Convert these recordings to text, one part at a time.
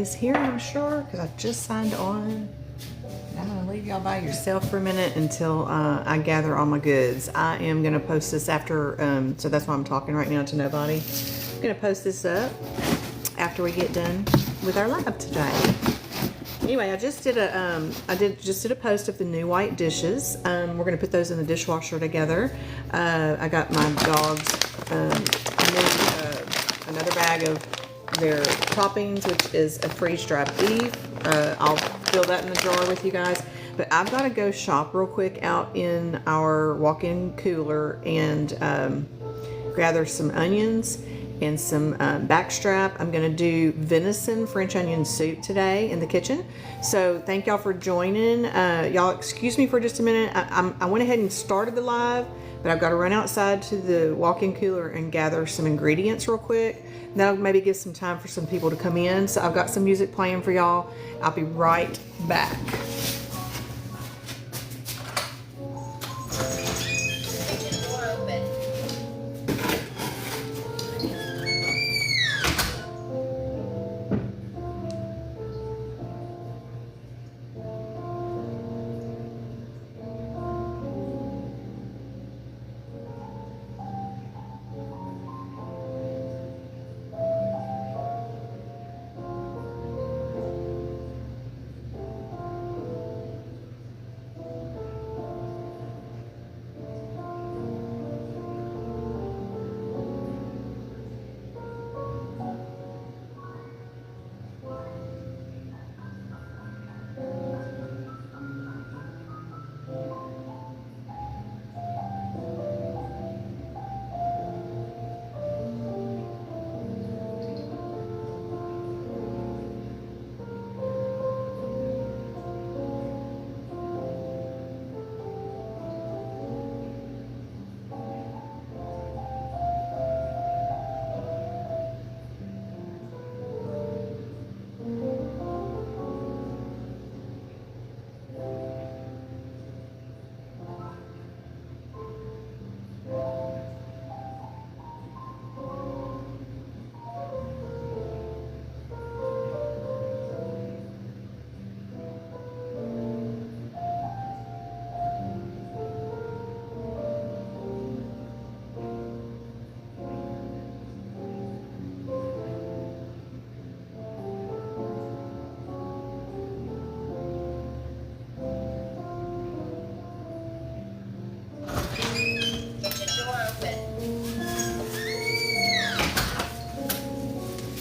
is here, I'm sure, because I just signed on. I'm gonna leave y'all by yourself for a minute until I gather all my goods. I am gonna post this after, so that's why I'm talking right now to nobody. I'm gonna post this up after we get done with our lab today. Anyway, I just did a post of the new white dishes. We're gonna put those in the dishwasher together. I got my dogs another bag of their toppings, which is a freeze-dried beef. I'll fill that in the jar with you guys. But I've got to go shop real quick out in our walk-in cooler and gather some onions and some backstrap. I'm going to do venison French onion soup today in the kitchen. So thank y'all for joining. Y'all excuse me for just a minute. I went ahead and started the live, but I've got to run outside to the walk-in cooler and gather some ingredients real quick. That'll maybe give some time for some people to come in. So I've got some music playing for y'all. I'll be right back.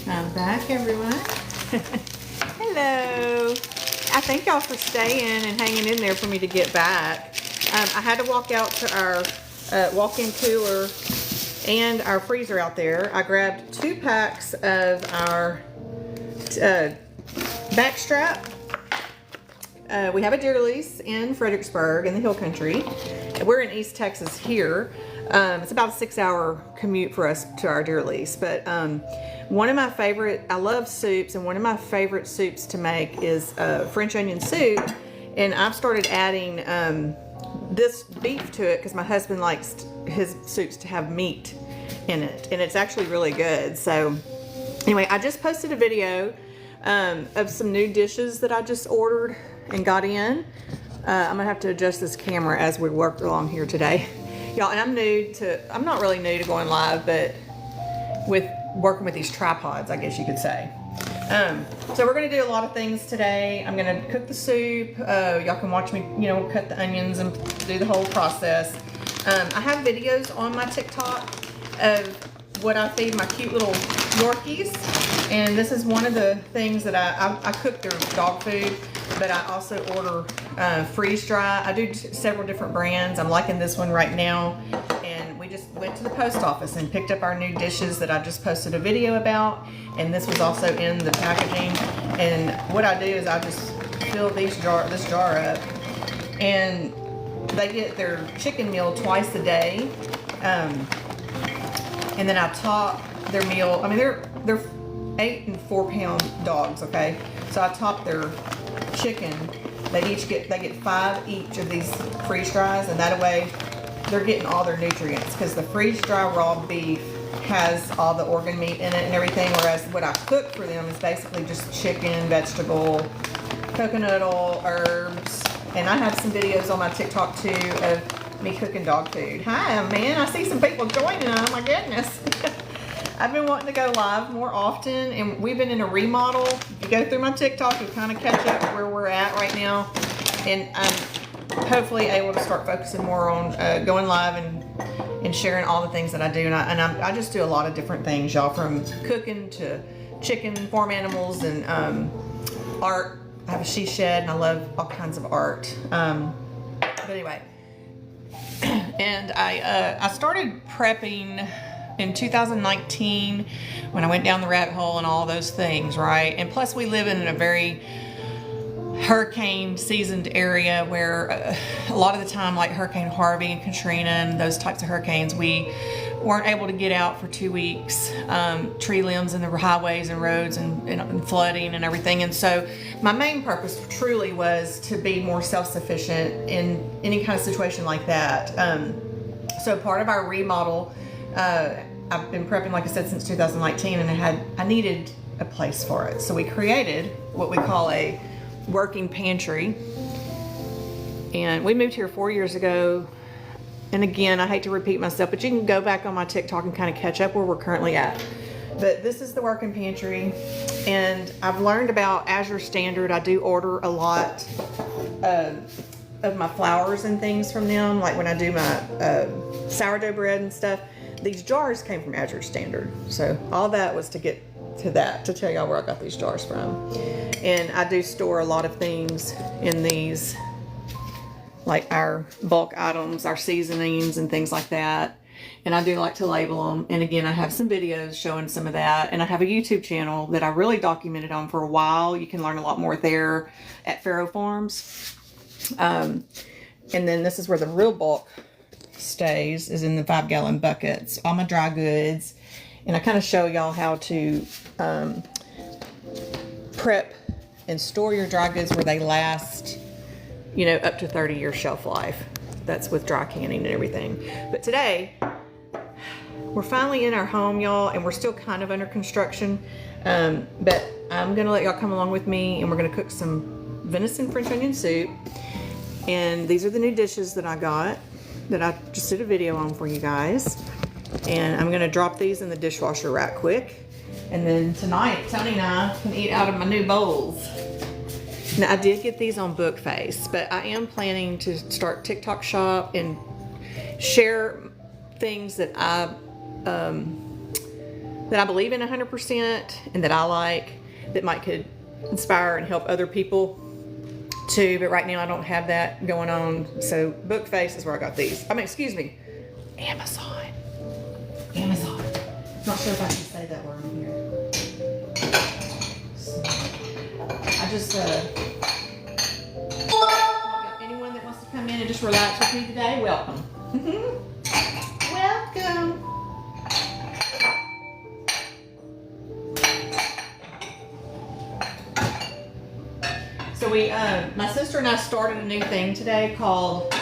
I'm back, everyone. Hello. I thank y'all for staying and hanging in there for me to get back. I had to walk out to our walk-in cooler and our freezer out there. I grabbed 2 packs of our backstrap. We have a deer lease in Fredericksburg in the Hill Country. We're in East Texas here. It's about a 6-hour commute for us to our deer lease, but one of my favorite, I love soups, and one of my favorite soups to make is French onion soup, and I've started adding this beef to it because my husband likes his soups to have meat in it, and it's actually really good. So anyway, I just posted a video of some new dishes that I just ordered and got in. I'm gonna have to adjust this camera as we work along here today. Y'all, and I'm not really new to going live, but with working with these tripods, I guess you could say. So we're gonna do a lot of things today. I'm gonna cook the soup. Y'all can watch me, cut the onions and do the whole process. I have videos on my TikTok of what I feed my cute little Yorkies. And this is one of the things that I cook their dog food, but I also order freeze dry. I do several different brands. I'm liking this one right now. And we just went to the post office and picked up our new dishes that I just posted a video about. And this was also in the packaging. And what I do is I just fill this jar up. And they get their chicken meal twice a day. And then I top their meal. I mean, they're 8 and 4 pound dogs, okay? So I top their chicken. They get 5 each of these freeze dries, and that way they're getting all their nutrients, because the freeze dry raw beef has all the organ meat in it and everything, whereas what I cook for them is basically just chicken, vegetable, coconut oil, herbs, and I have some videos on my TikTok too of me cooking dog food. Hi, man, I see some people joining. Oh my goodness. I've been wanting to go live more often, and we've been in a remodel. If you go through my TikTok, you'll kind of catch up where we're at right now, and I'm hopefully able to start focusing more on going live and sharing all the things that I do. And I just do a lot of different things, y'all, from cooking to chicken, farm animals, and art. I have a she shed, and I love all kinds of art. But anyway, and I started prepping in 2019 when I went down the rabbit hole and all those things, right? And plus we live in a very hurricane seasoned area where a lot of the time, like Hurricane Harvey and Katrina and those types of hurricanes, we weren't able to get out for 2 weeks. Tree limbs in the highways and roads and flooding and everything. And so my main purpose truly was to be more self-sufficient in any kind of situation like that. So part of our remodel, I've been prepping, like I said, since 2019, and I needed a place for it. So we created what we call a working pantry. And we moved here 4 years ago. And again, I hate to repeat myself, but you can go back on my TikTok and kind of catch up where we're currently at. But this is the working pantry. And I've learned about Azure Standard. I do order a lot of my flours and things from them. Like when I do my sourdough bread and stuff. These jars came from Azure Standard. So all that was to get to that, to tell y'all where I got these jars from. And I do store a lot of things in these, like our bulk items, our seasonings and things like that. And I do like to label them. And again, I have some videos showing some of that. And I have a YouTube channel that I really documented on for a while. You can learn a lot more there at Farrow Farms. And then this is where the real bulk stays, is in the 5-gallon buckets, all my dry goods. And I kind of show y'all how to prep and store your dry goods where they last, you know, up to 30-year shelf life. That's with dry canning and everything. But today, we're finally in our home, y'all, and we're still kind of under construction. But I'm gonna let y'all come along with me, and we're gonna cook some venison French onion soup. And these are the new dishes that I got, that I just did a video on for you guys. And I'm gonna drop these in the dishwasher right quick. And then tonight, Tony and I can eat out of my new bowls. Now, I did get these on Bookface, but I am planning to start TikTok shop and share things that I believe in 100% and that I like, that might could inspire and help other people too. But right now I don't have that going on. So Bookface is where I got these. I mean, excuse me, Amazon. Not sure if I can say that word in here. So, I just anyone that wants to come in and just relax with me today, welcome. Welcome. So my sister and I started a new thing today called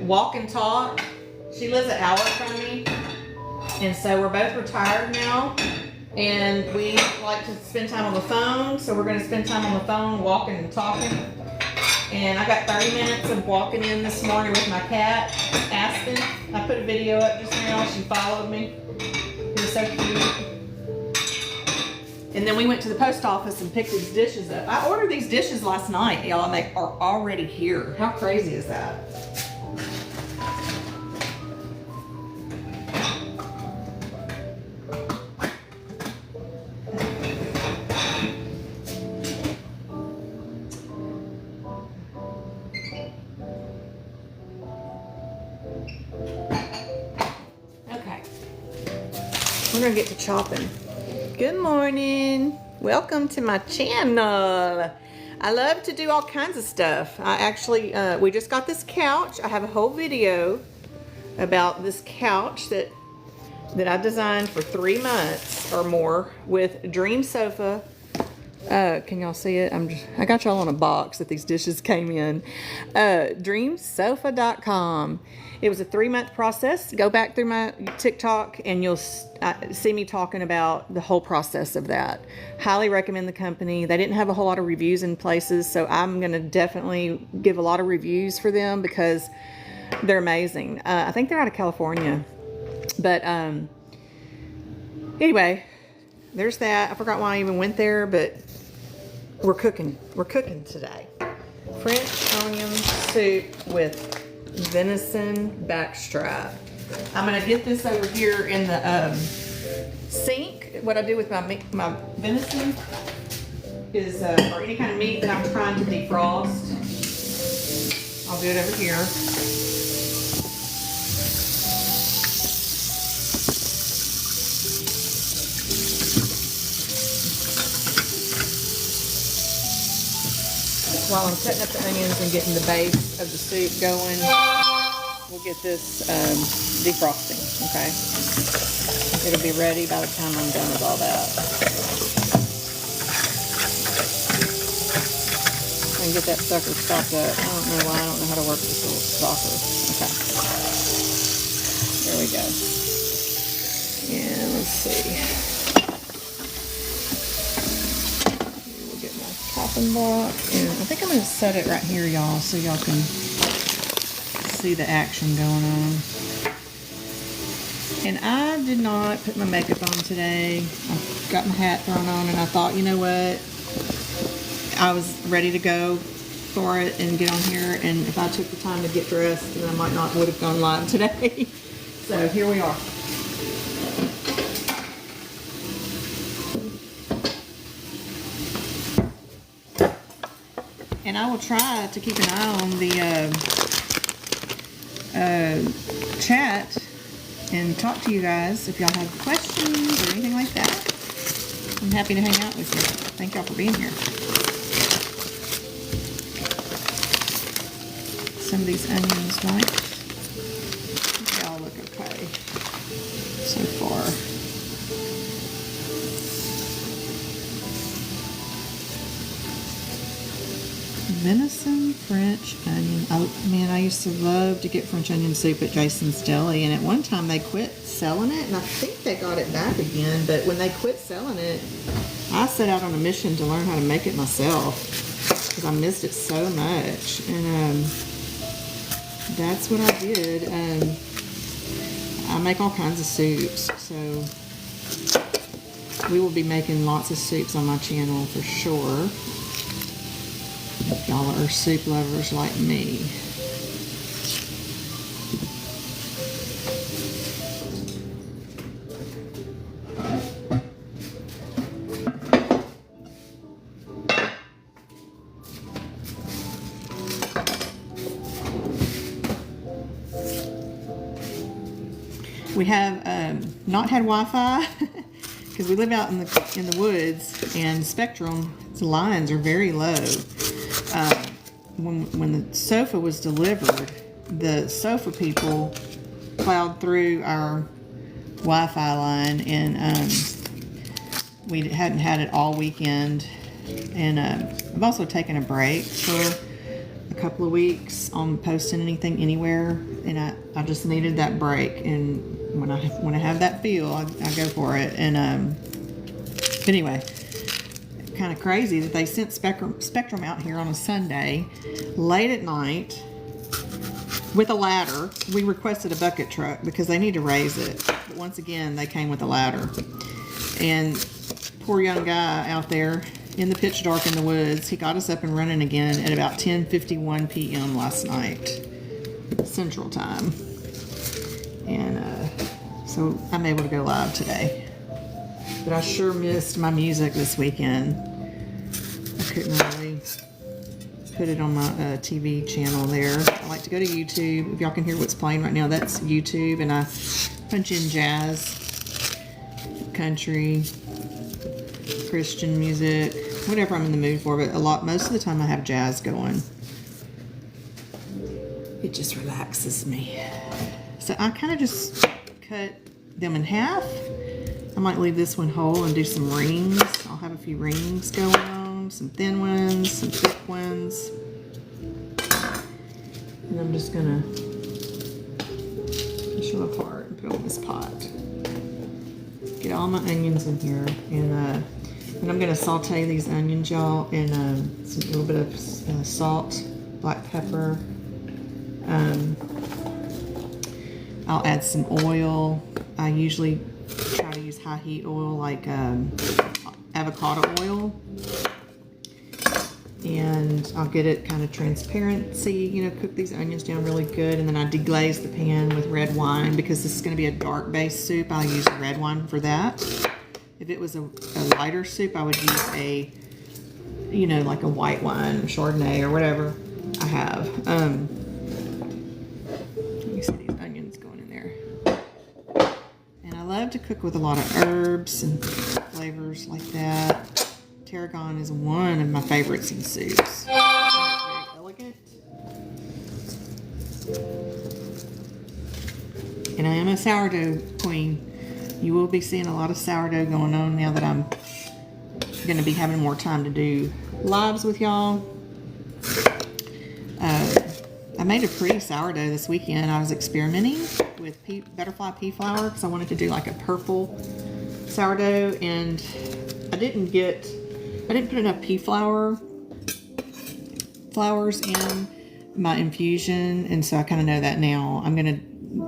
Walk and Talk. She lives an hour from me, and so we're both retired now, and we like to spend time on the phone. So we're going to spend time on the phone, walking and talking. And I got 30 minutes of walking in this morning with my cat, Aspen. I put a video up just now. She followed me. It was so cute. And then we went to the post office and picked these dishes up. I ordered these dishes last night, y'all, and they are already here. How crazy is that? Okay. We're gonna get to chopping. Good morning. Welcome to my channel. I love to do all kinds of stuff. I actually, we just got this couch. I have a whole video about this couch that I designed for 3 months or more with Dream Sofa Can y'all see it? I got y'all on a box that these dishes came in. Dreamsofa.com. It was a 3-month process. Go back through my TikTok and you'll see me talking about the whole process of that. Highly recommend the company. They didn't have a whole lot of reviews in places, so I'm going to definitely give a lot of reviews for them because they're amazing. I think they're out of California. But anyway, there's that. I forgot why I even went there, but we're cooking. We're cooking today. French onion soup with venison backstrap. I'm gonna get this over here in the sink. What I do with my venison is, or any kind of meat that I'm trying to defrost, I'll do it over here. While I'm cutting up the onions and getting the base of the soup going, we'll get this defrosting, okay? It'll be ready by the time I'm done with all that. And get that sucker stopped up. I don't know why, I don't know how to work this little stopper. Okay. There we go. And let's see. Chopping block, and I think I'm going to set it right here, y'all, so y'all can see the action going on. And I did not put my makeup on today. I got my hat thrown on, and I thought, you know what, I was ready to go for it and get on here, and if I took the time to get dressed, then I might not would have gone live today. So here we are. And I will try to keep an eye on the chat and talk to you guys if y'all have questions or anything like that. I'm happy to hang out with you. Thank y'all for being here. Some of these onions might all look okay so far. Venison French onion. Man, I used to love to get French onion soup at Jason's Deli, and at one time they quit selling it, and I think they got it back again, but when they quit selling it, I set out on a mission to learn how to make it myself because I missed it so much, and that's what I did. I make all kinds of soups, so we will be making lots of soups on my channel for sure. If y'all are soup lovers like me. We have not had Wi-Fi because we live out in the woods, and Spectrum, the lines are very low. When the sofa was delivered, the sofa people plowed through our Wi-Fi line, and we hadn't had it all weekend. And I've also taken a break for a couple of weeks on posting anything anywhere, and I just needed that break. And when I have that feel, I go for it. And but anyway. Kind of crazy that they sent Spectrum out here on a Sunday late at night with a ladder. We requested a bucket truck because they need to raise it, but once again they came with a ladder, and poor young guy out there in the pitch dark in the woods, he got us up and running again at about 10:51 p.m. last night Central Time, and so I'm able to go live today. But I sure missed my music this weekend. I couldn't really put it on my TV channel there. I like to go to YouTube. If y'all can hear what's playing right now, that's YouTube. And I punch in jazz, country, Christian music, whatever I'm in the mood for. But most of the time I have jazz going. It just relaxes me. So I kind of just cut them in half. I might leave this one whole and do some rings. I'll have a few rings going on. medium, some thin ones, some thick ones. And I'm just gonna push them apart and put them in this pot. Get all my onions in here, and I'm gonna saute these onions, y'all, in a little bit of salt, black pepper. I'll add some oil. I usually try to use high heat oil, like avocado oil. And I'll get it kind of transparency, you know, cook these onions down really good. And then I deglaze the pan with red wine because this is going to be a dark base soup. I'll use red wine for that. If it was a lighter soup, I would use a, you know, like a white wine, Chardonnay or whatever I have. Let me see these onions going in there. And I love to cook with a lot of herbs and flavors like that. Tarragon is one of my favorites in soups. It's very elegant. And I am a sourdough queen. You will be seeing a lot of sourdough going on now that I'm going to be having more time to do lives with y'all. I made a pretty sourdough this weekend. I was experimenting with butterfly pea flour because I wanted to do like a purple sourdough, and I didn't put enough pea flowers in my infusion, and so I kind of know that now. I'm going to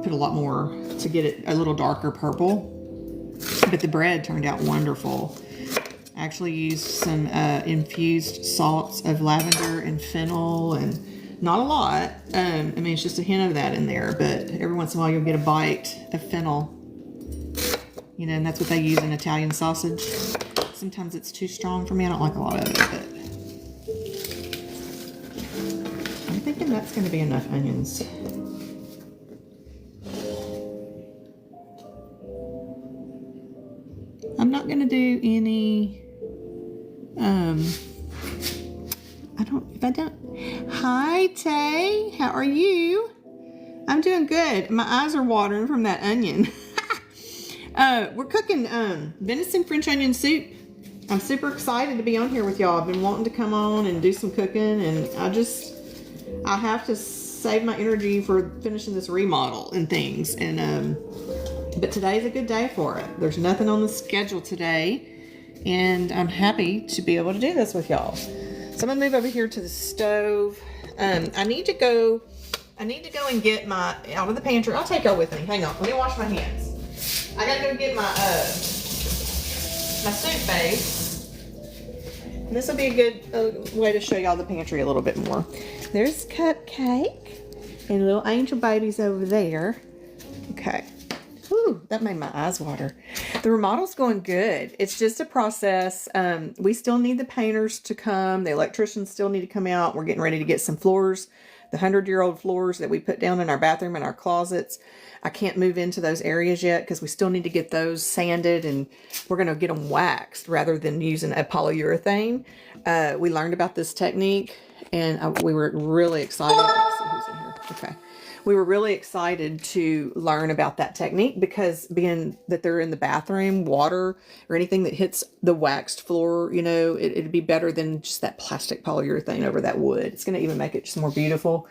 put a lot more to get it a little darker purple, but the bread turned out wonderful. I actually used some infused salts of lavender and fennel, and not a lot. I mean, it's just a hint of that in there, but every once in a while you'll get a bite of fennel, you know, and that's what they use in Italian sausage. Sometimes it's too strong for me. I don't like a lot of it, but I'm thinking that's going to be enough onions. I'm not going to do any, Hi, Tay. How are you? I'm doing good. My eyes are watering from that onion. We're cooking venison French onion soup. I'm super excited to be on here with y'all. I've been wanting to come on and do some cooking, and I have to save my energy for finishing this remodel and things. And but today's a good day for it. There's nothing on the schedule today, and I'm happy to be able to do this with y'all. So I'm gonna move over here to the stove. I need to go and get my out of the pantry. I'll take y'all with me. Hang on, let me wash my hands. I gotta go get my my soup base. And this will be a good way to show y'all the pantry a little bit more. There's Cupcake and little angel babies over there. Okay. Ooh, that made my eyes water. The remodel's going good. It's just a process. We still need the painters to come. The electricians still need to come out. We're getting ready to get some floors, the 100-year-old floors that we put down in our bathroom and our closets. I can't move into those areas yet because we still need to get those sanded, and we're going to get them waxed rather than using a polyurethane. We learned about this technique, and we were really excited. Let's see who's in here. Okay. We were really excited to learn about that technique because being that they're in the bathroom, water or anything that hits the waxed floor, you know, it'd be better than just that plastic polyurethane over that wood. It's going to even make it just more beautiful.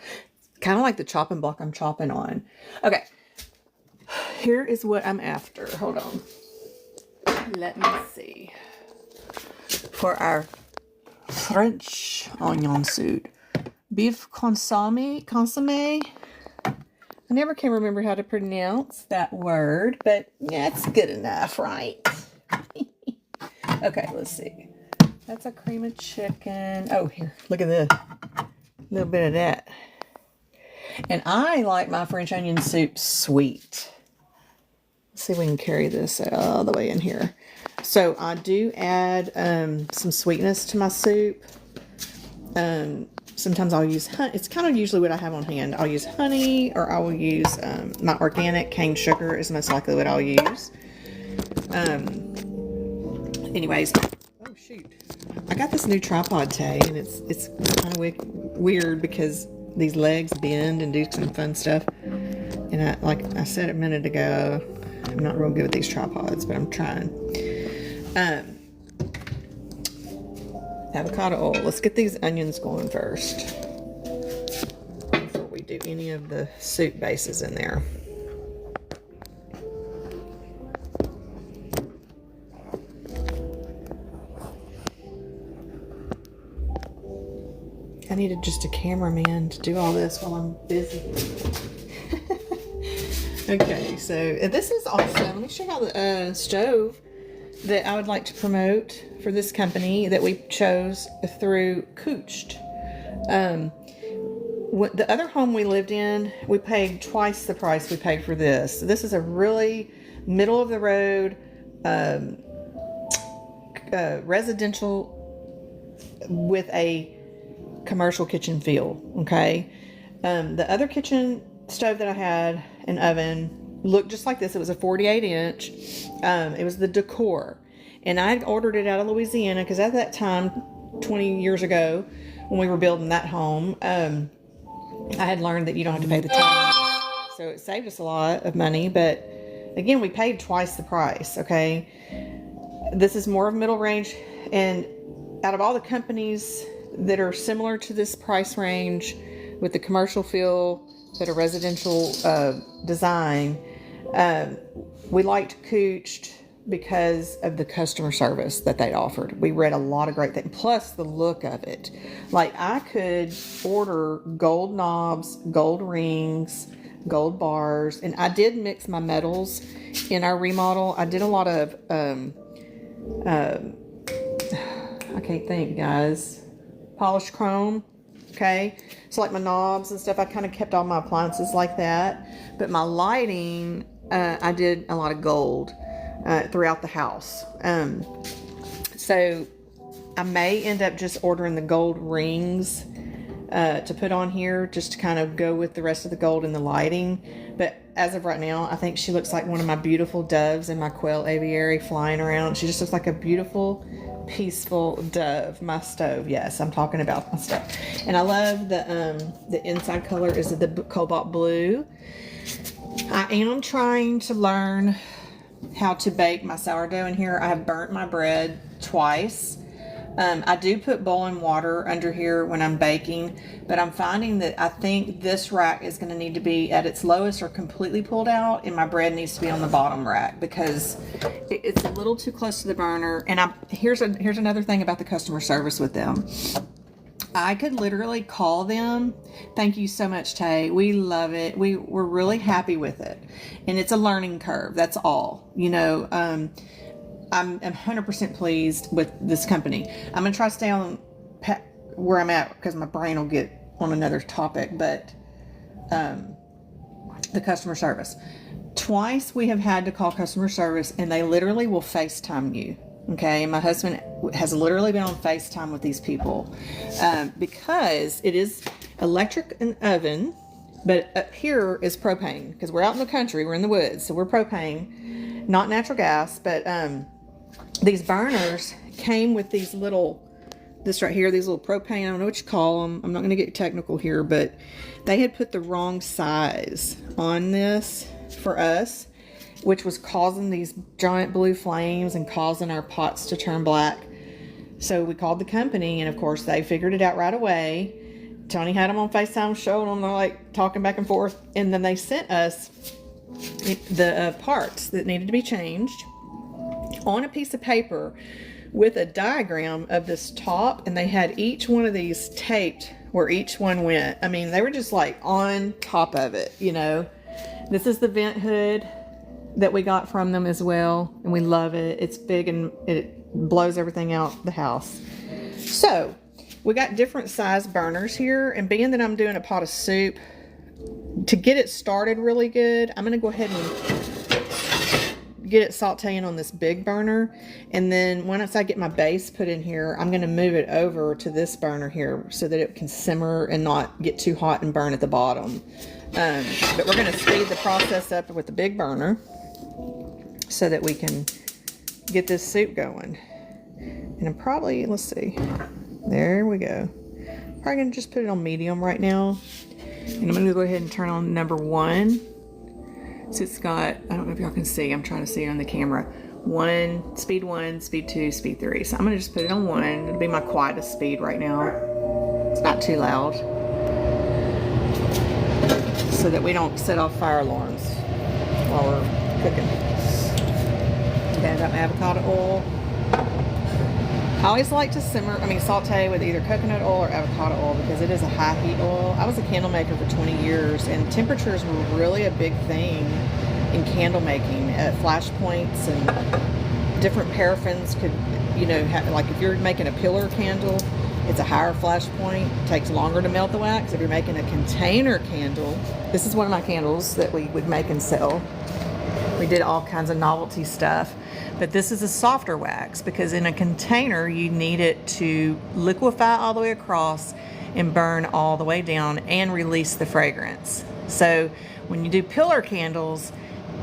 Kind of like the chopping block I'm chopping on. Okay. Here is what I'm after. Hold on. Let me see. For our French onion soup. Beef consomme. I never can remember how to pronounce that word, but yeah, it's good enough, right? Okay, let's see. That's a cream of chicken. Oh, here, look at this. A little bit of that. And I like my French onion soup sweet. Let's see if we can carry this all the way in here. So I do add some sweetness to my soup. Sometimes I'll use honey. It's kind of usually what I have on hand. I'll use honey, or I will use my organic cane sugar is most likely what I'll use. Anyways, oh shoot, I got this new tripod, Tay, and it's kind of weird because these legs bend and do some fun stuff. And like I said a minute ago, I'm not real good with these tripods, but I'm trying. avocado oil. Let's get these onions going first before we do any of the soup bases in there. I needed just a cameraman to do all this while I'm busy. Okay, so this is awesome. Let me show you how the stove that I would like to promote for this company that we chose through Cooched. The other home we lived in, we paid twice the price we paid for this. This is a really middle of the road residential with a commercial kitchen feel. Okay, the other kitchen stove that I had, an oven, looked just like this. It was a 48-inch. It was the Decor, and I ordered it out of Louisiana because at that time, 20 years ago, when we were building that home, I had learned that you don't have to pay the tax, so it saved us a lot of money. But again, we paid twice the price. Okay, this is more of middle range, and out of all the companies that are similar to this price range with the commercial feel but a residential design, we liked Cooched because of the customer service that they offered. We read a lot of great things, plus the look of it. Like, I could order gold knobs, gold rings, gold bars, and I did mix my metals in our remodel. I did a lot of I can't think, guys, polished chrome. Okay, so like my knobs and stuff, I kind of kept all my appliances like that. But my lighting, I did a lot of gold throughout the house. So I may end up just ordering the gold rings to put on here, just to kind of go with the rest of the gold in the lighting. But as of right now, I think she looks like one of my beautiful doves in my quail aviary flying around. She just looks like a beautiful, peaceful dove. My stove, yes, I'm talking about my stove. And I love the inside color is the cobalt blue. I am trying to learn how to bake my sourdough in here. I have burnt my bread twice. I do put boiling water under here when I'm baking, but I'm finding that I think this rack is going to need to be at its lowest or completely pulled out, and my bread needs to be on the bottom rack because it's a little too close to the burner. And here's another thing about the customer service with them. I could literally call them. Thank you so much, Tay. We love it. We're really happy with it, and it's a learning curve. That's all. You know, I'm 100% pleased with this company. I'm going to try to stay on where I'm at because my brain will get on another topic, but the customer service. Twice we have had to call customer service, and they literally will FaceTime you. Okay, my husband has literally been on FaceTime with these people because it is electric and oven, but up here is propane because we're out in the country, we're in the woods, so we're propane, not natural gas. But these burners came with these this right here, these little propane, I don't know what you call them. I'm not going to get technical here, but they had put the wrong size on this for us, which was causing these giant blue flames and causing our pots to turn black. So we called the company, and of course they figured it out right away. Tony had them on FaceTime, showing them, they're like talking back and forth, and then they sent us the parts that needed to be changed on a piece of paper with a diagram of this top, and they had each one of these taped where each one went. I mean, they were just like on top of it, you know. This is the vent hood that we got from them as well, and we love it. It's big and it blows everything out the house. So we got different size burners here, and being that I'm doing a pot of soup, to get it started really good, I'm going to go ahead and get it sauteing on this big burner, and then once I get my base put in here, I'm going to move it over to this burner here so that it can simmer and not get too hot and burn at the bottom. But we're going to speed the process up with the big burner so that we can get this soup going. And I'm probably, let's see, there we go. Probably going to just put it on medium right now. And I'm going to go ahead and turn on number 1. So it's got, I don't know if y'all can see, I'm trying to see it on the camera, speed 1, speed 2, speed 3. So I'm gonna just put it on 1. It'll be my quietest speed right now. It's not too loud, so that we don't set off fire alarms while we're cooking. Okay, I got my avocado oil. I always like to saute with either coconut oil or avocado oil because it is a high heat oil. I was a candle maker for 20 years and temperatures were really a big thing in candle making. Flash points and different paraffins could, like if you're making a pillar candle, it's a higher flash point. It takes longer to melt the wax. If you're making a container candle, this is one of my candles that we would make and sell. We did all kinds of novelty stuff. But this is a softer wax because in a container you need it to liquefy all the way across and burn all the way down and release the fragrance. So when you do pillar candles,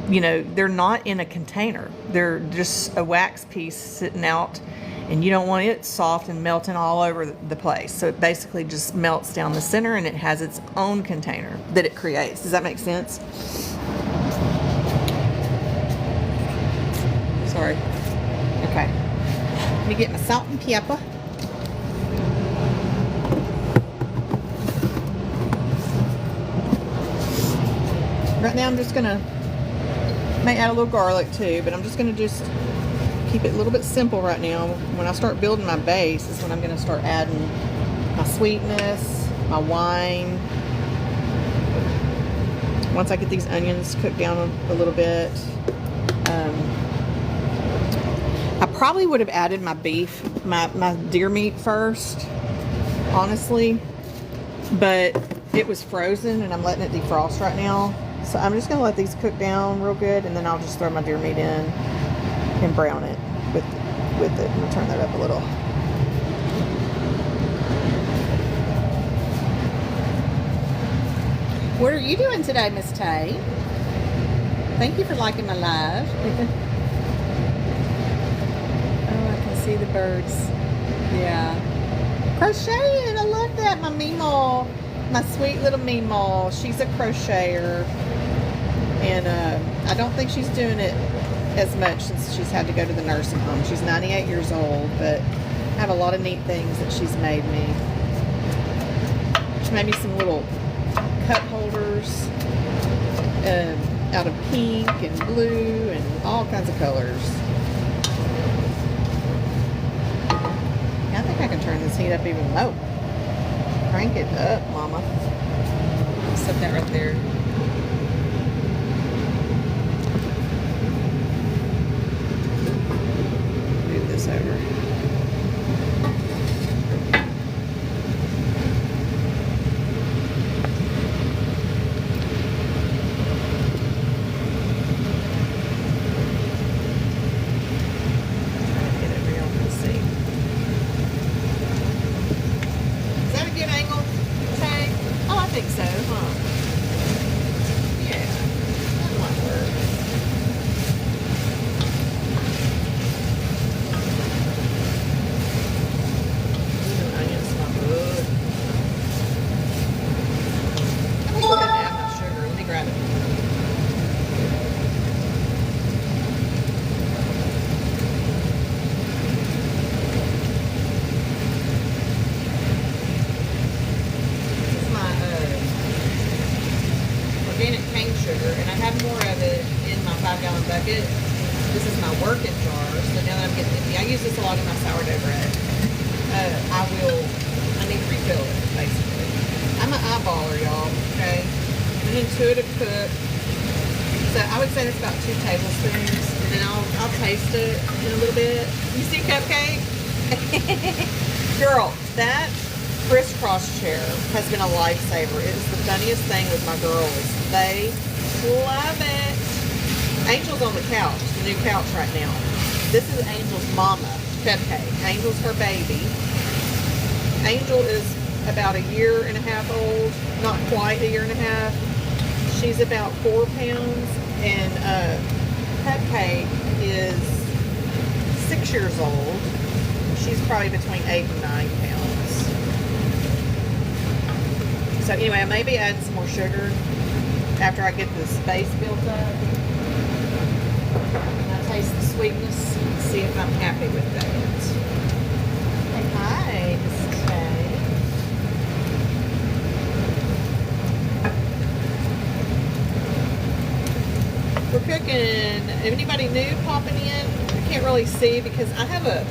they're not in a container. They're just a wax piece sitting out, and you don't want it soft and melting all over the place. So it basically just melts down the center and it has its own container that it creates. Does that make sense? Sorry. Okay. Let me get my salt and pepper. Right now I'm just gonna, may add a little garlic too, but I'm just gonna just keep it a little bit simple right now. When I start building my base is when I'm gonna start adding my sweetness, my wine. Once I get these onions cooked down a little bit. I probably would have added my beef, my deer meat first, honestly, but it was frozen and I'm letting it defrost right now. So I'm just going to let these cook down real good, and then I'll just throw my deer meat in and brown it with it. I'm going to turn that up a little. What are you doing today, Miss Tay? Thank you for liking my live. See the birds. Yeah. Crocheting. I love that. My Meemaw. My sweet little Meemaw. She's a crocheter. And I don't think she's doing it as much since she's had to go to the nursing home. She's 98 years old, but I have a lot of neat things that she's made me. She made me some little cup holders out of pink and blue and all kinds of colors. I think I can turn this heat up even more. Crank it up, mama. Set that right there. Move this over. Bucket. This is my working jar, so now that I'm getting empty, I use this a lot in my sourdough bread. I need to refill it, basically. I'm an eyeballer, y'all, okay? I'm an intuitive cook. So I would say that's about 2 tablespoons, and then I'll taste it in a little bit. You see Cupcake? Girl, that crisscross chair has been a lifesaver. It is the funniest thing with my girls. They love it. Angel's on the couch, the new couch right now. This is Angel's mama, Cupcake. Angel's her baby. Angel is about 1.5 years old, not quite 1.5 years. She's about 4 pounds, and Cupcake is 6 years old. She's probably between 8 and 9 pounds. So anyway, I may be adding some more sugar after I get this base built up. And I taste the sweetness and see if I'm happy with that. Hey, hi, Mrs. Kay. We're cooking. Anybody new popping in? I can't really see because I have a,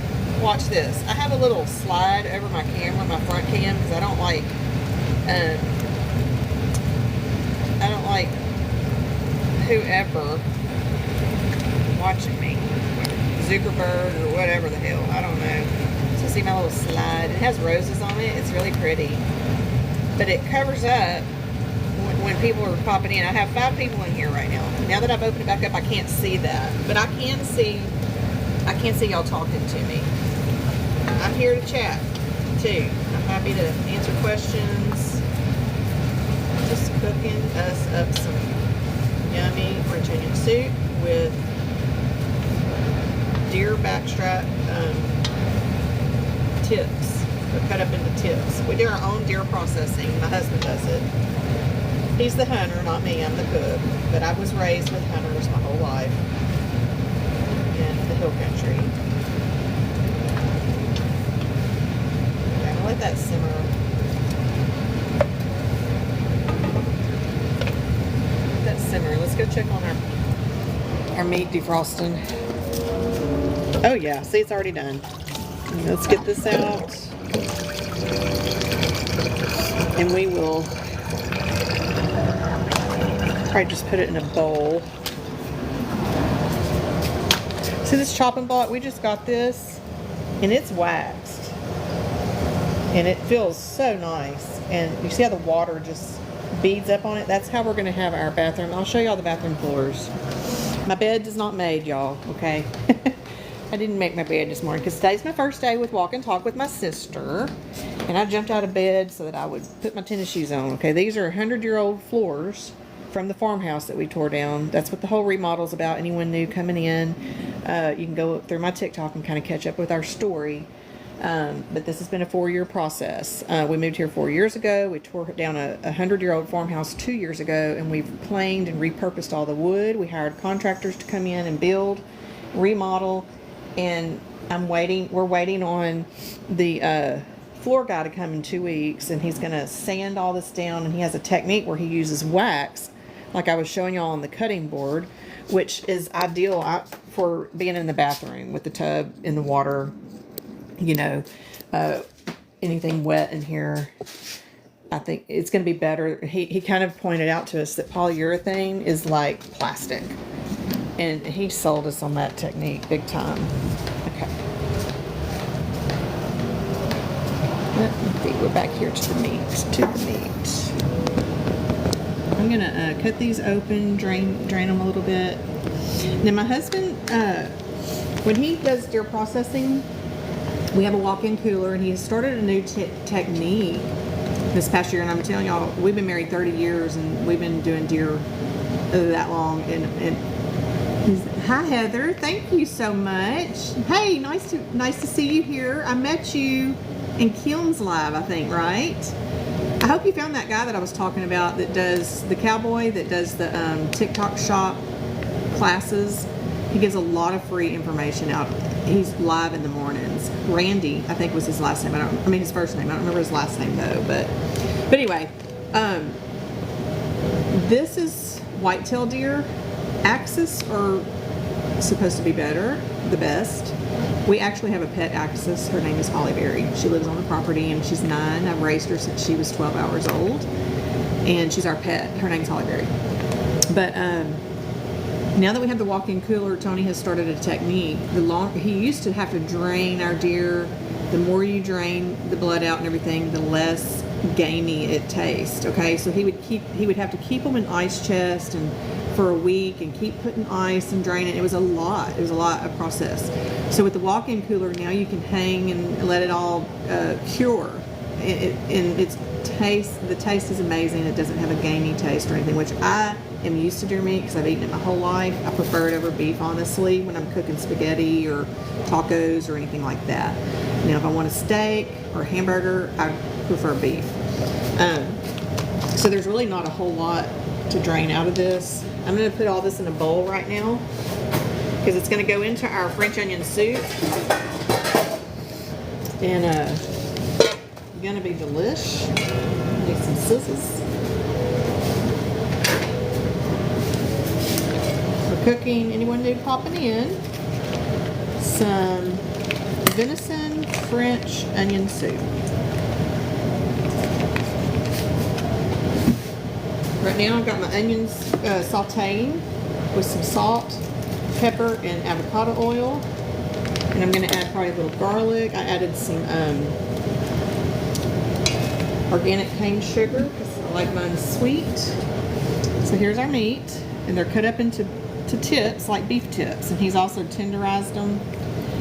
watch this. I have a little slide over my camera, my front cam, because I don't like whoever watching me, Zuckerberg or whatever the hell, I don't know. So see my little slide, it has roses on it, it's really pretty, but it covers up when people are popping in. I have 5 people in here right now. Now that I've opened it back up, I can't see that, but I can see y'all talking to me. I'm here to chat too. I'm happy to answer questions. Just cooking us up some yummy French onion soup with deer backstrap tips. They're cut up into tips. We do our own deer processing. My husband does it. He's the hunter, not me. I'm the cook. But I was raised with hunters my whole life in the hill country. Okay, I'm gonna let that simmer. Let that simmer. Let's go check on our meat defrosting. Oh yeah, see, it's already done. Let's get this out. And we will probably just put it in a bowl. See this chopping block? We just got this, and it's waxed. And it feels so nice. And you see how the water just beads up on it? That's how we're going to have our bathroom. I'll show y'all the bathroom floors. My bed is not made, y'all, okay? I didn't make my bed this morning because today's my first day with walk and talk with my sister. And I jumped out of bed so that I would put my tennis shoes on. Okay, these are 100-year-old floors from the farmhouse that we tore down. That's what the whole remodel is about. Anyone new coming in, you can go through my TikTok and kind of catch up with our story. But this has been a 4-year process. We moved here 4 years ago. We tore down a 100-year-old farmhouse 2 years ago, and we've planed and repurposed all the wood. We hired contractors to come in and build, remodel, and we're waiting on the floor guy to come in 2 weeks, and he's going to sand all this down, and he has a technique where he uses wax, like I was showing y'all on the cutting board, which is ideal for being in the bathroom with the tub in the water. You know, anything wet in here, I think it's going to be better. He kind of pointed out to us that polyurethane is like plastic, and he sold us on that technique big time. Okay, we're back here to the meat. I'm gonna cut these open, drain them a little bit. Now my husband, when he does deer processing, we have a walk-in cooler, and he has started a new technique this past year. And I'm telling y'all, we've been married 30 years, and we've been doing deer that long. And hi Heather, thank you so much. Hey, nice to see you here. I met you in Kilns Live, I think, right? I hope you found that guy that I was talking about that does the cowboy that does the TikTok shop classes. He gives a lot of free information out. He's live in the mornings. Randy, I think, was his last name. I mean his first name. I don't remember his last name though. But anyway, this is whitetail deer. Axis are supposed to be better, the best. We actually have a pet axis. Her name is Holly Berry. She lives on the property, and she's 9. I've raised her since she was 12 hours old, and she's our pet. Her name's Holly Berry. But now that we have the walk-in cooler, Tony has started a technique. He used to have to drain our deer. The more you drain the blood out and everything, the less gamey it tastes. Okay, so he would have to keep them in ice chest and for a week and keep putting ice and draining. It was a lot. It was a lot of process. So with the walk-in cooler, now you can hang and let it all cure. And the taste is amazing. It doesn't have a gamey taste or anything, which I am used to deer meat because I've eaten it my whole life. I prefer it over beef, honestly, when I'm cooking spaghetti or tacos or anything like that. Now, if I want a steak or a hamburger, I prefer beef. So there's really not a whole lot to drain out of this. I'm going to put all this in a bowl right now, because it's going to go into our French onion soup. And it's going to be delish. Need some scissors. For cooking, anyone new popping in? Some venison French onion soup. Right now I've got my onions sauteing with some salt, pepper, and avocado oil. And I'm going to add probably a little garlic. I added some organic cane sugar because I like mine sweet. So here's our meat. And they're cut up into tips, like beef tips. And he's also tenderized them.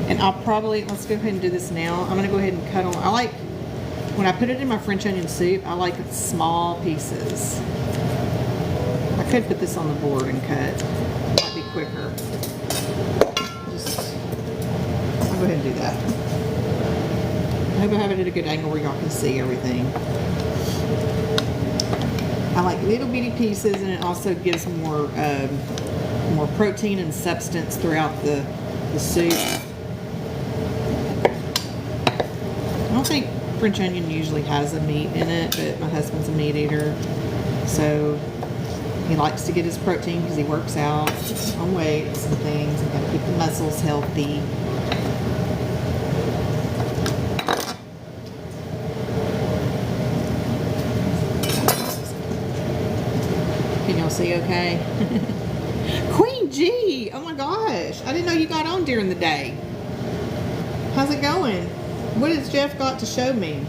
And I'll probably, let's go ahead and do this now. I'm going to go ahead and cut them. I like, when I put it in my French onion soup, I like it small pieces. I could put this on the board and cut. It might be quicker. I'll go ahead and do that. I hope I have it at a good angle where y'all can see everything. I like little bitty pieces, and it also gives more protein and substance throughout the soup. I don't think French onion usually has a meat in it, but my husband's a meat eater, so he likes to get his protein because he works out on weights and things and got to keep the muscles healthy. Can y'all see okay? Queen G! Oh my gosh! I didn't know you got on during the day. How's it going? What has Jeff got to show me?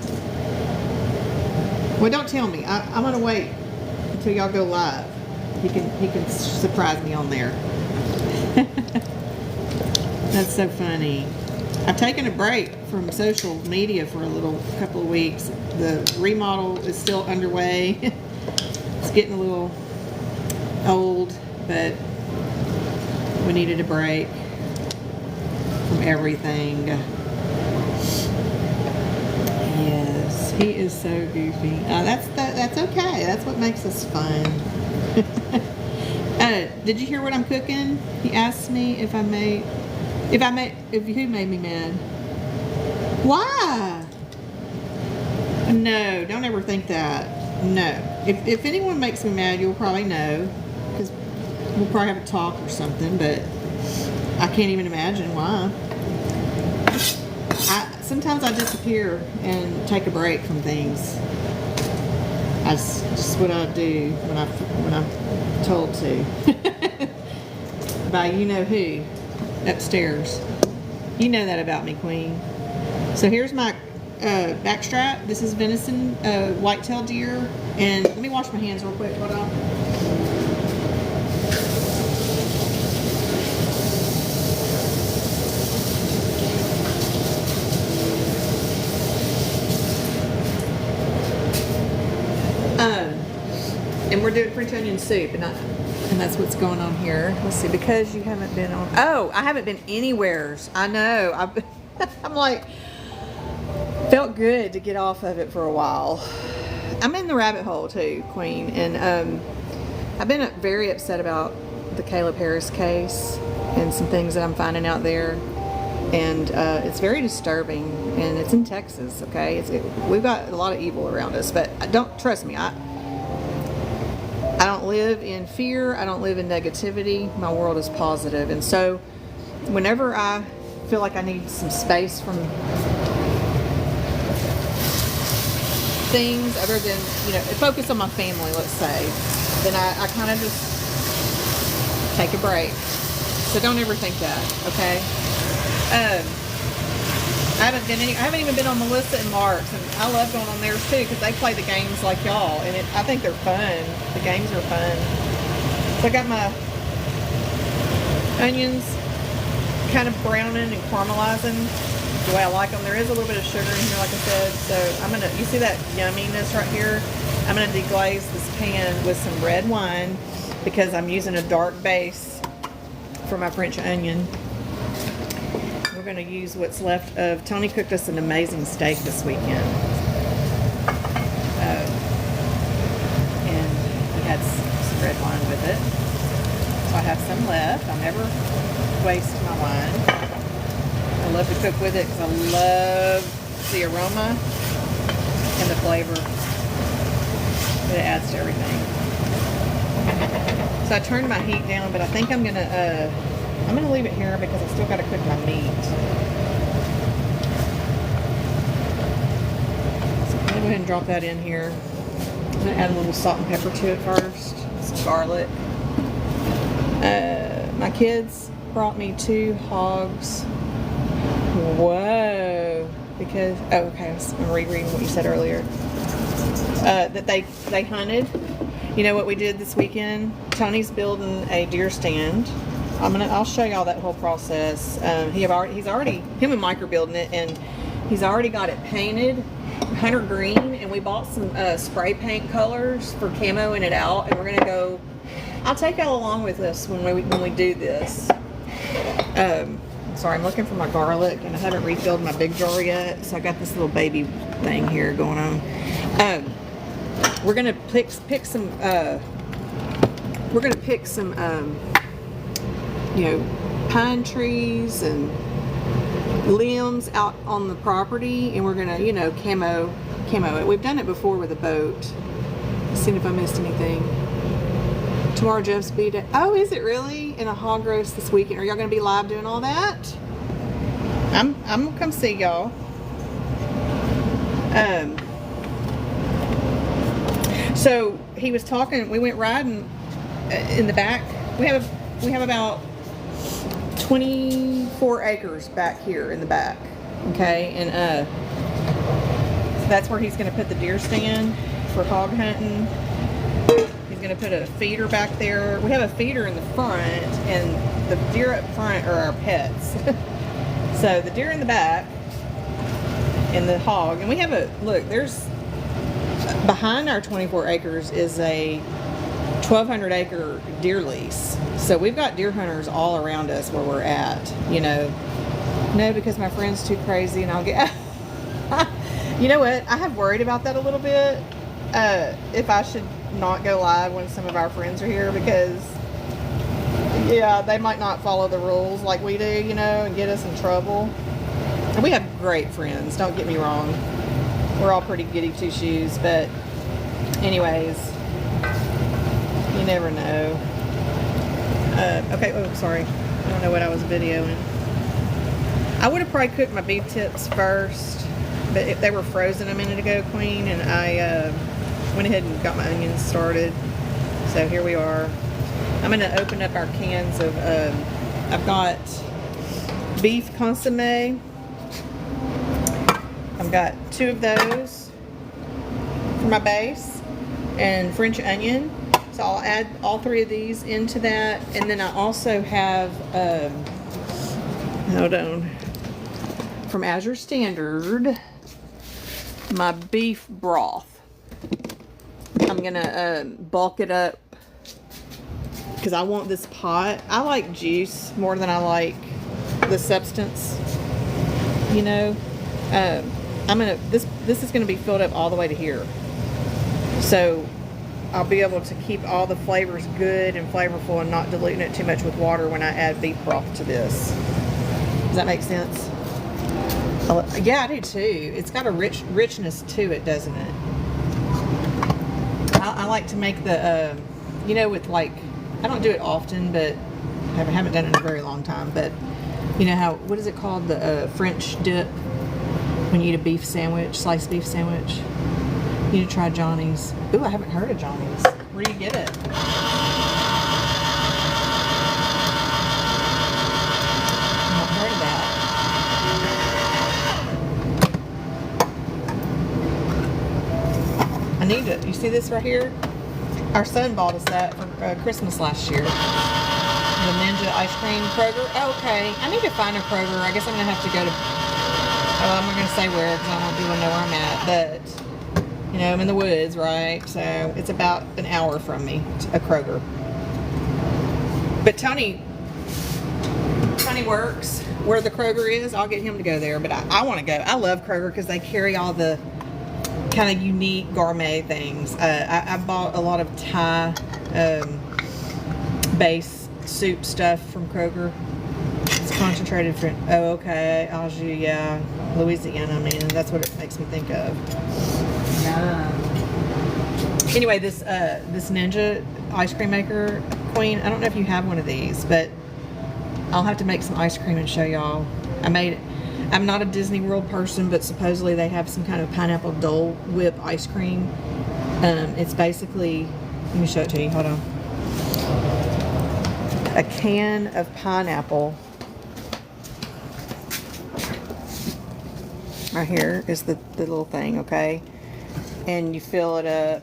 Well, don't tell me. I'm gonna wait until y'all go live. He can surprise me on there. That's so funny. I've taken a break from social media for a couple of weeks. The remodel is still underway. It's getting a little old, but we needed a break from everything. Yes, he is so goofy. That's okay. That's what makes us fun. Did you hear what I'm cooking? He asked me if who made me mad. Why? No, don't ever think that. No. If anyone makes me mad, you'll probably know, because we'll probably have a talk or something, but I can't even imagine why. Sometimes I disappear and take a break from things. That's just what I do when I'm told to. By you know who upstairs. You know that about me, Queen. So here's my backstrap. This is venison, white-tailed deer. And let me wash my hands real quick. Hold on. And we're doing French onion soup, and that's what's going on here. Let's see, because you haven't been on. Oh, I haven't been anywhere. I know. I'm like, felt good to get off of it for a while. I'm in the rabbit hole too, Queen, and I've been very upset about the Caleb Harris case and some things that I'm finding out there, and it's very disturbing. And it's in Texas, okay? We've got a lot of evil around us, but don't trust me. I don't live in fear. I don't live in negativity. My world is positive. And so whenever I feel like I need some space from things other than, focus on my family, let's say, then I kind of just take a break. So don't ever think that, okay? I haven't even been on Melissa and Mark's, and I love going on theirs too because they play the games like y'all, and I think they're fun. The games are fun. So I got my onions kind of browning and caramelizing the way I like them. There is a little bit of sugar in here, like I said. So you see that yumminess right here? I'm gonna deglaze this pan with some red wine because I'm using a dark base for my French onion. We're going to use what's left of, Tony cooked us an amazing steak this weekend. And he had some red wine with it. So I have some left. I'll never waste my wine. I love to cook with it because I love the aroma and the flavor that it adds to everything. So I turned my heat down, but I think I'm gonna leave it here because I still got to cook my meat. So I'm gonna go ahead and drop that in here. I'm gonna add a little salt and pepper to it first. Some garlic. My kids brought me 2 hogs. Whoa! Because okay, I'm rereading what you said earlier. That they hunted. You know what we did this weekend? Tony's building a deer stand. I'll show y'all that whole process. Him and Mike are building it, and he's already got it painted, hunter green, and we bought some spray paint colors for camoing it out, and we're gonna go. I'll take y'all along with us when we do this. Sorry, I'm looking for my garlic, and I haven't refilled my big jar yet, so I got this little baby thing here going on. We're gonna pick some. We're gonna pick some, pine trees and limbs out on the property, and we're gonna, camo it. We've done it before with a boat. Seeing if I missed anything. Tomorrow, Jeff's B-Day. Oh, is it really? In a hog roast this weekend. Are y'all gonna be live doing all that? I'm gonna come see y'all. So he was talking. We went riding in the back. We have about 24 acres back here in the back. Okay, and so that's where he's going to put the deer stand for hog hunting. He's going to put a feeder back there. We have a feeder in the front, and the deer up front are our pets. So the deer in the back and the hog, and we have there's behind our 24 acres is a 1,200 acre deer lease. So we've got deer hunters all around us where we're at, No, because my friend's too crazy and I'll get... You know what? I have worried about that a little bit. If I should not go live when some of our friends are here, because, yeah, they might not follow the rules like we do, and get us in trouble. And we have great friends, don't get me wrong. We're all pretty goody two-shoes, but anyways, you never know. Okay, oh, sorry. I don't know what I was videoing. I would have probably cooked my beef tips first, but they were frozen a minute ago, Queen, and I went ahead and got my onions started. So here we are. I'm going to open up our cans of, I've got beef consomme. I've got 2 of those for my base, and French onion. So I'll add all 3 of these into that. And then I also have, hold on, from Azure Standard, my beef broth. I'm gonna bulk it up because I want this pot. I like juice more than I like the substance, this is gonna be filled up all the way to here. So I'll be able to keep all the flavors good and flavorful and not diluting it too much with water when I add beef broth to this. Does that make sense? Yeah, I do too. It's got a richness to it, doesn't it? I like to make the, with I don't do it often, but I haven't done it in a very long time, but what is it called? The French dip when you eat a beef sandwich, sliced beef sandwich. You need to try Johnny's. Ooh, I haven't heard of Johnny's. Where do you get it? I've not heard of that. I need it. You see this right here? Our son bought us that for Christmas last year. The Ninja ice cream Kroger. Oh, okay. I need to find a Kroger. I guess I'm going to have to go to... Oh, I'm not going to say where because I don't want people to know where I'm at. But... I'm in the woods, right? So it's about an hour from me, a Kroger. But Tony works where the Kroger is. I'll get him to go there. But I want to go. I love Kroger because they carry all the kind of unique gourmet things. I bought a lot of Thai base soup stuff from Kroger. Concentrated fruit. Oh, okay. Au jus, yeah. Louisiana, man. That's what it makes me think of. Anyway, this Ninja ice cream maker, Queen, I don't know if you have one of these, but I'll have to make some ice cream and show y'all. I'm not a Disney World person, but supposedly they have some kind of pineapple Dole Whip ice cream. It's basically, let me show it to you, hold on. A can of pineapple. Right here is the little thing, okay? And you fill it up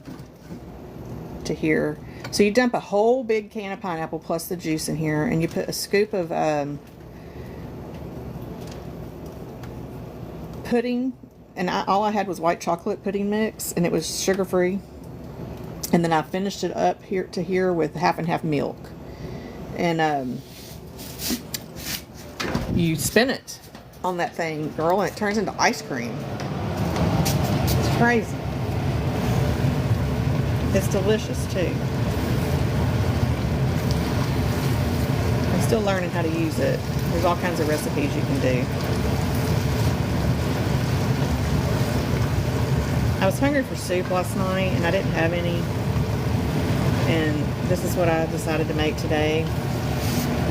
to here. So you dump a whole big can of pineapple plus the juice in here, and you put a scoop of pudding, and all I had was white chocolate pudding mix, and it was sugar-free. And then I finished it up here to here with half and half milk. And you spin it on that thing, girl, and it turns into ice cream. It's crazy. It's delicious too. I'm still learning how to use it. There's all kinds of recipes you can do. I was hungry for soup last night and I didn't have any. And this is what I decided to make today.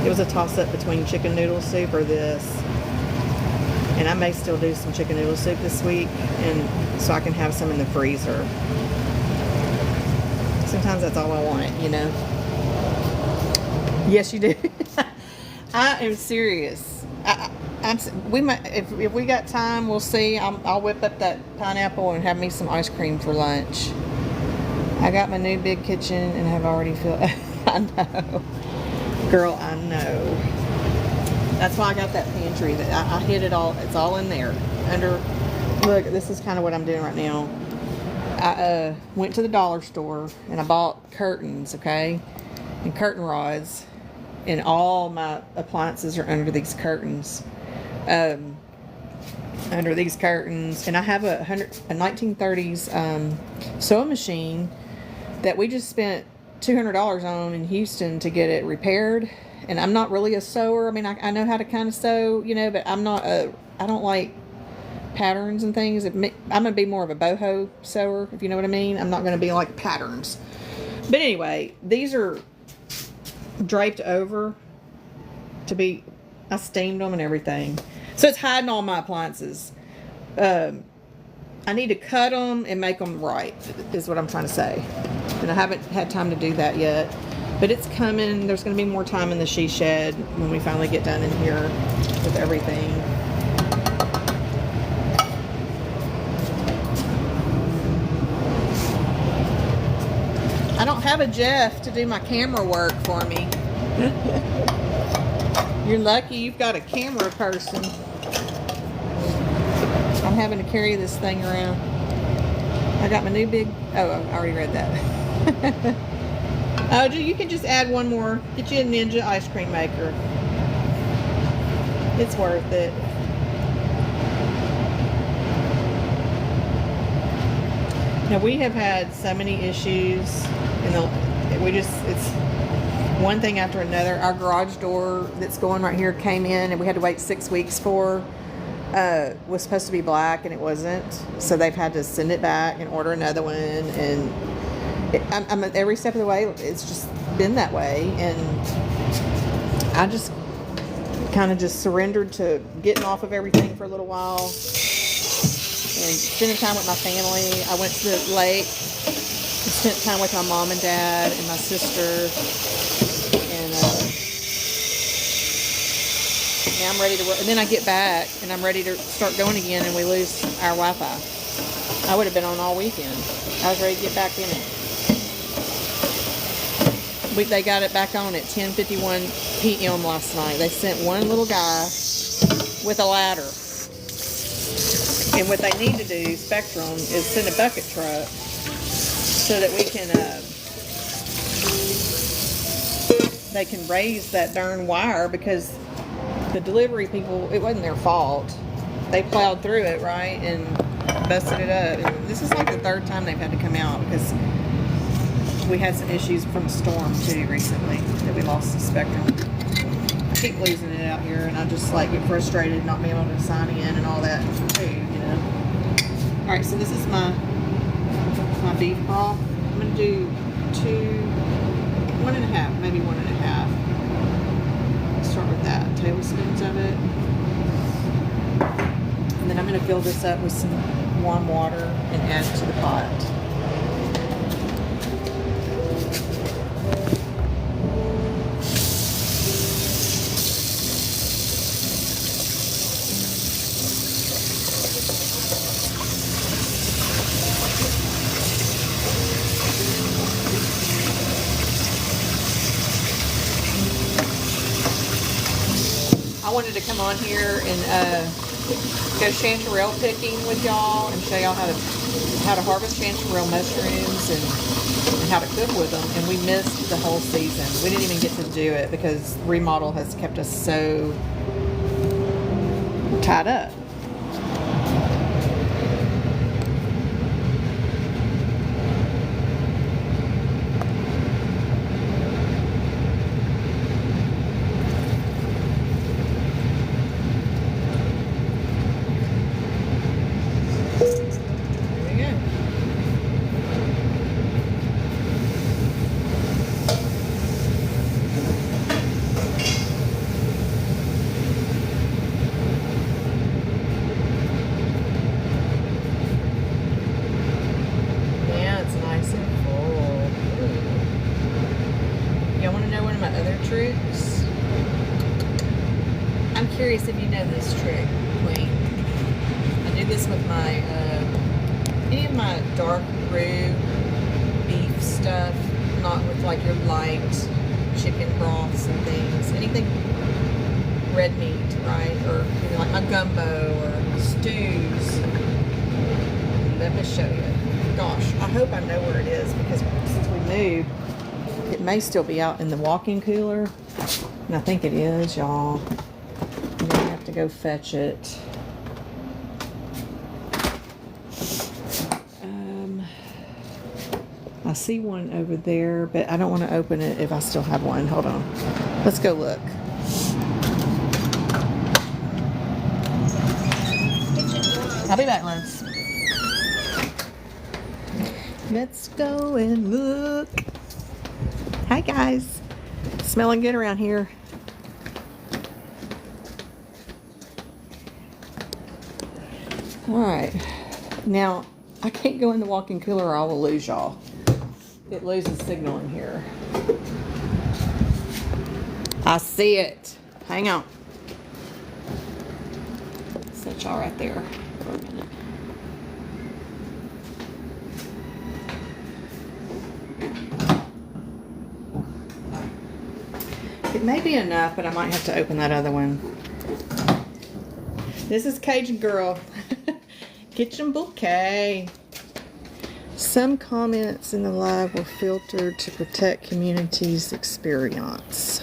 It was a toss-up between chicken noodle soup or this. And I may still do some chicken noodle soup this week, and so I can have some in the freezer. Sometimes that's all I want, you know. Yes, you do. I am serious. We might, if we got time, we'll see. I'll whip up that pineapple and have me some ice cream for lunch. I got my new big kitchen and have already filled. I know, girl. I know. That's why I got that pantry. That I hid it all. It's all in there. Look, this is kind of what I'm doing right now. I went to the dollar store and I bought curtains, okay, and curtain rods, and all my appliances are under these curtains. Under these curtains, and I have a 1930s sewing machine that we just spent $200 on in Houston to get it repaired. And I'm not really a sewer. I mean, I know how to kind of sew, you know, but I don't like patterns and things. I'm going to be more of a boho sewer, if you know what I mean. I'm not going to be like patterns. But anyway, these are draped over to be, I steamed them and everything. So it's hiding all my appliances. I need to cut them and make them right, is what I'm trying to say. And I haven't had time to do that yet. But it's coming. There's going to be more time in the she shed when we finally get done in here with everything. I don't have a Jeff to do my camera work for me. You're lucky you've got a camera person. I'm having to carry this thing around. I got my new big... Oh, I already read that. Oh, you can just add one more. Get you a Ninja ice cream maker. It's worth it. Now, we have had so many issues. It's one thing after another. Our garage door that's going right here came in, and we had to wait 6 weeks for. Was supposed to be black, and it wasn't. So they've had to send it back and order another one. And I'm every step of the way, it's just been that way. And I just kind of just surrendered to getting off of everything for a little while and spending time with my family. I went to the lake and spent time with my mom and dad and my sister. And now I'm ready to work. And then I get back and I'm ready to start going again, and we lose our Wi-Fi. I would have been on all weekend. I was ready to get back in it. They got it back on at 10:51 p.m. last night. They sent one little guy with a ladder. And what they need to do, Spectrum, is send a bucket truck so that we can, they can raise that darn wire, because the delivery people, it wasn't their fault. They plowed through it, right, and busted it up. And this is like the third time they've had to come out, because we had some issues from a storm too recently that we lost the Spectrum. keep losing it out here, and I just like get frustrated not being able to sign in and all that too, you know. All right, so this is my beef broth. I'm gonna do 1.5, maybe 1.5. Start with that, tablespoons of it, and then I'm gonna fill this up with some warm water and add it to the pot. I wanted to come on here and go chanterelle picking with y'all and show y'all how to harvest chanterelle mushrooms and how to cook with them, and we missed the whole season. We didn't even get to do it because remodel has kept us so tied up. Tricks. I'm curious if you know this trick, Queen. I do this with my any of my dark roux beef stuff, not with like your light chicken broths and things. Anything red meat, right? Or you know, like my gumbo or stews. Let me show you. Gosh, I hope I know where it is because since we moved, it may still be out in the walk-in cooler, and I think it is, y'all. I'm gonna have to go fetch it. I see one over there, but I don't want to open it if I still have one. Hold on. Let's go look. I'll be back, Lance. Let's go and look. Hi guys, smelling good around here. All right, now I can't go in the walk-in cooler or I will lose y'all. It loses signal in here. I see it. Hang on. Set y'all right there for a minute. It may be enough, but I might have to open that other one. This is Cajun Girl. Kitchen Bouquet. Some comments in the live were filtered to protect community's experience.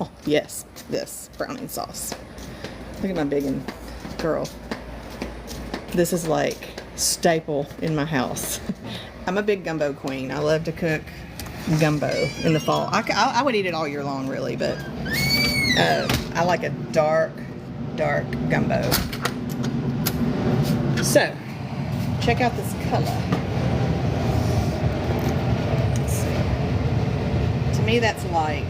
Oh, yes, this brownie sauce. Look at my biggin, girl. This is like staple in my house. I'm a big gumbo queen. I love to cook gumbo in the fall. I would eat it all year long, really, but I like a dark gumbo. So, check out this color. Let's see. To me, that's light,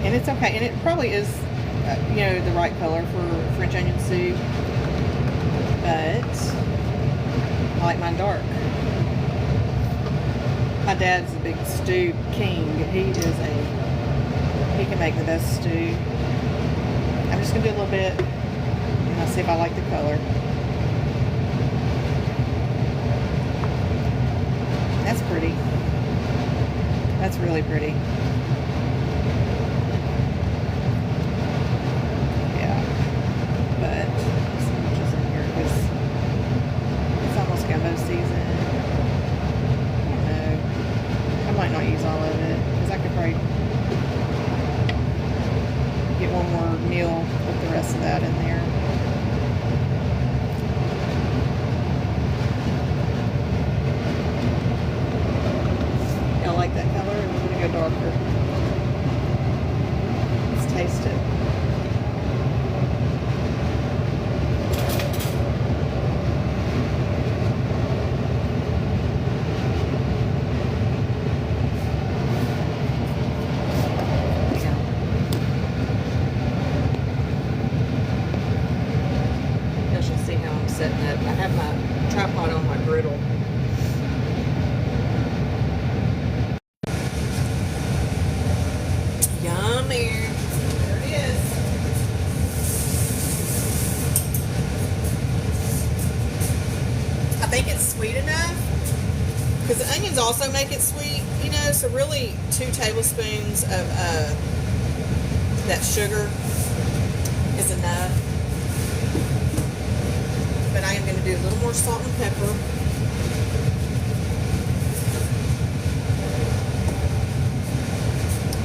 and it's okay, and it probably is, you know, the right color for French onion soup. But I like mine dark. My dad's a big stew king. He can make the best stew. I'm just gonna do a little bit and I'll see if I like the color. That's pretty. That's really pretty. Yeah. But let's see how much is in here because it's almost gumbo season. I might not use all of it because I could probably get one more meal with the rest of that in there. Y'all like that color? Or we're gonna go darker. Let's taste it. onions also make it sweet, you know, so really 2 tablespoons of that sugar is enough. But I am going to do a little more salt and pepper.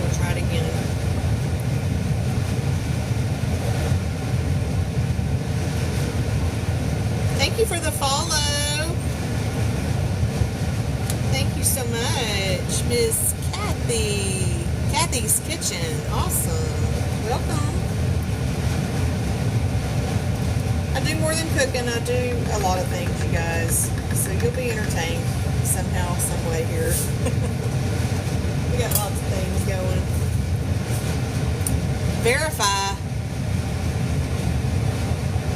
We'll try it again. Thank you for the follow. Thank you so much, Miss Kathy. Kathy's Kitchen. Awesome. Welcome. I do more than cooking. I do a lot of things, you guys. So you'll be entertained somehow, some way here. We got lots of things going. Verify.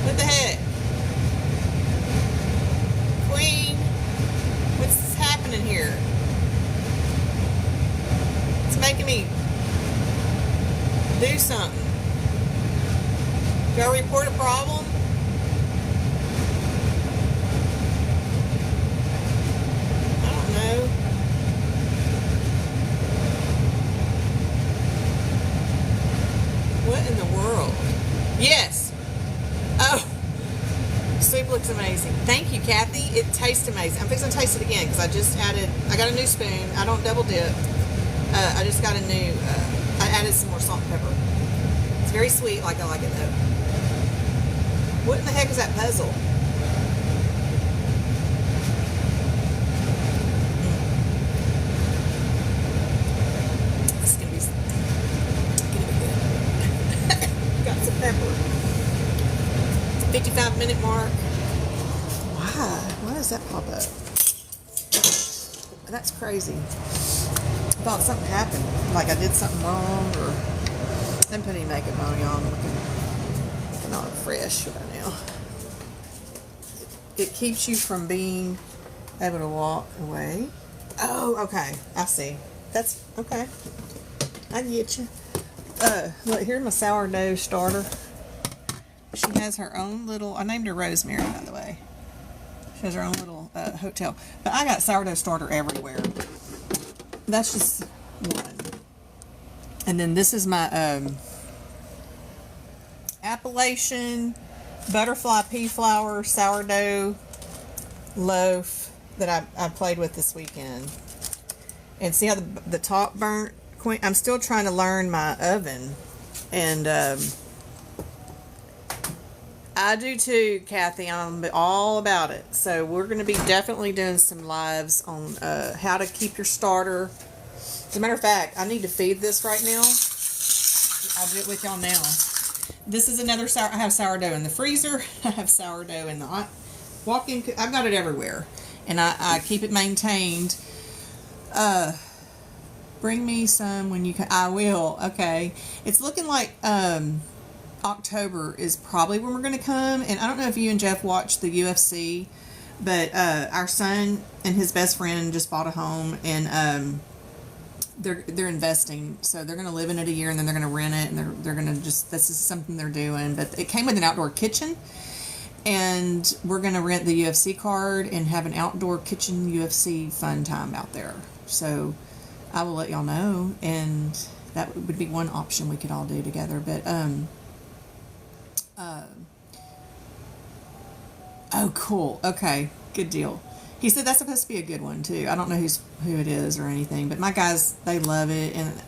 What the heck? Queen, what's happening here? It's making me do something. Do I report a problem? I don't know. What in the world? Yes. Oh. Soup looks amazing. Thank you, Kathy. It tastes amazing. I'm fixing to taste it again because I got a new spoon. I don't double dip. I just got a new, I added some more salt and pepper. It's very sweet like I like it though. What in the heck is that puzzle? This is going to be good. Got some pepper. 55-minute mark. Why does that pop up? That's crazy. I thought something happened. Like I did something wrong or I didn't put any makeup on, y'all. I'm looking all fresh right now. It keeps you from being able to walk away. Oh, okay. I see. That's okay. I get you. Look, here's my sourdough starter. She has her own little, I named her Rosemary, by the way. She has her own little hotel. But I got sourdough starter everywhere. That's just one. And then this is my Appalachian butterfly pea flour sourdough loaf that I played with this weekend. And see how the top burnt? I'm still trying to learn my oven. And I do too, Kathy. I'm all about it. So we're going to be definitely doing some lives on how to keep your starter. As a matter of fact, I need to feed this right now. I'll do it with y'all now. This is another I have sourdough in the freezer. I have sourdough in the walk-in. I've got it everywhere, and I keep it maintained. Bring me some when you can. I will. Okay. It's looking like October is probably when we're going to come. And I don't know if you and Jeff watch the UFC, but our son and his best friend just bought a home, and they're investing, so they're going to live in it a year, and then they're going to rent it, and they're going to just, this is something they're doing. But it came with an outdoor kitchen, and we're going to rent the UFC card and have an outdoor kitchen UFC fun time out there. So I will let y'all know, and that would be one option we could all do together. But oh, cool. Okay, good deal. He said that's supposed to be a good one too. I don't know who it is or anything, but my guys, they love it. And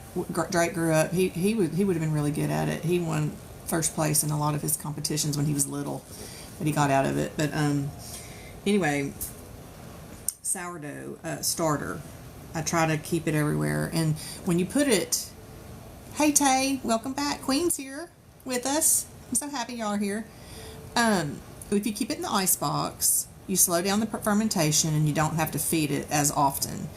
Drake grew up. He would have been really good at it. He won first place in a lot of his competitions when he was little, but he got out of it. But anyway, sourdough starter. I try to keep it everywhere. And when you put it, hey Tay, welcome back. Queen's here with us. I'm so happy y'all are here. If you keep it in the ice box, you slow down the fermentation and you don't have to feed it as often.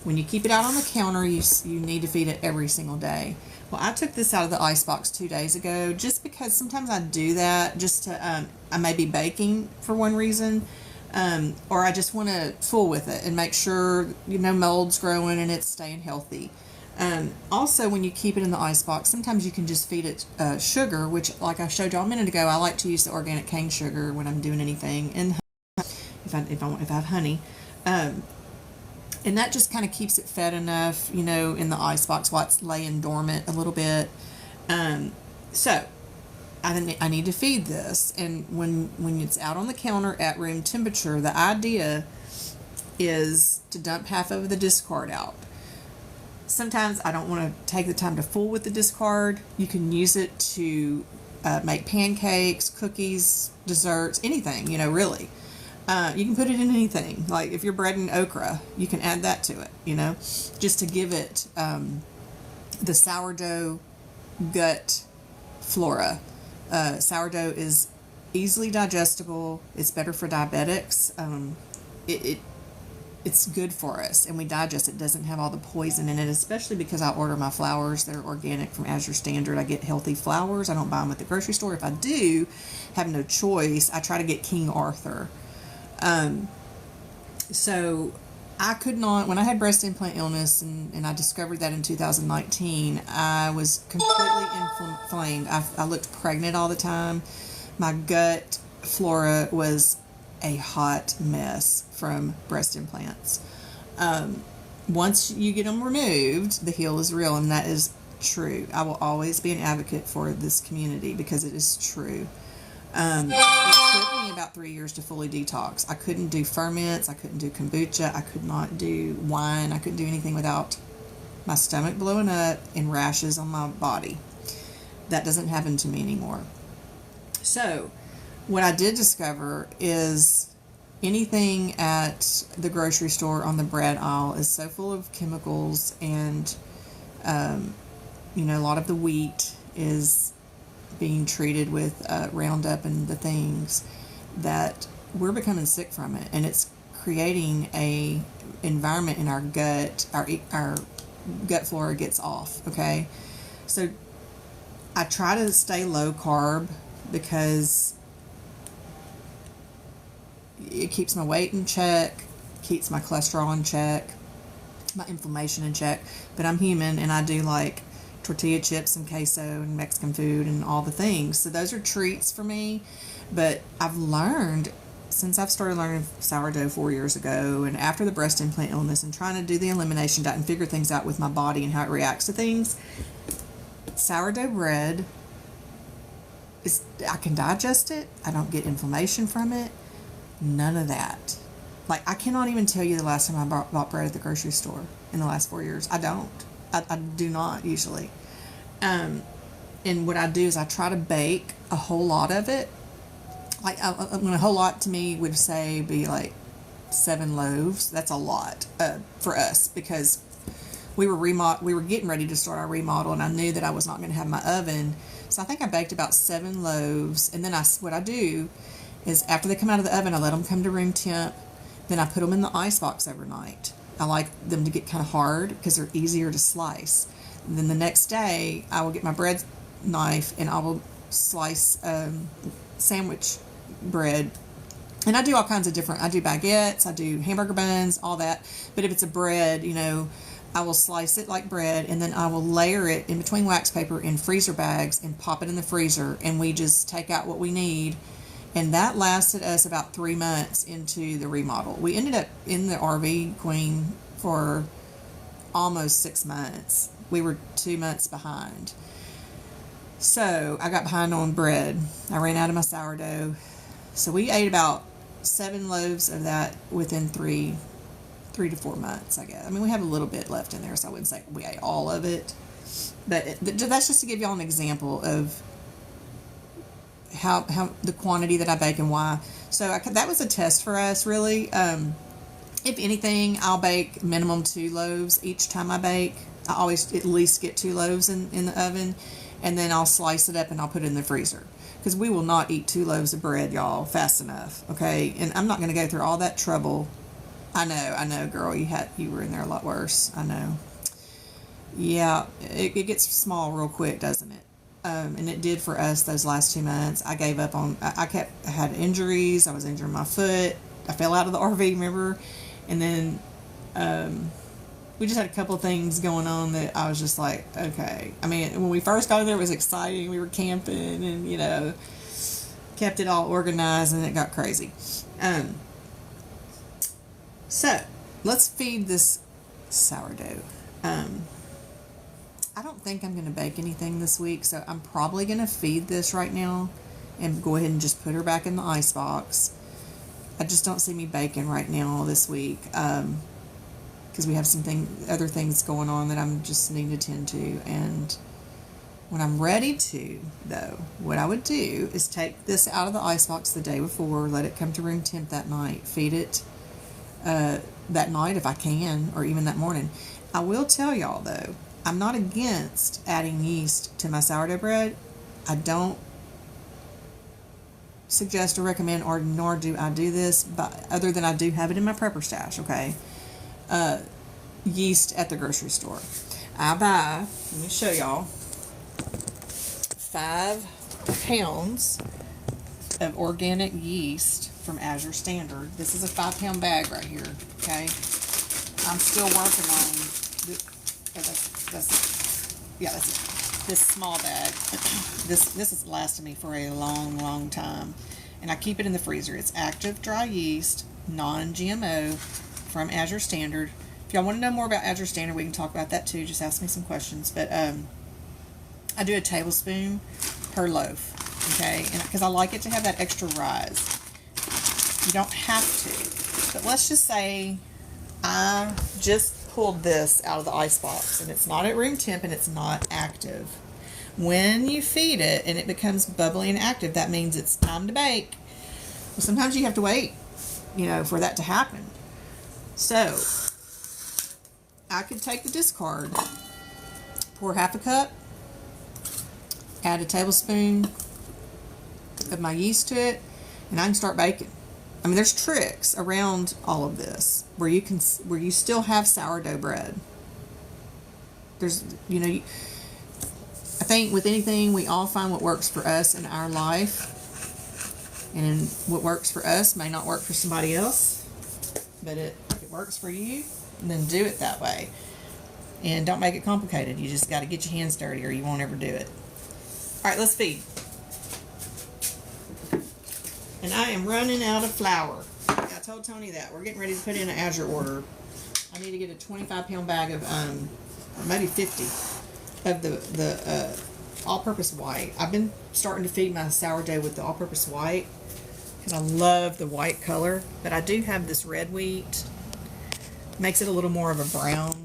When you keep it out on the counter, you need to feed it every single day. Well, I took this out of the ice box 2 days ago just because sometimes I do that just to, I may be baking for one reason, or I just want to fool with it and make sure, mold's growing and it's staying healthy. Also, when you keep it in the ice box, sometimes you can just feed it sugar, which, like I showed y'all a minute ago, I like to use the organic cane sugar when I'm doing anything, and if I have honey. And that just kind of keeps it fed enough, you know, in the ice box while it's laying dormant a little bit. So I need to feed this. And when it's out on the counter at room temperature, the idea is to dump half of the discard out. Sometimes I don't want to take the time to fool with the discard. You can use it to make pancakes, cookies, desserts, anything, you know, really. You can put it in anything. Like if you're breading okra, you can add that to it, you know, just to give it the sourdough gut flora. Sourdough is easily digestible. It's better for diabetics. It's good for us, and we digest it. Doesn't have all the poison in it, especially because I order my flours. They're organic from Azure Standard. I get healthy flours. I don't buy them at the grocery store. If I do have no choice, I try to get King Arthur. So I could not, when I had breast implant illness and I discovered that in 2019, I was completely inflamed. I looked pregnant all the time. My gut flora was a hot mess from breast implants. Once you get them removed, the heal is real, and that is true. I will always be an advocate for this community because it is true. It took me about 3 years to fully detox. I couldn't do ferments. I couldn't do kombucha. I could not do wine. I couldn't do anything without my stomach blowing up and rashes on my body. That doesn't happen to me anymore. So what I did discover is anything at the grocery store on the bread aisle is so full of chemicals, and you know, a lot of the wheat is being treated with Roundup and the things that we're becoming sick from it, and it's creating a environment in our gut. Our gut flora gets off. Okay, so I try to stay low carb because it keeps my weight in check, keeps my cholesterol in check, my inflammation in check. But I'm human, and I do like tortilla chips and queso and Mexican food and all the things. So those are treats for me. But I've learned, since I've started learning sourdough 4 years ago, and after the breast implant illness and trying to do the elimination diet and figure things out with my body and how it reacts to things, sourdough bread I can digest it. I don't get inflammation from it. None of that. Like, I cannot even tell you the last time I bought bread at the grocery store in the last 4 years. I don't. I do not usually. And what I do is I try to bake a whole lot of it. Like, when a whole lot to me would say be like 7 loaves. That's a lot for us, because we were getting ready to start our remodel, and I knew that I was not going to have my oven. So I think I baked about 7 loaves. And then what I do is, after they come out of the oven, I let them come to room temp. Then I put them in the ice box overnight. I like them to get kind of hard because they're easier to slice. And then the next day, I will get my bread knife and I will slice sandwich bread. And I do all kinds of I do baguettes, I do hamburger buns, all that. But if it's a bread, you know, I will slice it like bread, and then I will layer it in between wax paper in freezer bags and pop it in the freezer. And we just take out what we need. And that lasted us about 3 months into the remodel. We ended up in the RV Queen for almost 6 months. We were 2 months behind. So I got behind on bread. I ran out of my sourdough. So we ate about 7 loaves of that within 3 to 4 months, I guess. I mean, we have a little bit left in there, so I wouldn't say we ate all of it. But that's just to give y'all an example of how the quantity that I bake and why. So that was a test for us, really. If anything, I'll bake minimum 2 loaves each time I bake. I always at least get 2 loaves in the oven, and then I'll slice it up and I'll put it in the freezer, because we will not eat 2 loaves of bread, y'all, fast enough. Okay, and I'm not going to go through all that trouble. I know, girl, you were in there a lot worse. I know. Yeah, it gets small real quick, doesn't it? And it did for us those last 2 months. I gave up on, I had injuries. I was injuring my foot. I fell out of the RV, remember? And then we just had a couple of things going on that I was just like, okay. I mean, when we first got in there, it was exciting. We were camping and, you know, kept it all organized, and it got crazy. So let's feed this sourdough. I don't think I'm going to bake anything this week, so I'm probably going to feed this right now and go ahead and just put her back in the ice box. I just don't see me baking right now this week because we have other things going on that I'm just needing to tend to. And when I'm ready to, though, what I would do is take this out of the ice box the day before, let it come to room temp that night, feed it that night if I can, or even that morning. I will tell y'all, though, I'm not against adding yeast to my sourdough bread. I don't suggest or recommend, or nor do I do this, but other than I do have it in my prepper stash, okay? Yeast at the grocery store. I buy, let me show y'all, 5 pounds of organic yeast from Azure Standard. This is a 5-pound bag right here, okay? I'm still working on that's it. This small bag. This has lasted me for a long time, and I keep it in the freezer. It's active dry yeast, non-GMO, from Azure Standard. If y'all want to know more about Azure Standard, we can talk about that too. Just ask me some questions. But I do a tablespoon per loaf, okay? And because I like it to have that extra rise. You don't have to, but let's just say I just pulled this out of the ice box and it's not at room temp and it's not active. When you feed it and it becomes bubbly and active, that means it's time to bake. Well, sometimes you have to wait, for that to happen. So I could take the discard, pour half a cup, add a tablespoon of my yeast to it, and I can start baking. I mean, there's tricks around all of this where you still have sourdough bread. There's, I think with anything, we all find what works for us in our life, and what works for us may not work for somebody else, but if it works for you, then do it that way. And don't make it complicated. You just got to get your hands dirty or you won't ever do it. All right, let's feed. And I am running out of flour. I told Tony that. We're getting ready to put in an Azure order. I need to get a 25-pound bag of, or maybe 50, of the all-purpose white. I've been starting to feed my sourdough with the all-purpose white because I love the white color. But I do have this red wheat. Makes it a little more of a brown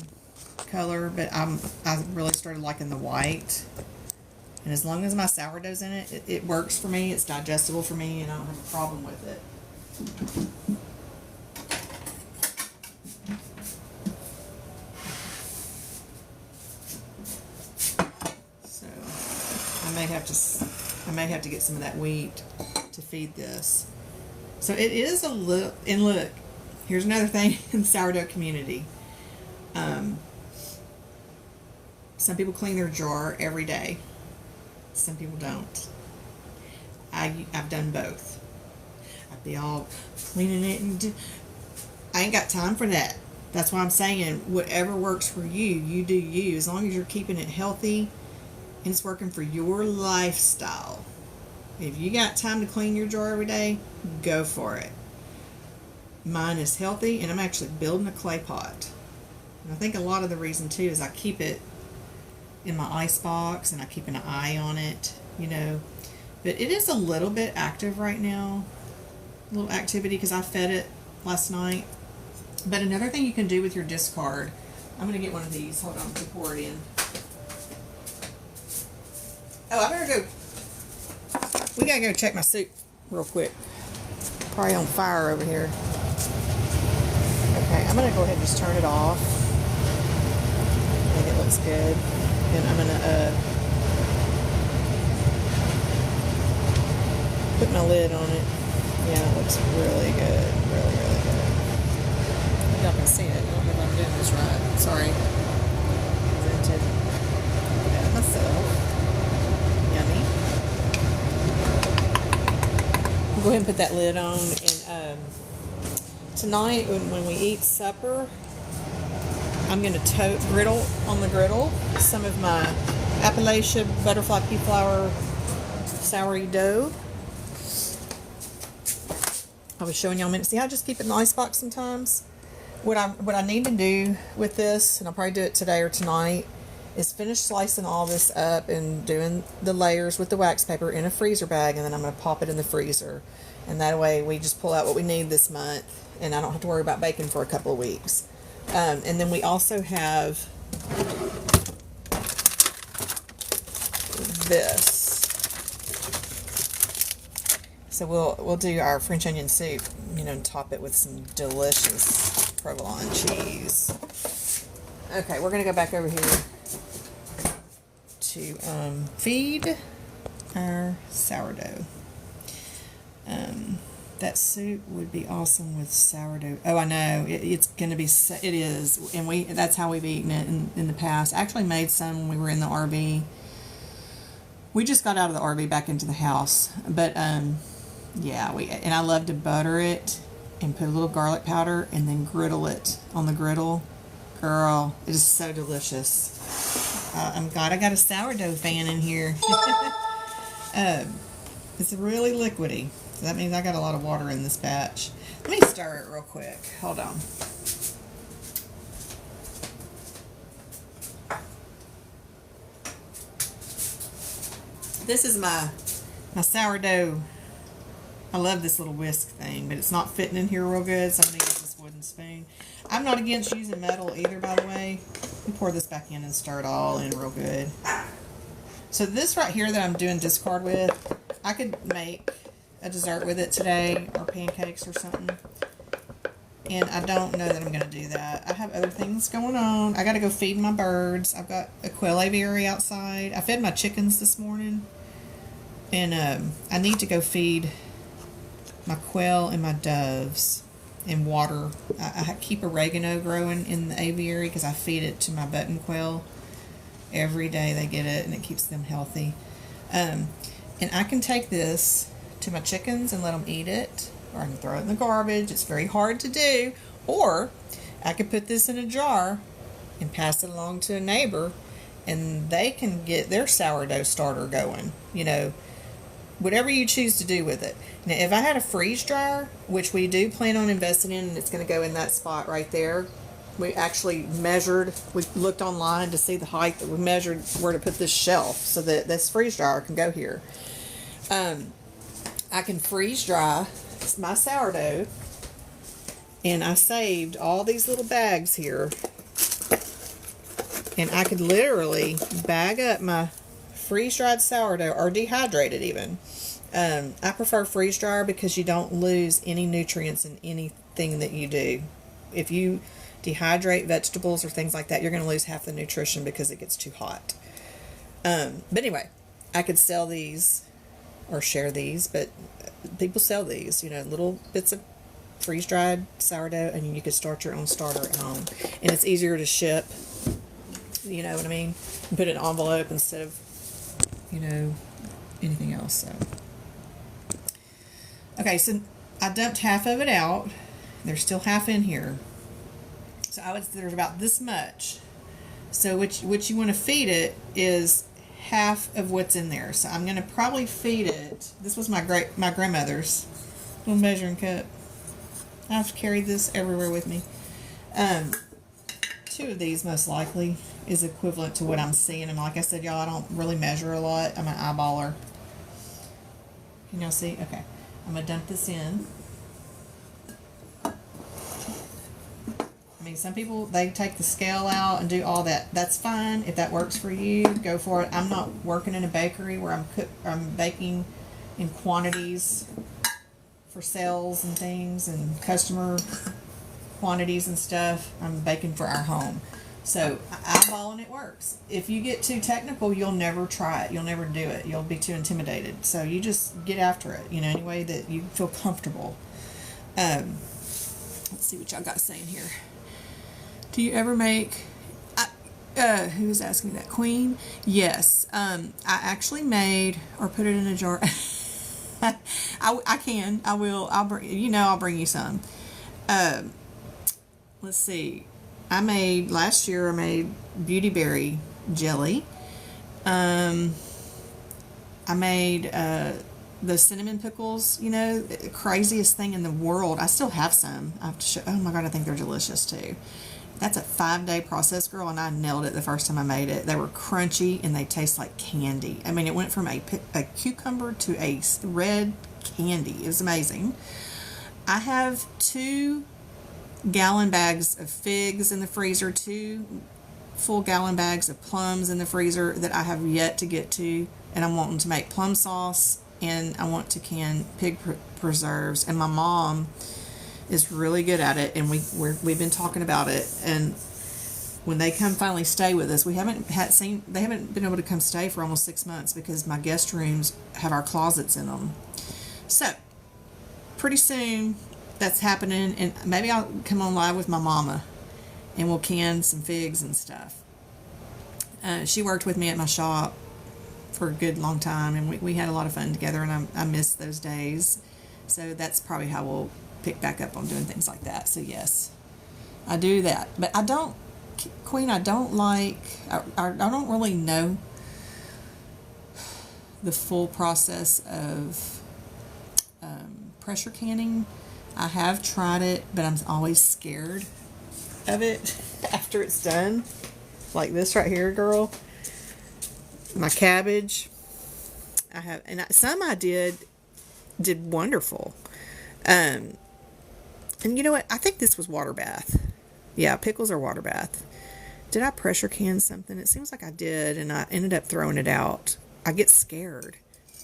color, but I really started liking the white. And as long as my sourdough's in it, it works for me. It's digestible for me, and I don't have a problem with it. So I may have to get some of that wheat to feed this. So it is a look. And look, here's another thing in the sourdough community. Some people clean their jar every day. Some people don't. I've done both. I'd be all cleaning it, and I ain't got time for that. That's why I'm saying whatever works for you, you do you. As long as you're keeping it healthy and it's working for your lifestyle. If you got time to clean your jar every day, go for it. Mine is healthy, and I'm actually building a clay pot. And I think a lot of the reason too is I keep it in my ice box and I keep an eye on it, But it is a little bit active right now. A little activity because I fed it last night. But another thing you can do with your discard, I'm going to get one of these. Hold on, to pour it in. Oh, I better go. We got to go check my soup real quick. Probably on fire over here. Okay, I'm going to go ahead and just turn it off. I think it looks good. And I'm going to put my lid on it. Yeah, it looks really good. Really, really good. Y'all can see it. I don't know if I'm doing this right. Sorry. Presented at myself. Yummy. I'll go ahead and put that lid on. And tonight, when we eat supper, I'm going to griddle on the griddle some of my Appalachia butterfly pea flour sourdough. I was showing y'all a minute. See how I just keep it in the ice box sometimes? What I need to do with this, and I'll probably do it today or tonight, is finish slicing all this up and doing the layers with the wax paper in a freezer bag, and then I'm going to pop it in the freezer. And that way we just pull out what we need this month, and I don't have to worry about baking for a couple of weeks. And then we also have this. So we'll do our French onion soup, and top it with some delicious provolone cheese. Okay, we're gonna go back over here to feed our sourdough. That soup would be awesome with sourdough. Oh, I know, it's gonna be. It is, and that's how we've eaten it in the past. I actually made some when we were in the RV. We just got out of the RV back into the house, but yeah, and I love to butter it and put a little garlic powder and then griddle it on the griddle. Girl, it is so delicious. I'm glad I got a sourdough fan in here. It's really liquidy, so that means I got a lot of water in this batch. Let me stir it real quick. Hold on. This is my sourdough. I love this little whisk thing, but it's not fitting in here real good, so I'm going to use this wooden spoon. I'm not against using metal either, by the way. You pour this back in and stir it all in real good. So this right here that I'm doing discard with, I could make a dessert with it today, or pancakes or something. And I don't know that I'm going to do that. I have other things going on. I got to go feed my birds. I've got a quail aviary outside. I fed my chickens this morning. And I need to go feed my quail and my doves and water. I keep oregano growing in the aviary because I feed it to my button quail. Every day they get it, and it keeps them healthy. And I can take this to my chickens and let them eat it, or I can throw it in the garbage. It's very hard to do. Or I could put this in a jar and pass it along to a neighbor, and they can get their sourdough starter going. Whatever you choose to do with it. Now, if I had a freeze dryer, which we do plan on investing in, and it's going to go in that spot right there. We actually measured, we looked online to see the height that we measured where to put this shelf so that this freeze dryer can go here. I can freeze dry my sourdough, and I saved all these little bags here, and I could literally bag up my freeze-dried sourdough, or dehydrated even. I prefer freeze dryer because you don't lose any nutrients in anything that you do. If you dehydrate vegetables or things like that, you're going to lose half the nutrition because it gets too hot. But anyway, I could sell these or share these, but people sell these, little bits of freeze-dried sourdough, and you could start your own starter at home. And it's easier to ship, you know what I mean? And put it in an envelope instead of anything else. So okay, so I dumped half of it out. There's still half in here, so there's about this much. So what you want to feed it is half of what's in there. So I'm going to probably feed it. This was my grandmother's little measuring cup. I've carried this everywhere with me. 2 of these most likely is equivalent to what I'm seeing. And like I said, y'all, I don't really measure a lot. I'm an eyeballer. Can y'all see? Okay. I'm going to dump this in. I mean, some people, they take the scale out and do all that. That's fine. If that works for you, go for it. I'm not working in a bakery where I'm baking in quantities for sales and things and customer quantities and stuff. I'm baking for our home. So eyeballing it works. If you get too technical, you'll never try it. You'll never do it. You'll be too intimidated. So you just get after it, any way that you feel comfortable. Let's see what y'all got saying here. Do you ever make, who was asking that? Queen? Yes. I actually made, or put it in a jar. I can. I will. I'll bring you some. Let's see. Last year I made beauty berry jelly. I made those cinnamon pickles, you know, the craziest thing in the world. I still have some. I have to show, oh my God, I think they're delicious too. That's a 5-day process, girl, and I nailed it the first time I made it. They were crunchy and they taste like candy. I mean, it went from a cucumber to a red candy. It was amazing. I have 2-gallon bags of figs in the freezer, 2 full gallon bags of plums in the freezer that I have yet to get to, and I'm wanting to make plum sauce, and I want to can pig preserves, and my mom is really good at it, and we've been talking about it, and when they come finally stay with us, they haven't been able to come stay for almost 6 months because my guest rooms have our closets in them. So pretty soon that's happening, and maybe I'll come on live with my mama and we'll can some figs and stuff. She worked with me at my shop for a good long time, and we had a lot of fun together, and I miss those days. So that's probably how we'll pick back up on doing things like that. So yes, I do that. But I don't, Queen, I don't really know the full process of pressure canning. I have tried it, but I'm always scared of it after it's done. Like this right here, girl. My cabbage. Some I did wonderful. And you know what? I think this was water bath. Yeah, pickles are water bath. Did I pressure can something? It seems like I did, and I ended up throwing it out. I get scared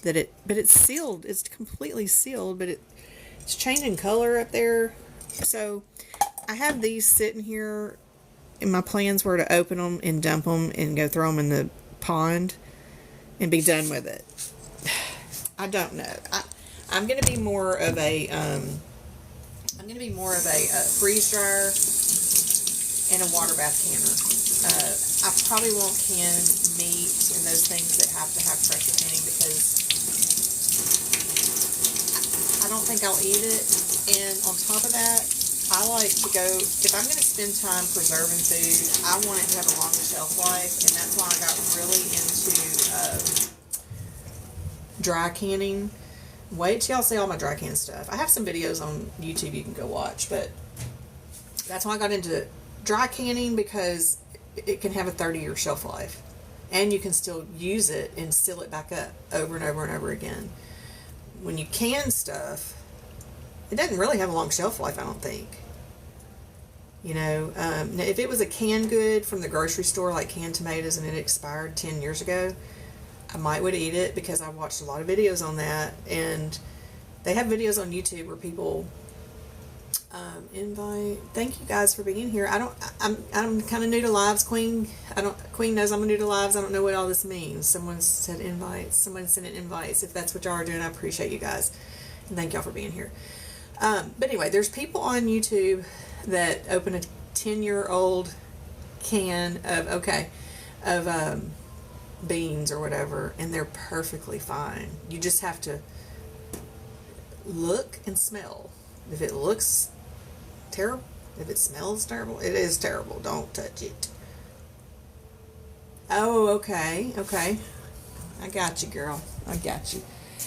but it's sealed. It's completely sealed, but it's changing color up there. So I have these sitting here, and my plans were to open them and dump them and go throw them in the pond and be done with it. I don't know. I'm going to be more of a freeze dryer and a water bath canner. I probably won't can meat and those things that have to have pressure canning because I don't think I'll eat it. And on top of that, I like to go, if I'm going to spend time preserving food, I want it to have a long shelf life, and that's why I got really into dry canning. Wait till y'all see all my dry can stuff. I have some videos on YouTube you can go watch, but that's why I got into dry canning, because it can have a 30-year shelf life, and you can still use it and seal it back up over and over and over again. When you can stuff, it doesn't really have a long shelf life, I don't think. You know, now if it was a canned good from the grocery store, like canned tomatoes, and it expired 10 years ago, I might would eat it, because I watched a lot of videos on that, and they have videos on YouTube where people invite. Thank you guys for being here. I'm kind of new to lives, Queen. Queen knows I'm new to lives. I don't know what all this means. Someone said invites. Someone sent invites. If that's what y'all are doing, I appreciate you guys, and thank y'all for being here. But anyway, there's people on YouTube that open a 10-year-old can of beans or whatever, and they're perfectly fine. You just have to look and smell. If it looks terrible, if it smells terrible, it is terrible. Don't touch it. Oh, okay. I got you, girl. I got you.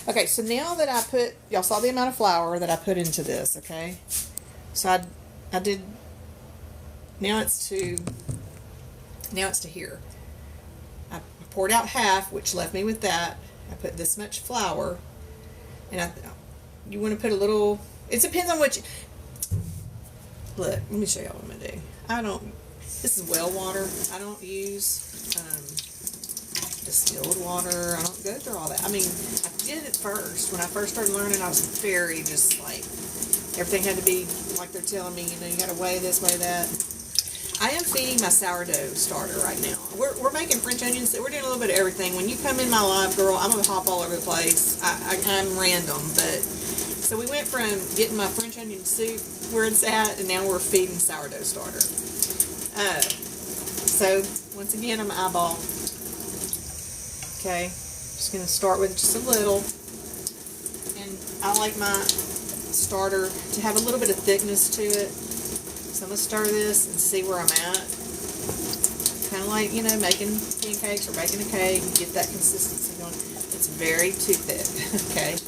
Okay, so now that y'all saw the amount of flour that I put into this, okay? So I did, now it's to here. I poured out half, which left me with that. I put this much flour, and you want to put a little, it depends on which, look, let me show y'all what I'm going to do. This is well water. I don't use distilled water. I don't go through all that. I mean, I did it first. When I first started learning, I was very just like, everything had to be like they're telling me, you know, you got to weigh this, weigh that. I am feeding my sourdough starter right now. We're making French onions. We're doing a little bit of everything. When you come in my live, girl, I'm going to hop all over the place. I'm random, but so we went from getting my French onion soup where it's at, and now we're feeding sourdough starter. So once again, I'm eyeball. Okay, just going to start with just a little, and I like my starter to have a little bit of thickness to it. So I'm going to stir this and see where I'm at. Kind of like, you know, making pancakes or baking a cake, and get that consistency going. It's very too thick, okay?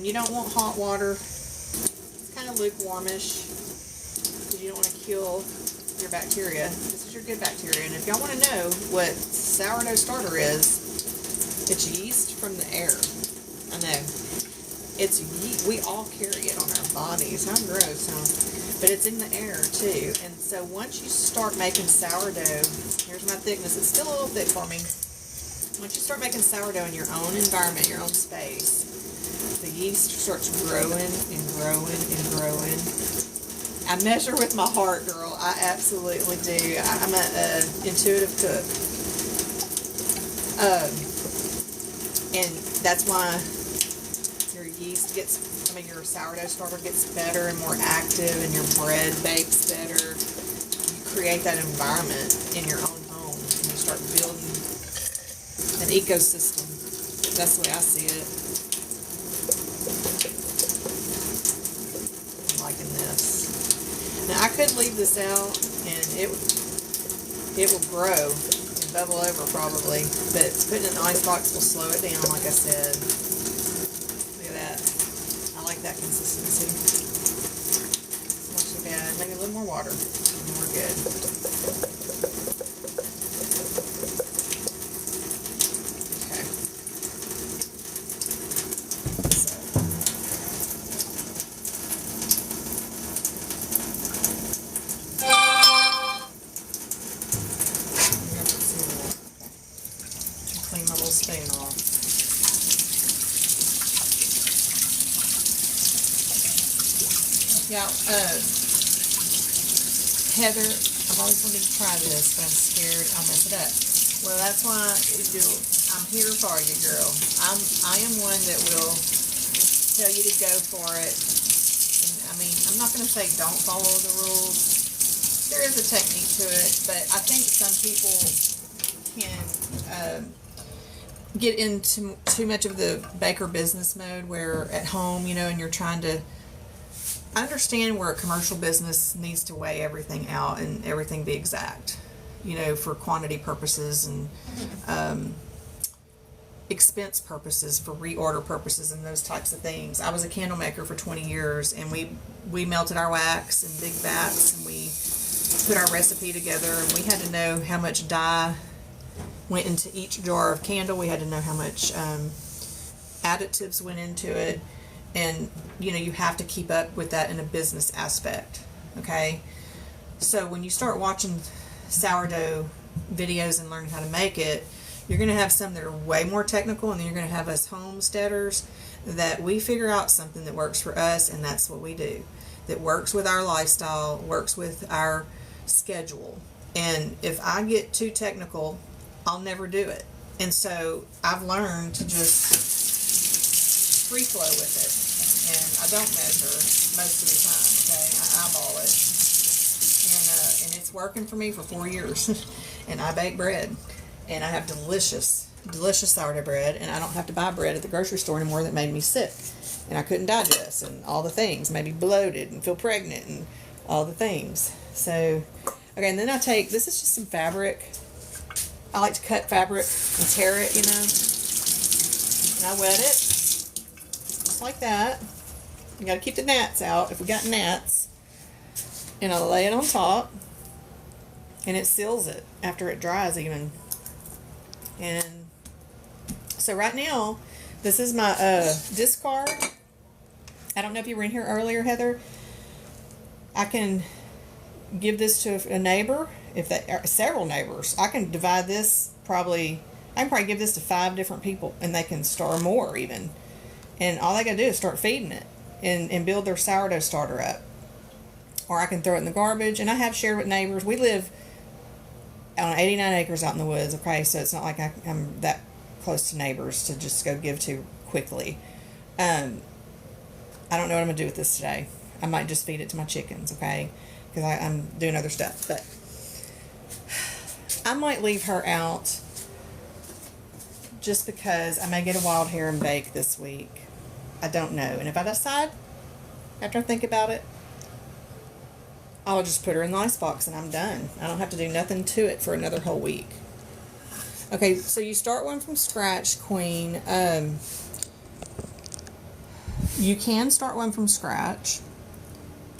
And you don't want hot water. It's kind of lukewarmish because you don't want to kill your bacteria. This is your good bacteria. And if y'all want to know what sourdough starter is, it's yeast from the air. I know. It's yeast. We all carry it on our bodies. How gross, huh? But it's in the air too. And so once you start making sourdough, here's my thickness. It's still a little thick for me. Once you start making sourdough in your own environment, your own space, the yeast starts growing and growing and growing. I measure with my heart, girl. I absolutely do. I'm an intuitive cook. And that's why your yeast gets, your sourdough starter gets better and more active, and your bread bakes better. You create that environment in your own home, and you start building an ecosystem. That's the way I see it. I'm liking this. Now I could leave this out, and it will grow. Bubble over probably, but putting it in the ice box will slow it down, like I said. Look at that. I like that consistency. It's not too bad. Maybe a little more water, and we're good. Okay. Clean my little spoon off. Yeah, Heather, I've always wanted to try this, but I'm scared I'll mess it up. Well, that's why I'm here for you, girl. I am one that will tell you to go for it. And I'm not going to say don't follow the rules. There is a technique to it, but I think some people can get into too much of the baker business mode where at home, and you're trying to understand where a commercial business needs to weigh everything out and everything be exact, for quantity purposes and expense purposes, for reorder purposes and those types of things. I was a candle maker for 20 years, and we melted our wax in big vats, and we put our recipe together, and we had to know how much dye went into each jar of candle. We had to know how much additives went into it, and you have to keep up with that in a business aspect. Okay, so when you start watching sourdough videos and learning how to make it, you're going to have some that are way more technical, and then you're going to have us homesteaders that we figure out something that works for us, and that's what we do, that works with our lifestyle, works with our schedule. And if I get too technical, I'll never do it. And so I've learned to just free flow with it. And I don't measure most of the time, okay? I eyeball it. And it's working for me for 4 years. And I bake bread. And I have delicious sourdough bread. And I don't have to buy bread at the grocery store anymore that made me sick. And I couldn't digest and all the things. Maybe bloated and feel pregnant and all the things. So, okay, and then I take, this is just some fabric. I like to cut fabric and tear it, and I wet it just like that. You got to keep the gnats out if we got gnats. And I lay it on top, and it seals it after it dries even. And so right now, this is my discard. I don't know if you were in here earlier, Heather. I can give this to a neighbor. If they are several neighbors, I can divide this I can probably give this to 5 different people, and they can store more even. And all they gotta do is start feeding it and build their sourdough starter up. Or I can throw it in the garbage, and I have shared with neighbors. We live on 89 acres out in the woods, okay, so it's not like I'm that close to neighbors to just go give to quickly. I don't know what I'm gonna do with this today. I might just feed it to my chickens, okay, because I'm doing other stuff, but I might leave her out just because I may get a wild hair and bake this week. I don't know. And if I decide, after I think about it, I'll just put her in the icebox and I'm done. I don't have to do nothing to it for another whole week. Okay, so you start one from scratch, Queen. You can start one from scratch,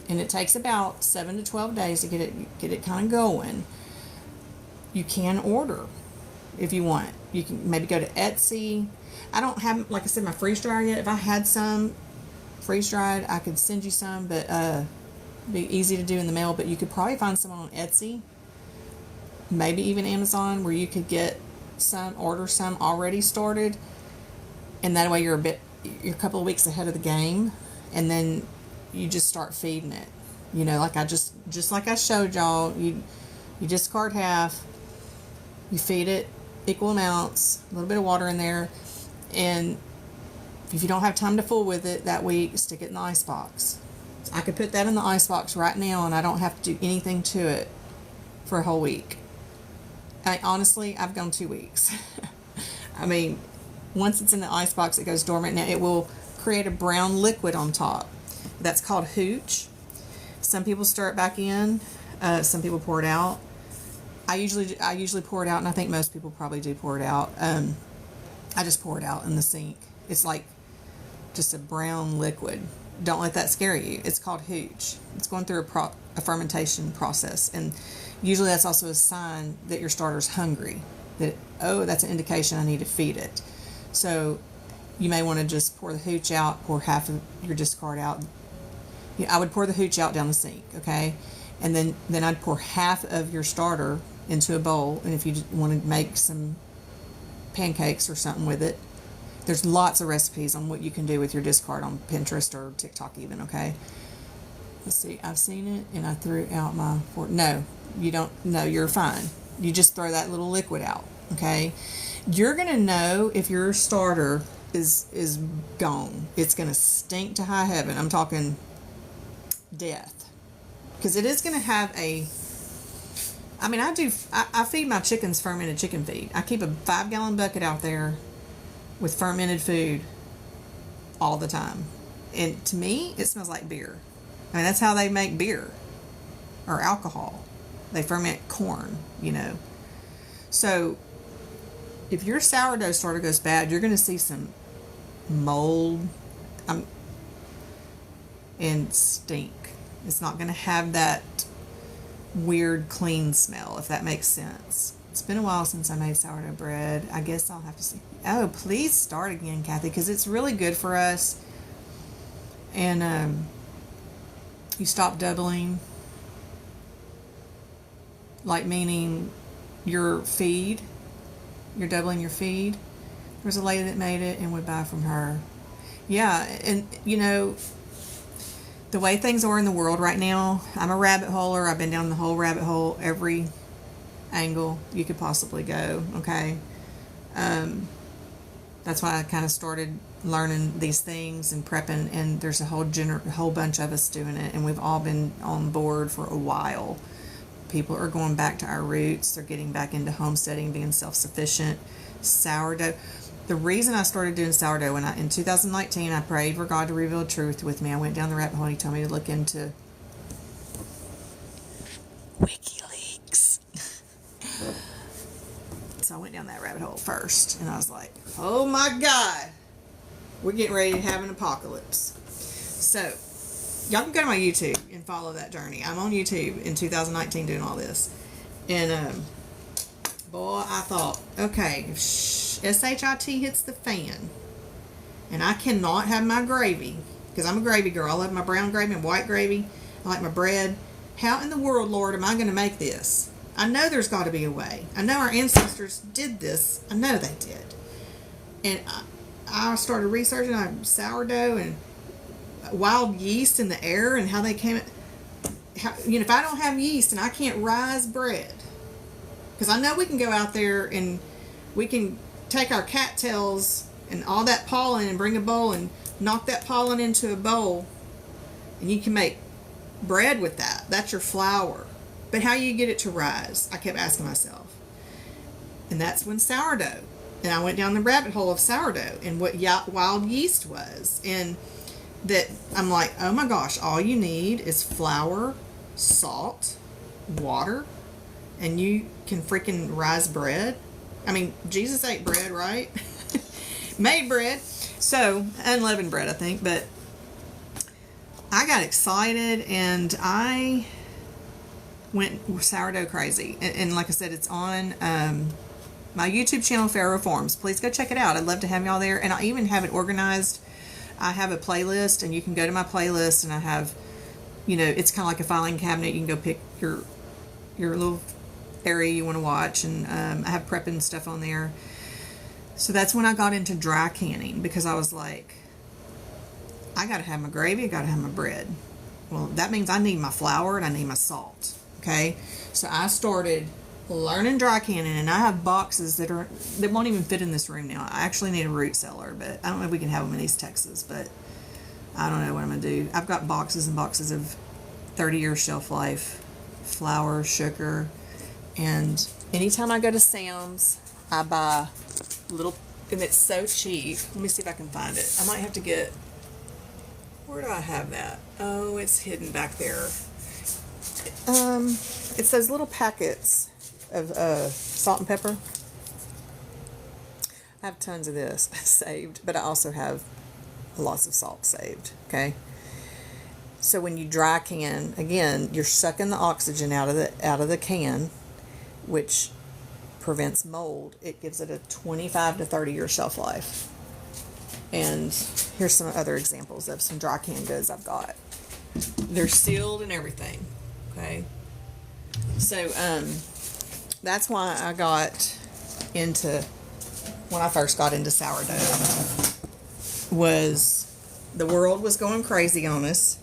and it takes about 7 to 12 days to get it kind of going. You can order if you want. You can maybe go to Etsy. I don't have, like I said, my freeze dryer yet. If I had some freeze dried, I could send you some, but be easy to do in the mail. But you could probably find some on Etsy, maybe even Amazon, where you could get some, order some already started, and that way you're a couple of weeks ahead of the game, and then you just start feeding it. You know, like just like I showed y'all, you discard half, you feed it equal amounts, a little bit of water in there, and if you don't have time to fool with it that week, stick it in the ice box. I could put that in the ice box right now, and I don't have to do anything to it for a whole week. Honestly, I've gone 2 weeks. I mean, once it's in the ice box, it goes dormant. Now, it will create a brown liquid on top. That's called hooch. Some people stir it back in. Some people pour it out. I usually pour it out, and I think most people probably do pour it out. I just pour it out in the sink. It's like just a brown liquid. Don't let that scare you. It's called hooch. It's going through a fermentation process, and usually that's also a sign that your starter's hungry. That's an indication I need to feed it. So you may want to just pour the hooch out, pour half of your discard out. I would pour the hooch out down the sink, okay? And then I'd pour half of your starter into a bowl, and if you want to make some pancakes or something with it, there's lots of recipes on what you can do with your discard on Pinterest or TikTok even, okay? Let's see, I've seen it, and I threw out my fork. No, you don't. No, you're fine. You just throw that little liquid out, okay? You're going to know if your starter is gone. It's going to stink to high heaven. I'm talking death. Because it is going to have I feed my chickens fermented chicken feed. I keep a 5-gallon bucket out there with fermented food all the time. And to me, it smells like beer. I mean, that's how they make beer or alcohol. They ferment corn, you know. So if your sourdough starter goes bad, you're going to see some mold and stink. It's not going to have that weird clean smell, if that makes sense. It's been a while since I made sourdough bread. I guess I'll have to see. Oh, please start again, Kathy, because it's really good for us. And you stop doubling, like meaning your feed. You're doubling your feed. There's a lady that made it, and we buy from her. Yeah, and you know, the way things are in the world right now, I'm a rabbit holer. I've been down the whole rabbit hole, every angle you could possibly go, okay? That's why I kind of started learning these things and prepping, and there's a whole bunch of us doing it, and we've all been on board for a while. People are going back to our roots. They're getting back into homesteading, being self-sufficient. Sourdough. The reason I started doing sourdough, in 2019, I prayed for God to reveal truth with me. I went down the rabbit hole, and he told me to look into WikiLeaks. So I went down that rabbit hole first, and I was like, oh my God, we're getting ready to have an apocalypse. So y'all can go to my YouTube and follow that journey. I'm on YouTube in 2019 doing all this. And boy, I thought, okay, if SHIT hits the fan, and I cannot have my gravy, because I'm a gravy girl. I love my brown gravy and white gravy. I like my bread. How in the world, Lord, am I going to make this? I know there's got to be a way. I know our ancestors did this. I know they did. And I started researching on sourdough and wild yeast in the air and how they came. If I don't have yeast and I can't rise bread, because I know we can go out there and we can take our cattails and all that pollen and bring a bowl and knock that pollen into a bowl, and you can make bread with that. That's your flour. But how you get it to rise? I kept asking myself. And that's when sourdough. And I went down the rabbit hole of sourdough and what wild yeast was. And that I'm like, oh my gosh, all you need is flour, salt, water, and you can freaking rise bread. I mean, Jesus ate bread, right? Made bread. So, unleavened bread, I think. But I got excited and I went sourdough crazy. And like I said, it's on my YouTube channel, Pharaoh Forms. Please go check it out. I'd love to have y'all there. And I even have it organized. I have a playlist, and you can go to my playlist, and I have, you know, it's kind of like a filing cabinet. You can go pick your little area you want to watch, and I have prepping stuff on there. So that's when I got into dry canning, because I was like, I gotta have my gravy, I gotta have my bread. Well, that means I need my flour and I need my salt. Okay, so I started learning dry canning, and I have boxes that won't even fit in this room now. I actually need a root cellar, but I don't know if we can have them in East Texas, but I don't know what I'm gonna do. I've got boxes and boxes of 30-year shelf life flour, sugar, and anytime I go to Sam's, I buy little, and it's so cheap. Let me see if I can find it. I might have to get, where do I have that? Oh, it's hidden back there. It's those little packets of salt and pepper. I have tons of this saved, but I also have lots of salt saved. Okay, so when you dry can, again, you're sucking the oxygen out of the can, which prevents mold. It gives it a 25 to 30 year shelf life. And here's some other examples of some dry canned goods I've got. They're sealed and everything. Okay, so that's why I got into, when I first got into sourdough, was the world was going crazy on us,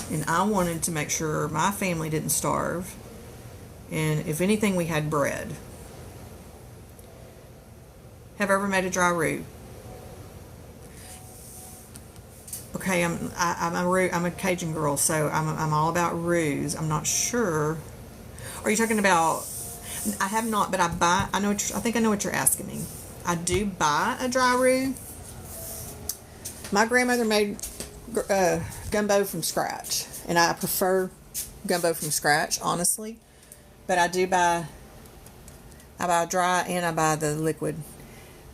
and I wanted to make sure my family didn't starve, and if anything, we had bread. Have I ever made a dry roux? Okay, I'm a Cajun girl, so I'm all about roux. I'm not sure. Are you talking about? I have not, but I think I know what you're asking me. I do buy a dry roux. My grandmother made gumbo from scratch, and I prefer gumbo from scratch, honestly. But I do buy. I buy dry and I buy the liquid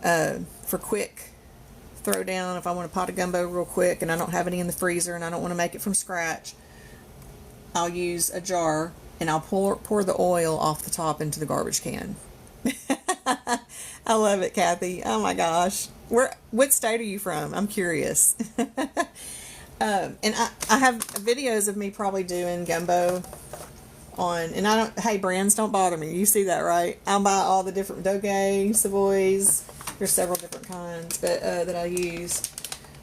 for quick throw down. If I want a pot of gumbo real quick and I don't have any in the freezer and I don't want to make it from scratch, I'll use a jar and I'll pour the oil off the top into the garbage can. I love it, Kathy. Oh my gosh. What state are you from? I'm curious. And I have videos of me probably doing gumbo on, and I don't, hey, brands, don't bother me. You see that, right? I'll buy all the different Doge, Savoys. There's several different kinds, but that I use.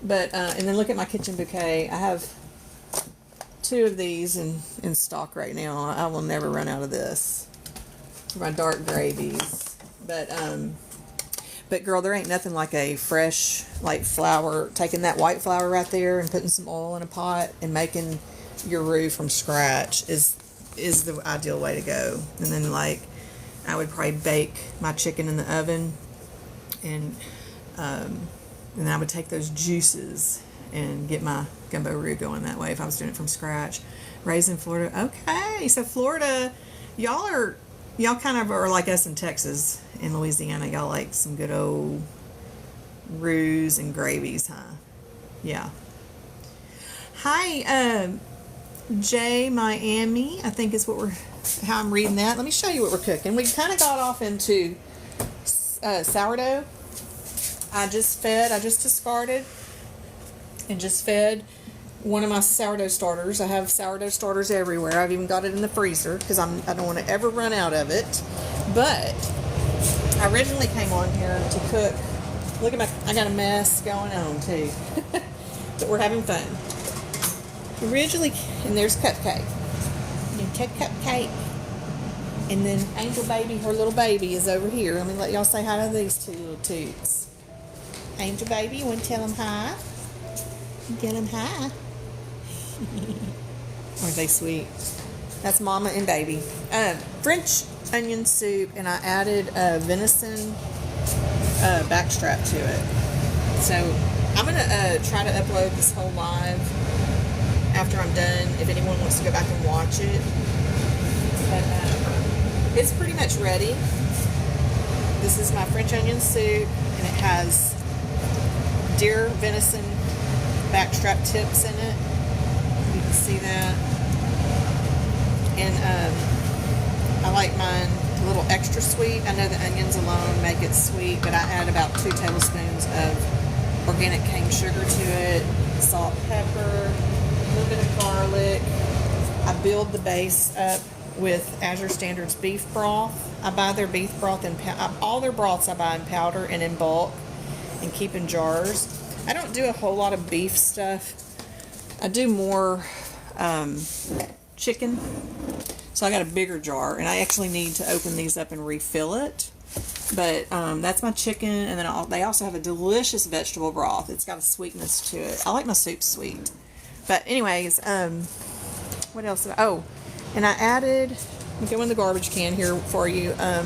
But and then look at my kitchen bouquet. I have 2 of these in stock right now. I will never run out of this. My dark gravies. But girl, there ain't nothing like a fresh, like, flour, taking that white flour right there and putting some oil in a pot and making your roux from scratch is the ideal way to go. And then, like, I would probably bake my chicken in the oven, and then I would take those juices and get my gumbo roux going that way if I was doing it from scratch. Raised in Florida. Okay, so Florida, y'all kind of are like us in Texas. In Louisiana, y'all like some good old roux and gravies, huh? Yeah. Hi, J Miami, I think is how I'm reading that. Let me show you what we're cooking. We kind of got off into sourdough. I just discarded and just fed one of my sourdough starters. I have sourdough starters everywhere. I've even got it in the freezer because I don't want to ever run out of it. But I originally came on here to cook. Look at I got a mess going on too. But we're having fun. Originally, and there's Cupcake. And Cupcake. And then Angel Baby, her little baby, is over here. Let me let y'all say hi to these 2 little toots. Angel Baby, you want to tell them hi? Get them hi. Aren't they sweet? That's Mama and Baby. French onion soup, and I added venison backstrap to it. So I'm going to try to upload this whole live after I'm done, if anyone wants to go back and watch it. But it's pretty much ready. This is my French onion soup, and it has deer venison backstrap tips in it. see that? And I like mine a little extra sweet. I know the onions alone make it sweet, but I add about 2 tablespoons of organic cane sugar to it, salt, pepper, a little bit of garlic. I build the base up with Azure Standard's beef broth. I buy their beef broth in all their broths I buy in powder and in bulk and keep in jars. I don't do a whole lot of beef stuff. I do more chicken. So I got a bigger jar, and I actually need to open these up and refill it. But that's my chicken, and then they also have a delicious vegetable broth. It's got a sweetness to it. I like my soup sweet. But anyways, what else? Oh, and I added, let me go in the garbage can here for you. I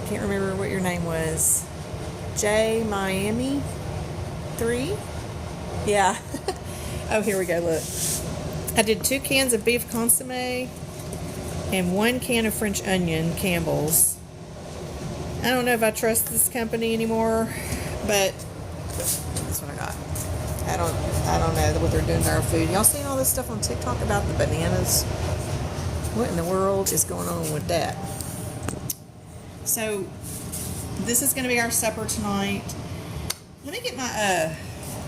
can't remember what your name was. J Miami 3? Yeah. Oh, here we go, look. I did 2 cans of beef consomme and 1 can of French onion, Campbell's. I don't know if I trust this company anymore, but that's what I got. I don't know what they're doing to our food. Y'all seen all this stuff on TikTok about the bananas? What in the world is going on with that? So this is going to be our supper tonight. Let me get my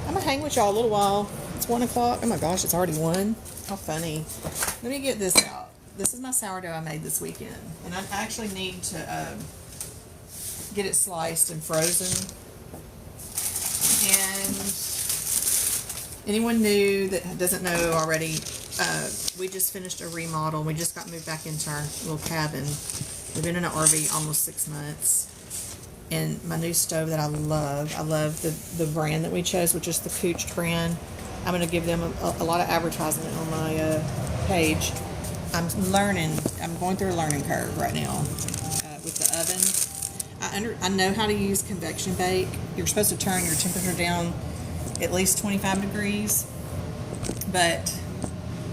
I'm gonna hang with y'all a little while. It's 1 o'clock. Oh my gosh, it's already 1. How funny. Let me get this out. This is my sourdough I made this weekend, and I actually need to get it sliced and frozen. And anyone new that doesn't know already, we just finished a remodel. We just got moved back into our little cabin. We've been in an RV almost 6 months. And my new stove that I love the brand that we chose, which is the Cooch brand. I'm going to give them a lot of advertisement on my page. I'm going through a learning curve right now with the oven. I know how to use convection bake. You're supposed to turn your temperature down at least 25 degrees. But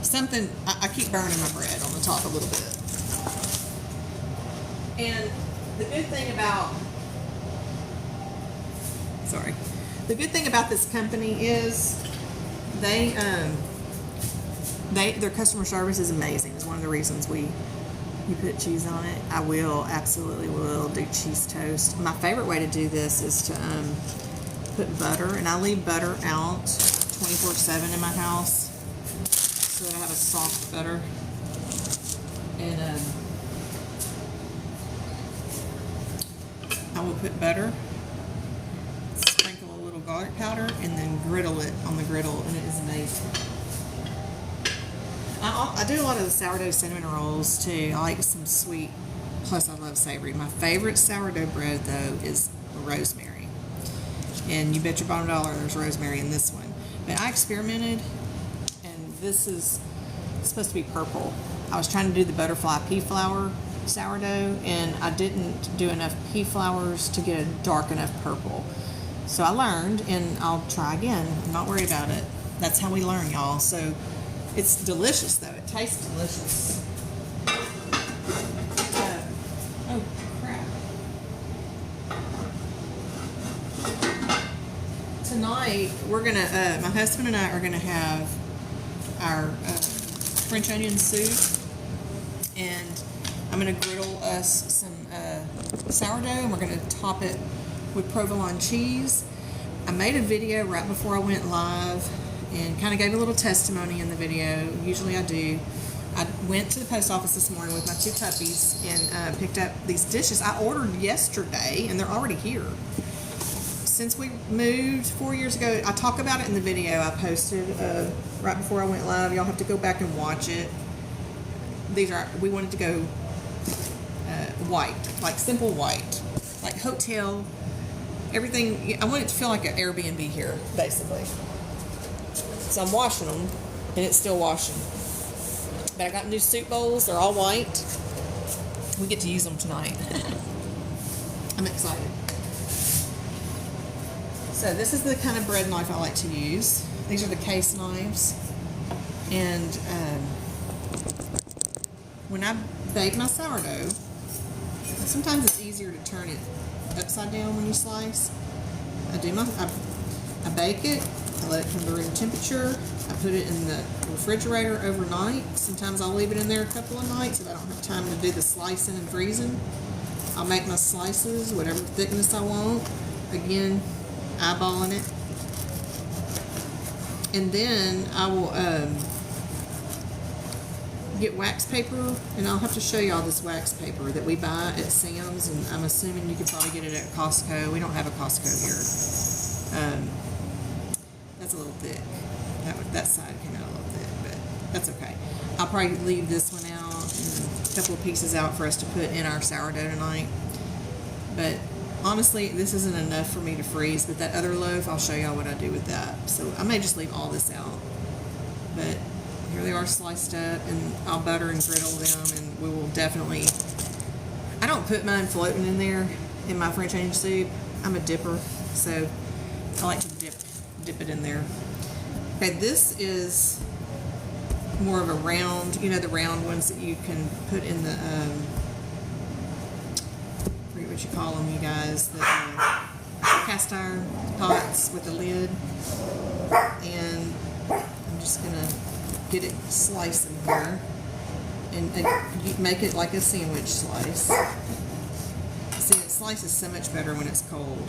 something, I keep burning my bread on the top a little bit. And the good thing about this company is their customer service is amazing. It's one of the reasons you put cheese on it. I absolutely will do cheese toast. My favorite way to do this is to put butter, and I leave butter out 24/7 in my house so that I have a soft butter. And I will put butter, sprinkle a little garlic powder, and then griddle it on the griddle, and it is amazing. I do a lot of the sourdough cinnamon rolls too. I like some sweet, plus I love savory. My favorite sourdough bread though is rosemary, and you bet your bottom dollar there's rosemary in this one. But I experimented, and this is supposed to be purple. I was trying to do the butterfly pea flour sourdough, and I didn't do enough pea flours to get a dark enough purple. So I learned, and I'll try again. I'm not worried about it. That's how we learn, y'all. So it's delicious, though. It tastes delicious. Oh, crap. Tonight, we're going to, my husband and I are going to have our French onion soup, and I'm going to griddle us some sourdough, and we're going to top it with provolone cheese. I made a video right before I went live and kind of gave a little testimony in the video. Usually I do. I went to the post office this morning with my 2 puppies and picked up these dishes. I ordered yesterday, and they're already here. Since we moved 4 years ago, I talk about it in the video I posted right before I went live. Y'all have to go back and watch it. We wanted to go white, like simple white, like hotel, everything. I want it to feel like an Airbnb here, basically. So I'm washing them, and it's still washing. But I got new soup bowls. They're all white. We get to use them tonight. I'm excited. So this is the kind of bread knife I like to use. These are the case knives. And when I bake my sourdough, sometimes it's easier to turn it upside down when you slice. I bake it, I let it come to room temperature, I put it in the refrigerator overnight. Sometimes I'll leave it in there a couple of nights if I don't have time to do the slicing and freezing. I'll make my slices, whatever thickness I want. Again, eyeballing it. And then I will get wax paper, and I'll have to show you all this wax paper that we buy at Sam's, and I'm assuming you could probably get it at Costco. We don't have a Costco here. That's a little thick. That side came out a little thick, but that's okay. I'll probably leave this one out and a couple of pieces out for us to put in our sourdough tonight. But honestly, this isn't enough for me to freeze, but that other loaf, I'll show y'all what I do with that. So I may just leave all this out. But here they are sliced up, and I'll butter and griddle them, and we will definitely... I don't put mine floating in there in my French onion soup. I'm a dipper, so I like to dip it in there. Okay, this is more of a round, you know, the round ones that you can put in the, I forget what you call them, you guys, the cast iron pots with the lid. And I'm just gonna get it sliced in here, and you make it like a sandwich slice. See, it slices so much better when it's cold.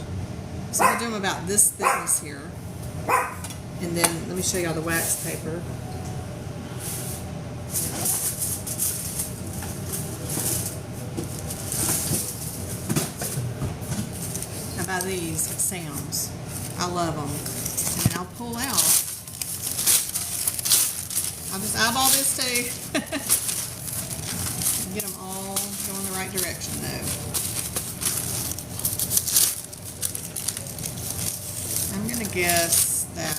So I do them about this thickness here. And then let me show y'all the wax paper. I buy these at Sam's. I love them. And then I'll pull out. I'll just eyeball this too. Get them all going the right direction though. I'm going to guess that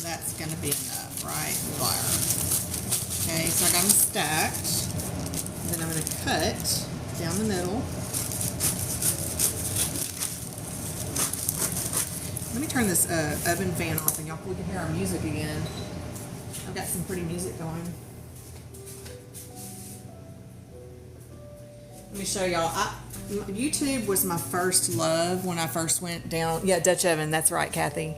that's going to be enough, right? Flour. Okay, so I got them stacked. Then I'm going to cut down the middle. Let me turn this oven fan off, and y'all can hear our music again. I've got some pretty music going. Let me show y'all. YouTube was my first love when I first went down. Yeah, Dutch oven. That's right, Kathy.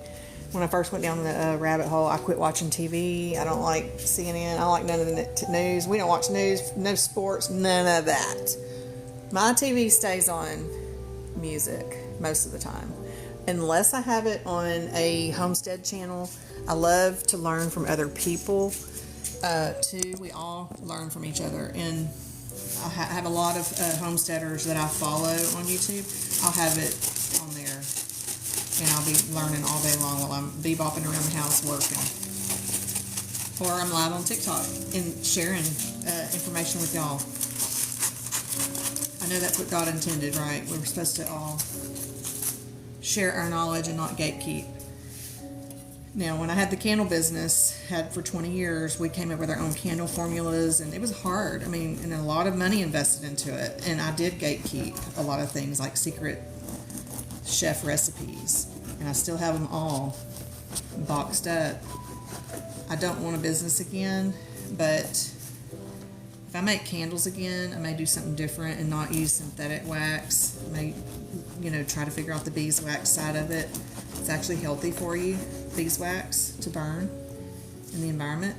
When I first went down the rabbit hole, I quit watching TV. I don't like CNN. I don't like none of the news. We don't watch news, no sports, none of that. My TV stays on music most of the time. Unless I have it on a homestead channel. I love to learn from other people, too. We all learn from each other. And I have a lot of homesteaders that I follow on YouTube. I'll have it on there, and I'll be learning all day long while I'm bebopping around the house working. Or I'm live on TikTok and sharing information with y'all. I know that's what God intended, right? We're supposed to all share our knowledge and not gatekeep. Now, when I had the candle business, had for 20 years, we came up with our own candle formulas, and it was hard. I mean, and a lot of money invested into it. And I did gatekeep a lot of things like secret chef recipes. And I still have them all boxed up. I don't want a business again, but if I make candles again, I may do something different and not use synthetic wax. I may, try to figure out the beeswax side of it. It's actually healthy for you, beeswax, to burn in the environment.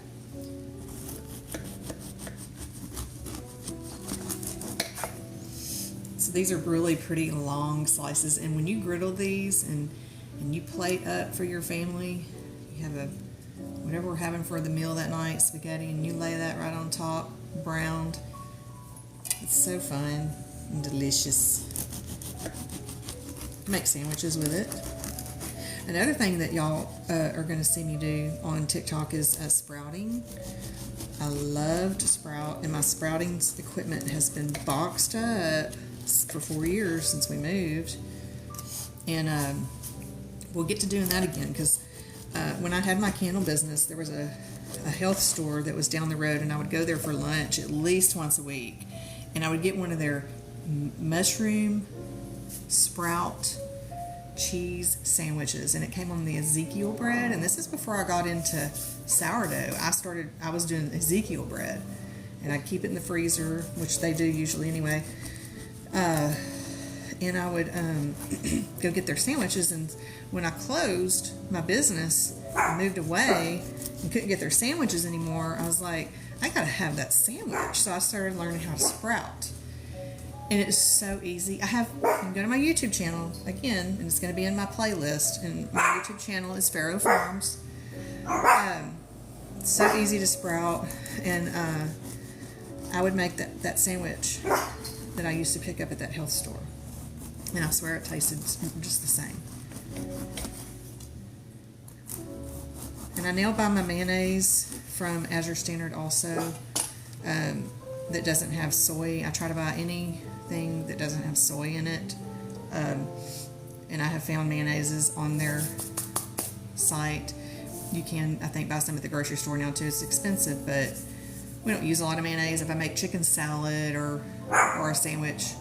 So these are really pretty long slices, and when you griddle these and you plate up for your family, you have whatever we're having for the meal that night, spaghetti, and you lay that right on top, browned. It's so fun and delicious. Make sandwiches with it. Another thing that y'all are going to see me do on TikTok is sprouting. I love to sprout, and my sprouting equipment has been boxed up for 4 years since we moved. And we'll get to doing that again, because when I had my candle business, there was a health store that was down the road, and I would go there for lunch at least once a week. And I would get one of their mushroom sprout cheese sandwiches, and it came on the Ezekiel bread. And this is before I got into sourdough. I was doing Ezekiel bread, and I'd keep it in the freezer, which they do usually anyway. and I would go get their sandwiches. And when I closed my business and moved away and couldn't get their sandwiches anymore, I was like, I gotta have that sandwich. So I started learning how to sprout. And it's so easy. You can go to my YouTube channel again, and it's going to be in my playlist. And my YouTube channel is Pharaoh Farms. It's so easy to sprout, and I would make that sandwich that I used to pick up at that health store, and I swear it tasted just the same. And I now buy my mayonnaise from Azure Standard also, that doesn't have soy. I try to buy anything that doesn't have soy in it, and I have found mayonnaises on their site. You can, I think, buy some at the grocery store now too. It's expensive, but we don't use a lot of mayonnaise. If I make chicken salad or a sandwich,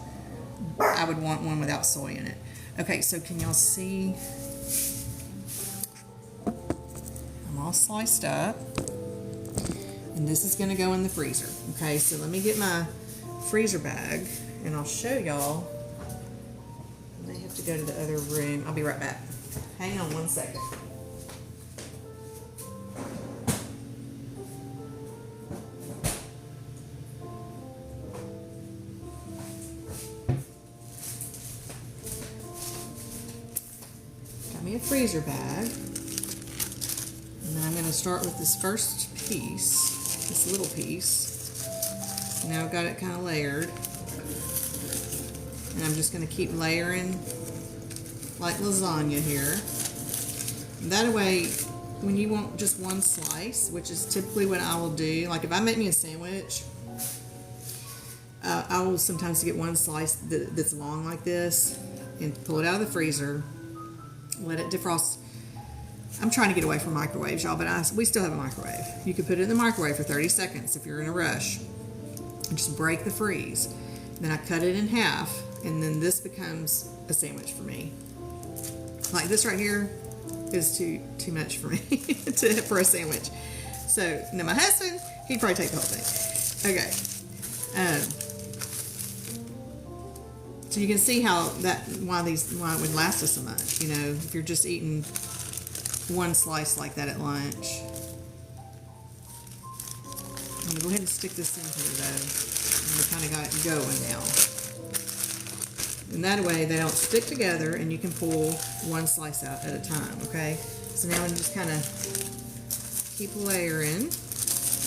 I would want one without soy in it. Okay, so can y'all see? I'm all sliced up, and this is going to go in the freezer. Okay, so let me get my freezer bag, and I'll show y'all. I may have to go to the other room. I'll be right back. Hang on 1 second. A freezer bag, and then I'm going to start with this first piece, this little piece. Now I've got it kind of layered, and I'm just going to keep layering like lasagna here. And that way, when you want just one slice, which is typically what I will do, like if I make me a sandwich, I will sometimes get one slice that's long like this and pull it out of the freezer. Let it defrost. I'm trying to get away from microwaves, y'all, but we still have a microwave. You could put it in the microwave for 30 seconds if you're in a rush. And just break the freeze. Then I cut it in half, and then this becomes a sandwich for me. Like this right here is too much for me for a sandwich. So now my husband, he'd probably take the whole thing. Okay. So you can see how why it would last us so much, you know, if you're just eating one slice like that at lunch. I'm going to go ahead and stick this in here though. And we kind of got it going now. And that way they don't stick together, and you can pull one slice out at a time, okay? So now I'm just kind of keep layering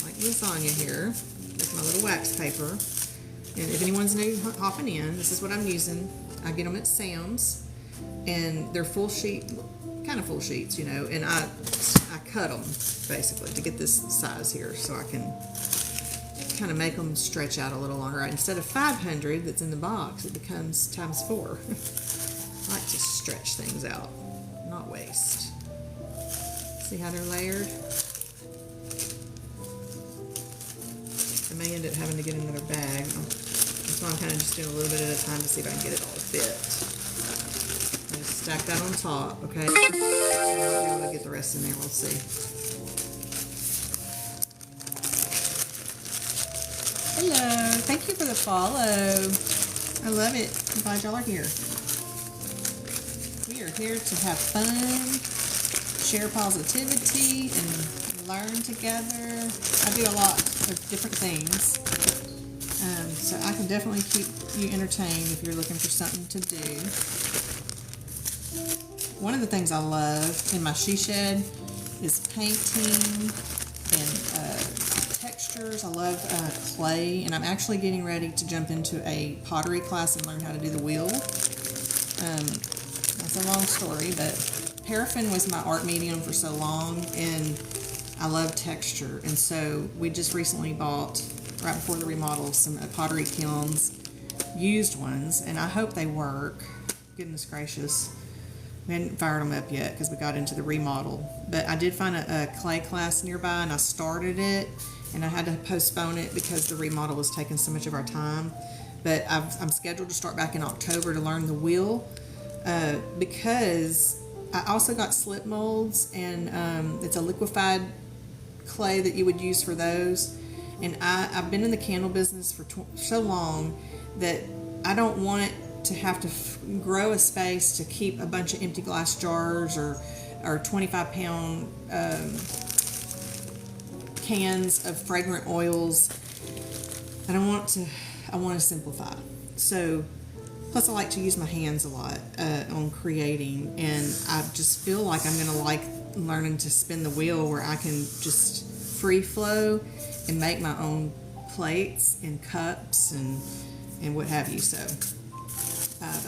like lasagna here with my little wax paper. And if anyone's new hopping in, this is what I'm using. I get them at Sam's, and they're full sheet, kind of full sheets, you know, and I cut them basically to get this size here, so I can kind of make them stretch out a little longer. Instead of 500 that's in the box, it becomes times 4. I like to stretch things out, not waste. See how they're layered? I may end up having to get another bag. That's why I'm kind of just doing a little bit at a time to see if I can get it all to fit. I just stack that on top, okay? I'll be able to get the rest in there, we'll see. Hello, thank you for the follow. I love it. I'm glad y'all are here. We are here to have fun, share positivity, and learn together. I do a lot of different things, so I can definitely keep you entertained if you're looking for something to do. One of the things I love in my she shed is painting and textures. I love clay, and I'm actually getting ready to jump into a pottery class and learn how to do the wheel. That's a long story, but paraffin was my art medium for so long, and I love texture, and so we just recently bought, right before the remodel, some pottery kilns, used ones, and I hope they work. Goodness gracious. We hadn't fired them up yet because we got into the remodel, but I did find a clay class nearby, and I started it, and I had to postpone it because the remodel was taking so much of our time. But I'm scheduled to start back in October to learn the wheel, because I also got slip molds, and it's a liquefied clay that you would use for those. And I've been in the candle business for so long that I don't want to have to grow a space to keep a bunch of empty glass jars or 25-pound cans of fragrant oils. I want to simplify. So, plus I like to use my hands a lot on creating, and I just feel like I'm going to like learning to spin the wheel where I can just free flow and make my own plates and cups and what have you. So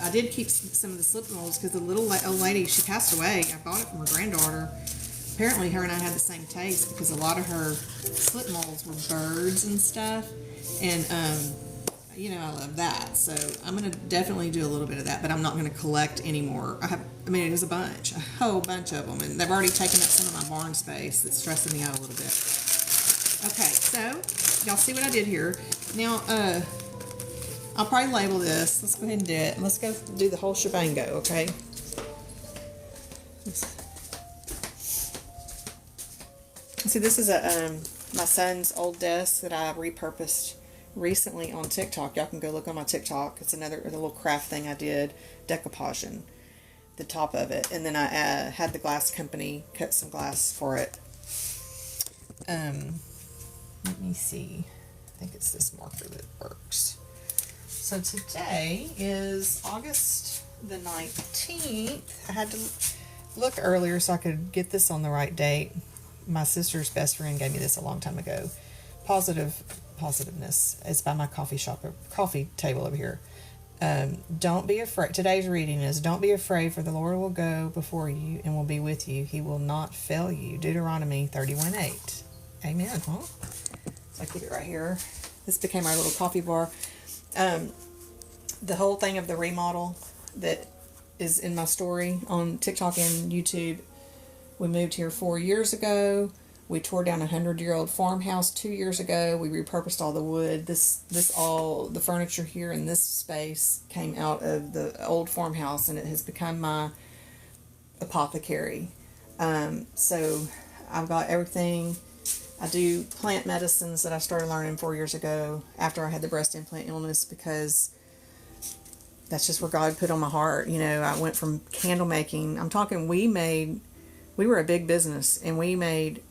I did keep some of the slip molds because the little old lady, she passed away. I bought it from her granddaughter. Apparently her and I had the same taste because a lot of her slip molds were birds and stuff, and you know, I love that. So I'm going to definitely do a little bit of that, but I'm not going to collect anymore. I mean, it was a whole bunch of them, and they've already taken up some of my barn space. That's stressing me out a little bit. Okay, so y'all see what I did here. Now, I'll probably label this. Let's go ahead and do it. Let's go do the whole shebango, okay? See, this is my son's old desk that I repurposed recently on TikTok. Y'all can go look on my TikTok. It's a little craft thing I did, decoupaging the top of it, and then I had the glass company cut some glass for it. Let me see. I think it's this marker that works. So today is August the 19th. I had to look earlier so I could get this on the right date. My sister's best friend gave me this a long time ago. Positiveness. It's by my coffee table over here. Don't be afraid. Today's reading is, don't be afraid, for the Lord will go before you and will be with you. He will not fail you. Deuteronomy 31:8. Amen. Huh? So I keep it right here. This became our little coffee bar. The whole thing of the remodel that is in my story on TikTok and YouTube. We moved here 4 years ago. We tore down a 100-year-old farmhouse 2 years ago. We repurposed all the wood. All the furniture here in this space came out of the old farmhouse, and it has become my apothecary. So I've got everything. I do plant medicines that I started learning 4 years ago after I had the breast implant illness, because that's just where God put on my heart. You know, I went from candle making. I'm talking, we were a big business, and we made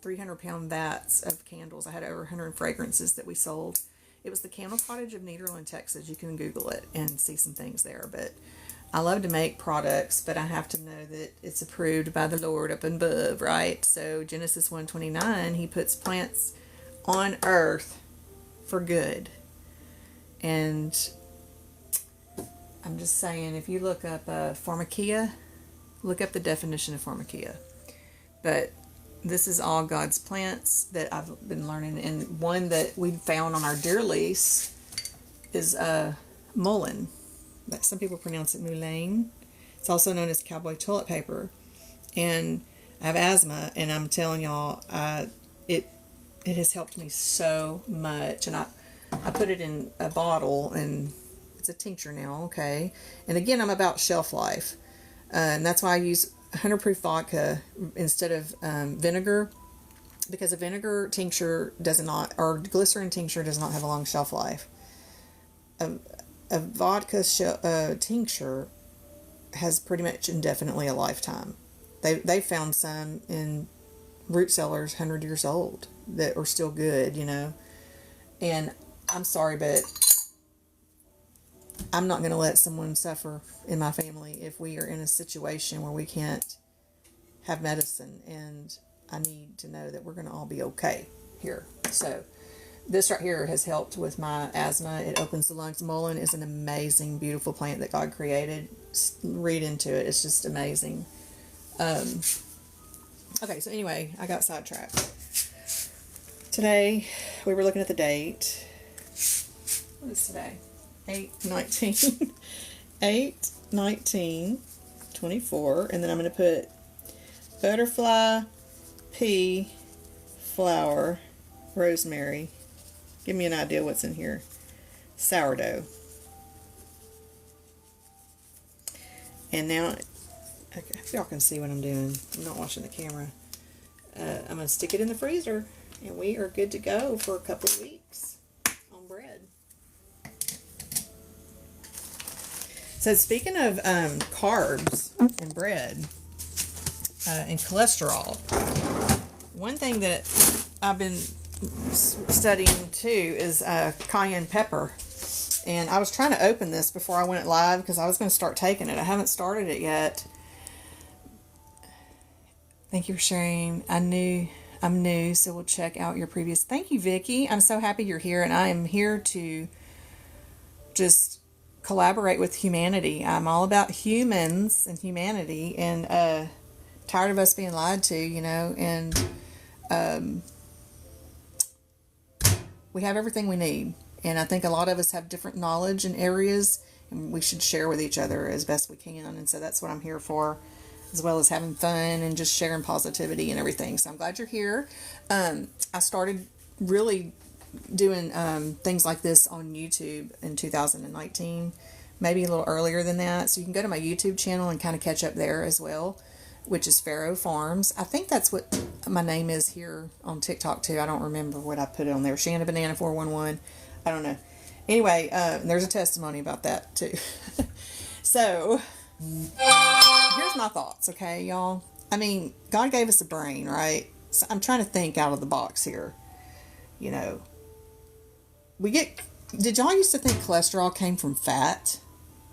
300-pound vats of candles. I had over 100 fragrances that we sold. It was the Candle Cottage of Nederland, Texas. You can Google it and see some things there. But I love to make products, but I have to know that it's approved by the Lord up and above, right? So Genesis 1:29, he puts plants on earth for good. And I'm just saying, if you look up pharmakia, look up the definition of pharmakia. But this is all God's plants that I've been learning. And one that we found on our deer lease is mullein. Some people pronounce it mullein. It's also known as cowboy toilet paper. And I have asthma, and I'm telling y'all, it has helped me so much. And I put it in a bottle, and it's a tincture now, okay? And again, I'm about shelf life. And that's why I use 100 proof vodka instead of vinegar, because a vinegar tincture or glycerin tincture does not have a long shelf life. A vodka tincture has pretty much indefinitely a lifetime. They found some in root cellars 100 years old that are still good, you know. And I'm sorry, but I'm not going to let someone suffer in my family if we are in a situation where we can't have medicine, and I need to know that we're going to all be okay here. So this right here has helped with my asthma. It opens the lungs. Mullein is an amazing, beautiful plant that God created. Read into it. It's just amazing. Okay, so anyway, I got sidetracked. Today, we were looking at the date. What is today? 8/19. 8/19/24. And then I'm going to put butterfly, pea, flower, rosemary. Give me an idea what's in here. Sourdough. And now, I hope y'all can see what I'm doing. I'm not watching the camera. I'm going to stick it in the freezer, and we are good to go for a couple of weeks on bread. So speaking of carbs and bread and cholesterol, one thing that I've been studying too is cayenne pepper. And I was trying to open this before I went live because I was going to start taking it. I haven't started it yet. Thank you for sharing. I'm new, so we'll check out your previous. Thank you, Vicki. I'm so happy you're here, and I am here to just collaborate with humanity. I'm all about humans and humanity, and tired of us being lied to, and we have everything we need. And I think a lot of us have different knowledge in areas, and we should share with each other as best we can. And so that's what I'm here for, as well as having fun and just sharing positivity and everything. So I'm glad you're here. I started really doing things like this on YouTube in 2019, maybe a little earlier than that. So you can go to my YouTube channel and kind of catch up there as well, which is Pharaoh Farms. I think that's what my name is here on TikTok too. I don't remember what I put on there. Shanna Banana 411. I don't know. Anyway, there's a testimony about that too. So here's my thoughts, okay, y'all? I mean, God gave us a brain, right? So I'm trying to think out of the box here. Did y'all used to think cholesterol came from fat?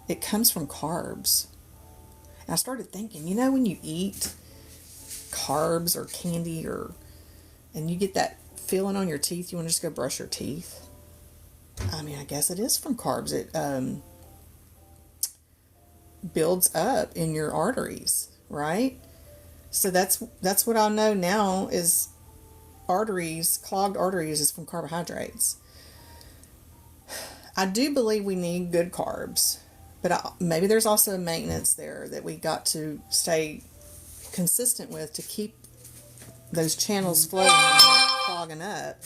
It comes from carbs. And I started thinking, when you eat carbs or candy and you get that feeling on your teeth, you want to just go brush your teeth. I mean, I guess it is from carbs. It builds up in your arteries, right? So that's what I know now is clogged arteries is from carbohydrates. I do believe we need good carbs, but maybe there's also a maintenance there that we got to stay consistent with to keep those channels flowing and not clogging up.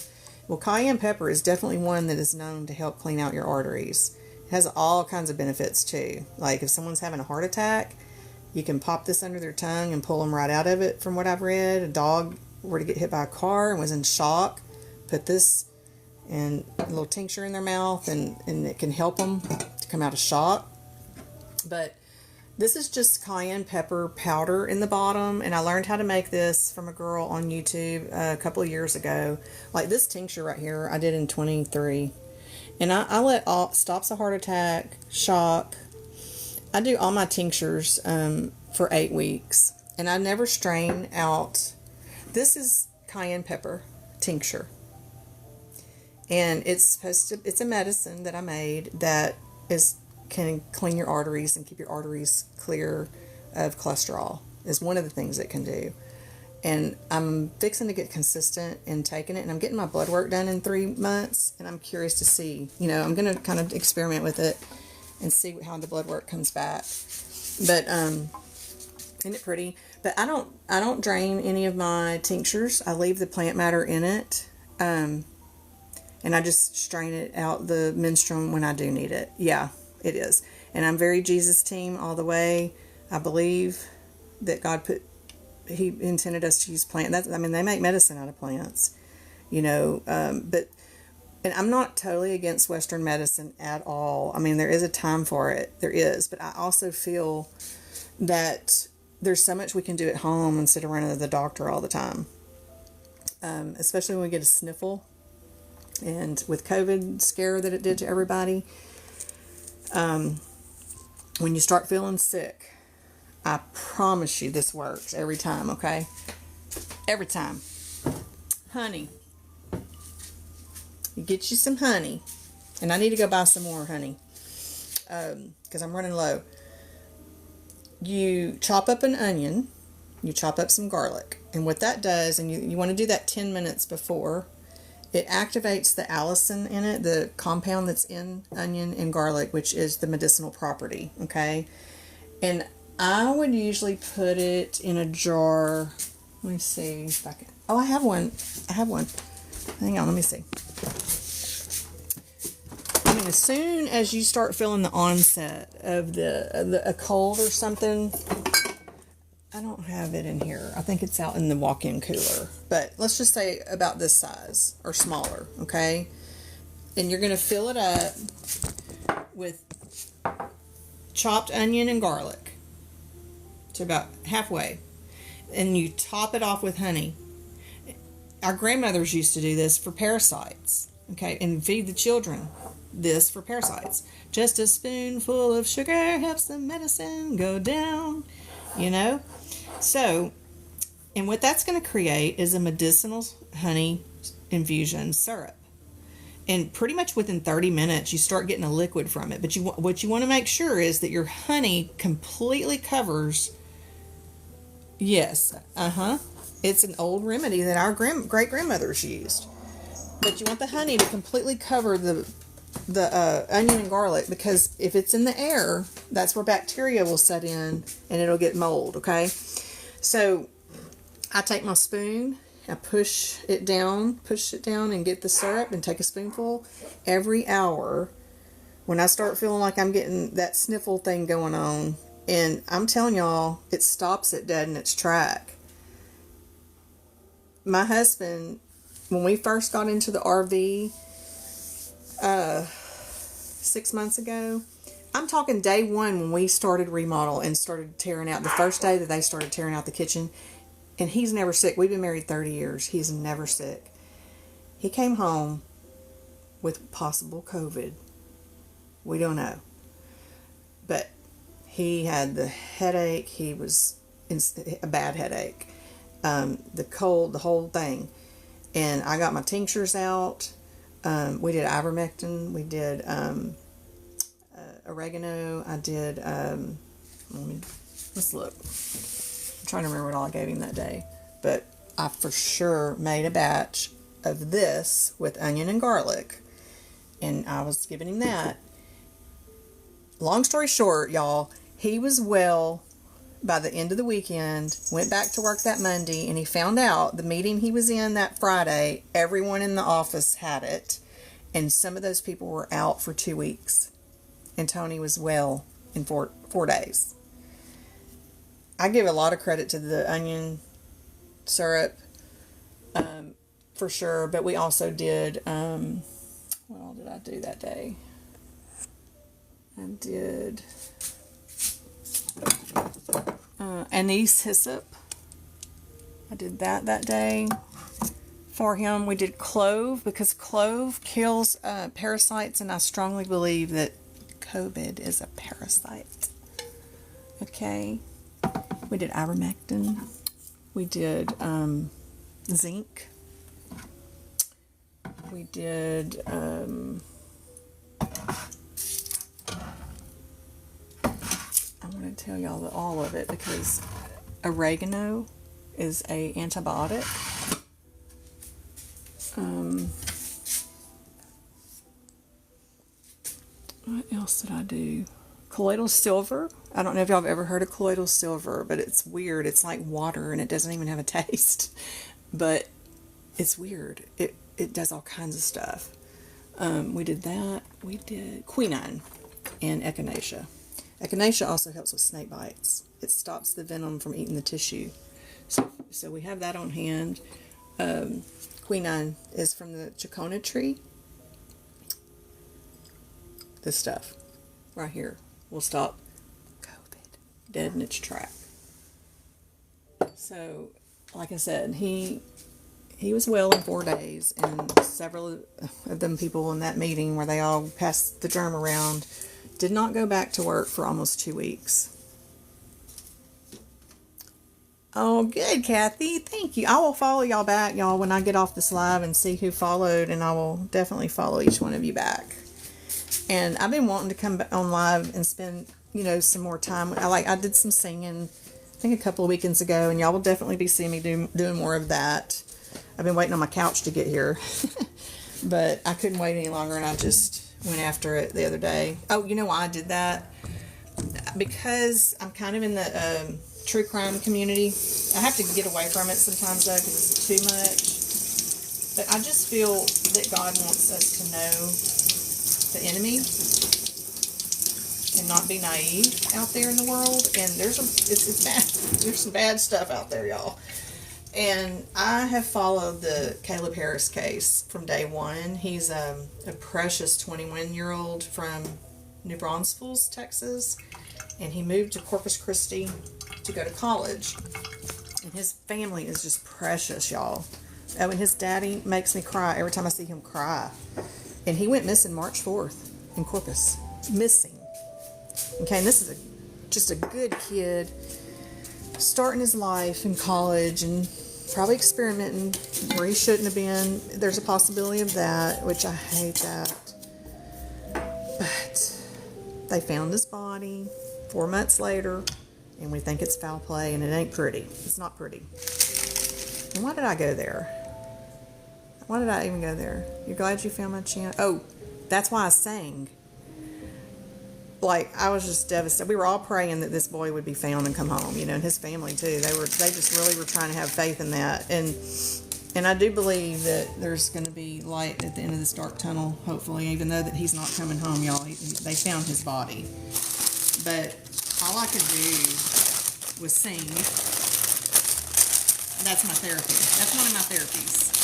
Well, cayenne pepper is definitely one that is known to help clean out your arteries. It has all kinds of benefits too. Like if someone's having a heart attack, you can pop this under their tongue and pull them right out of it from what I've read. A dog were to get hit by a car and was in shock, put this and a little tincture in their mouth and it can help them to come out of shock. But this is just cayenne pepper powder in the bottom, and I learned how to make this from a girl on YouTube a couple of years ago. Like this tincture right here, I did in 23, and I let stops a heart attack, shock. I do all my tinctures for 8 weeks, and I never strain out. This is cayenne pepper tincture, and it's a medicine that I made that can clean your arteries and keep your arteries clear of cholesterol is one of the things it can do. And I'm fixing to get consistent in taking it, and I'm getting my blood work done in 3 months, and I'm curious to see, I'm going to kind of experiment with it and see how the blood work comes back. But isn't it pretty? But I don't drain any of my tinctures. I leave the plant matter in it, and I just strain it out the menstruum when I do need it. Yeah, it is. And I'm very Jesus team all the way. I believe that He intended us to use plants. They make medicine out of plants, but I'm not totally against Western medicine at all. I mean, there is a time for it. There is. But I also feel that there's so much we can do at home instead of running to the doctor all the time. Especially when we get a sniffle. And with COVID scare that it did to everybody. When you start feeling sick, I promise you this works every time, okay? Every time. Honey. You get you some honey. And I need to go buy some more honey. Because I'm running low. You chop up an onion. You chop up some garlic. And what that does, and you want to do that 10 minutes before, it activates the allicin in it, the compound that's in onion and garlic, which is the medicinal property, okay? And I would usually put it in a jar. Let me see if I can. Oh, I have one. Hang on, let me see. I mean, as soon as you start feeling the onset of a cold or something, I don't have it in here. I think it's out in the walk-in cooler. But let's just say about this size or smaller, okay? And you're going to fill it up with chopped onion and garlic to about halfway, and you top it off with honey. Our grandmothers used to do this for parasites, okay, and feed the children this for parasites. Just a spoonful of sugar helps the medicine go down, you know. So, and what that's going to create is a medicinal honey infusion syrup. And pretty much within 30 minutes, you start getting a liquid from it. But what you want to make sure is that your honey completely covers. Yes, it's an old remedy that our great grandmothers used. But you want the honey to completely cover the onion and garlic, because if it's in the air, that's where bacteria will set in and it'll get mold. Okay, so I take my spoon. I push it down and get the syrup and take a spoonful every hour when I start feeling like I'm getting that sniffle thing going on. And I'm telling y'all, it stops it dead in its track. My husband, when we first got into the RV 6 months ago, I'm talking day one when we started remodel and started tearing out, the first day that they started tearing out the kitchen. And he's never sick. We've been married 30 years. He's never sick. He came home with possible COVID. We don't know. But he had the headache. He was in a bad headache. The cold, the whole thing. And I got my tinctures out. We did ivermectin. We did oregano. I did, let's look. Trying to remember what all I gave him that day, but I for sure made a batch of this with onion and garlic, and I was giving him that. Long story short, y'all, he was well by the end of the weekend, went back to work that Monday, and he found out the meeting he was in that Friday, everyone in the office had it, and some of those people were out for 2 weeks, and Tony was well in four days. I give a lot of credit to the onion syrup, for sure. But we also did, what all did I do that day? I did anise hyssop. I did that day for him. We did clove, because clove kills parasites, and I strongly believe that COVID is a parasite. Okay. We did ivermectin. We did zinc. We did I'm going to tell y'all all of it, because oregano is a antibiotic. What else did I do? Colloidal silver. I don't know if y'all have ever heard of colloidal silver, but it's weird. It's like water and it doesn't even have a taste. But it's weird. It does all kinds of stuff. We did that. We did quinine and echinacea. Echinacea also helps with snake bites. It stops the venom from eating the tissue. So we have that on hand. Quinine is from the chicona tree. This stuff right here will stop COVID dead in its track. So, like I said, he was well in 4 days, and several of them people in that meeting where they all passed the germ around did not go back to work for almost 2 weeks. Oh, good, Kathy. Thank you. I will follow y'all back, y'all, when I get off this live and see who followed, and I will definitely follow each one of you back. And I've been wanting to come on live and spend, some more time. I did some singing, I think a couple of weekends ago, and y'all will definitely be seeing me doing more of that. I've been waiting on my couch to get here, but I couldn't wait any longer, and I just went after it the other day. Oh, you know why I did that? Because I'm kind of in the true crime community. I have to get away from it sometimes, though, because it's too much. But I just feel that God wants us to know the enemy and not be naive out there in the world. And it's bad. There's some bad stuff out there, y'all. And I have followed the Caleb Harris case from day one. He's a precious 21-year-old from New Braunfels, Texas, and he moved to Corpus Christi to go to college. And his family is just precious, y'all. Oh, and his daddy makes me cry every time I see him cry. And he went missing March 4th in Corpus. Missing. Okay, and this is just a good kid starting his life in college and probably experimenting where he shouldn't have been. There's a possibility of that, which I hate that. But they found his body 4 months later, and we think it's foul play, and it ain't pretty. It's not pretty. And why did I go there? Why did I even go there? You're glad you found my channel? Oh, that's why I sang. Like, I was just devastated. We were all praying that this boy would be found and come home, you know, and his family too. They just really were trying to have faith in that. And I do believe that there's going to be light at the end of this dark tunnel, hopefully, even though that he's not coming home, y'all. They found his body. But all I could do was sing. That's my therapy. That's one of my therapies.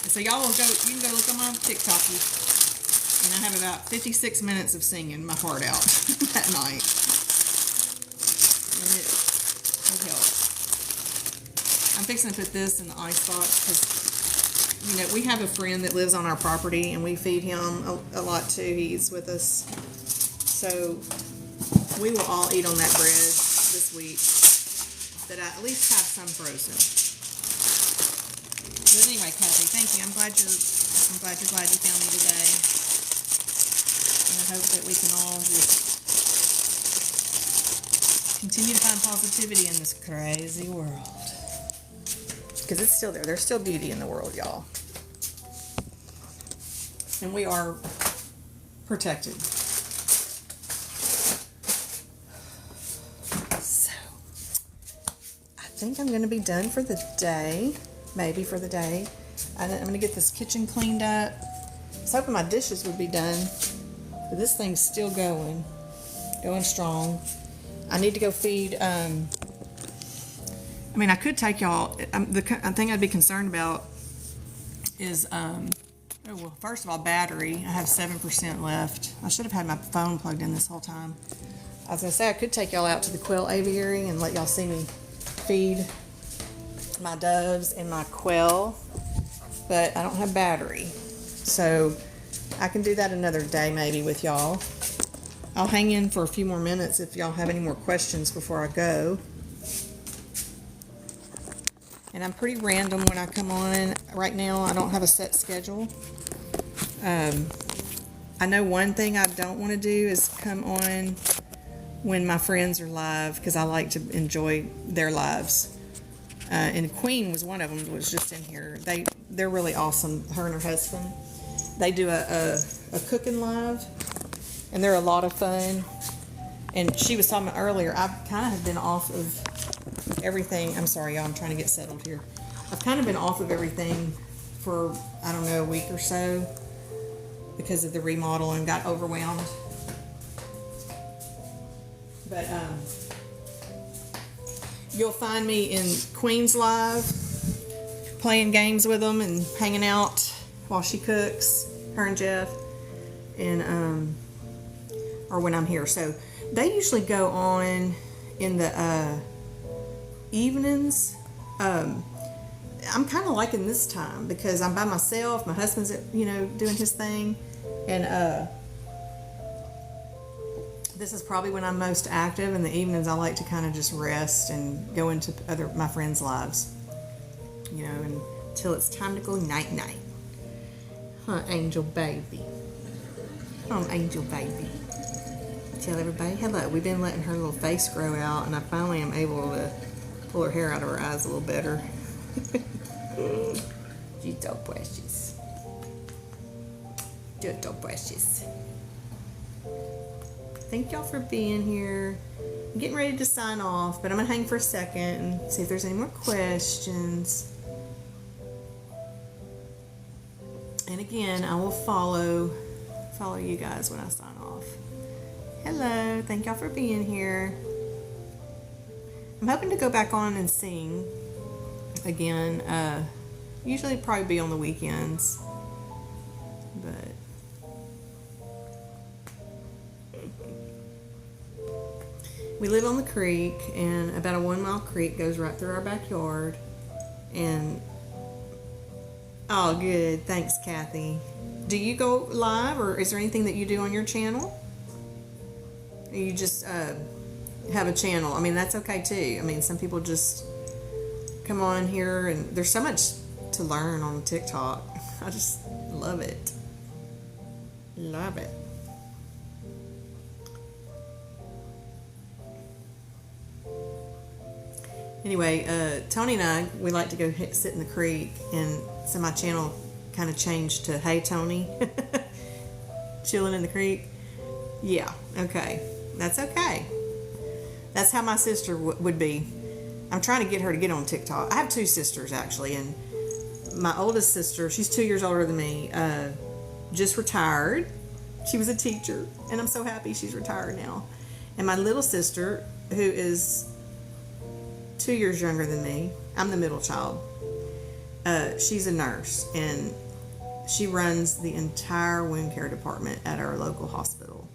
And so y'all will you can go look on my TikTok. And I have about 56 minutes of singing my heart out that night. And it helps. I'm fixing to put this in the icebox because, you know, we have a friend that lives on our property and we feed him a lot too. He eats with us. So we will all eat on that bread this week. But I at least have some frozen. But anyway, Kathy, thank you. I'm glad you found me today. I hope that we can all just continue to find positivity in this crazy world. Because it's still there. There's still beauty in the world, y'all. And we are protected. So, I think I'm going to be done for the day. Maybe for the day. I'm going to get this kitchen cleaned up. I was hoping my dishes would be done. But this thing's still going strong. I need to go feed, I could take y'all, the thing I'd be concerned about is, well, first of all, battery. I have 7% left. I should have had my phone plugged in this whole time. I was going to say I could take y'all out to the quail aviary and let y'all see me feed my doves and my quail, but I don't have battery. So I can do that another day maybe with y'all. I'll hang in for a few more minutes if y'all have any more questions before I go. And I'm pretty random when I come on. Right now I don't have a set schedule. I know one thing I don't want to do is come on when my friends are live because I like to enjoy their lives. And Queen was one of them, was just in here. They're really awesome, her and her husband. They do a cooking live, and they're a lot of fun. And she was talking about earlier, I kind of have been off of everything. I'm sorry, y'all, I'm trying to get settled here. I've kind of been off of everything for, I don't know, a week or so because of the remodel and got overwhelmed. But you'll find me in Queen's Live playing games with them and hanging out while she cooks, her and Jeff, and or when I'm here. So they usually go on in the evenings. I'm kind of liking this time because I'm by myself. My husband's, doing his thing, and this is probably when I'm most active. In the evenings, I like to kind of just rest and go into my friends' lives, until it's time to go night night. Huh, Angel baby. Oh, Angel baby. Tell everybody hello. We've been letting her little face grow out, and I finally am able to pull her hair out of her eyes a little better. She's so precious. Just so precious. Thank y'all for being here. I'm getting ready to sign off, but I'm going to hang for a second and see if there's any more questions. And again, I will follow you guys when I sign off. Hello, thank y'all for being here. I'm hoping to go back on and sing again. Usually probably be on the weekends, but We live on the creek, and about a 1 mile creek goes right through our backyard. And oh, good. Thanks, Kathy. Do you go live, or is there anything that you do on your channel? Or you just have a channel? I mean, that's okay too. I mean, some people just come on here, and there's so much to learn on TikTok. I just love it. Love it. Anyway, Tony and I, we like to go sit in the creek, and so my channel kind of changed to Hey Tony. Chilling in the creek. Yeah, okay. That's okay. That's how my sister would be. I'm trying to get her to get on TikTok. I have 2 sisters, actually, and my oldest sister, she's 2 years older than me, just retired. She was a teacher, and I'm so happy she's retired now. And my little sister, who is 2 years younger than me, I'm the middle child. She's a nurse, and she runs the entire wound care department at our local hospital.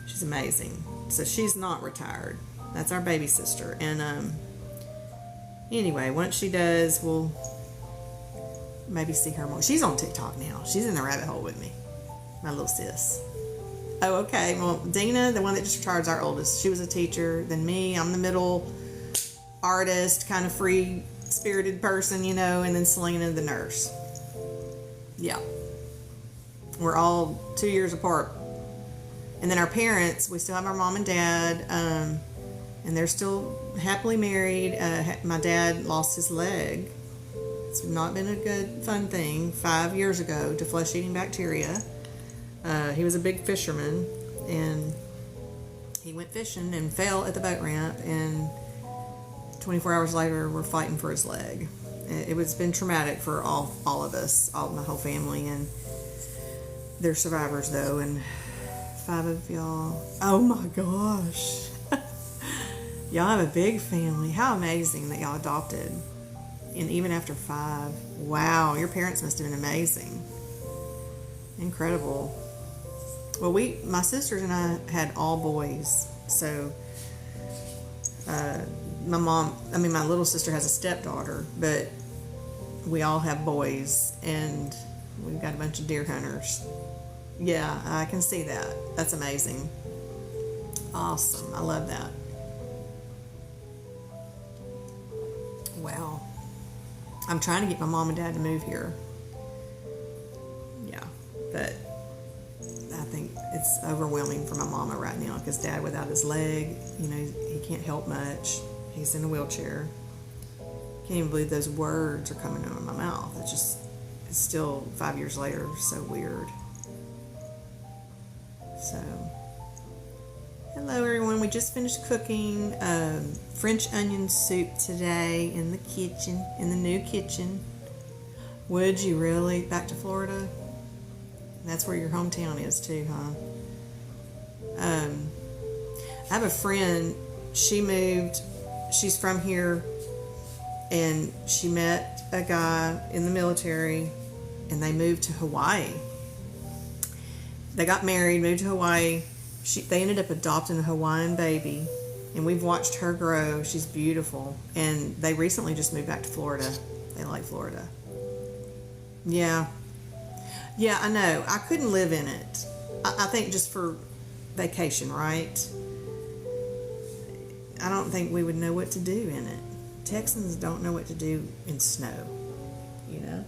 She's amazing. So she's not retired. That's our baby sister. And anyway, once she does, we'll maybe see her more. She's on TikTok now. She's in the rabbit hole with me, my little sis. Oh, okay. Well, Dina, the one that just retired, is our oldest. She was a teacher. Then me, I'm the middle artist, kind of free-spirited person, you know, and then Selena, the nurse. Yeah. We're all 2 years apart. And then our parents, we still have our mom and dad, and they're still happily married. My dad lost his leg. It's not been a good, fun thing. 5 years ago to flesh-eating bacteria. He was a big fisherman, and he went fishing and fell at the boat ramp, and 24 hours later, we're fighting for his leg. It's been traumatic for all of us, my whole family, and they're survivors, though, and 5 of y'all. Oh, my gosh. Y'all have a big family. How amazing that y'all adopted. And even after 5. Wow, your parents must have been amazing. Incredible. Well, my sisters and I had all boys. So, my little sister has a stepdaughter, but we all have boys, and we've got a bunch of deer hunters. Yeah, I can see that. That's amazing. Awesome. I love that. Wow. I'm trying to get my mom and dad to move here. Yeah, but I think it's overwhelming for my mama right now, because dad, without his leg, you know, he can't help much. He's in a wheelchair. Can't even believe those words are coming out of my mouth. It's still 5 years later, so weird. So, hello everyone. We just finished cooking French onion soup today in the kitchen, in the new kitchen. Would you really? Back to Florida? That's where your hometown is too, huh? I have a friend, she moved, she's from here, and she met a guy in the military, and they moved to Hawaii. They got married, moved to Hawaii. They ended up adopting a Hawaiian baby, and we've watched her grow. She's beautiful. And they recently just moved back to Florida. They like Florida. Yeah. Yeah, I know. I couldn't live in it. I think just for vacation, right? I don't think we would know what to do in it. Texans don't know what to do in snow, you know?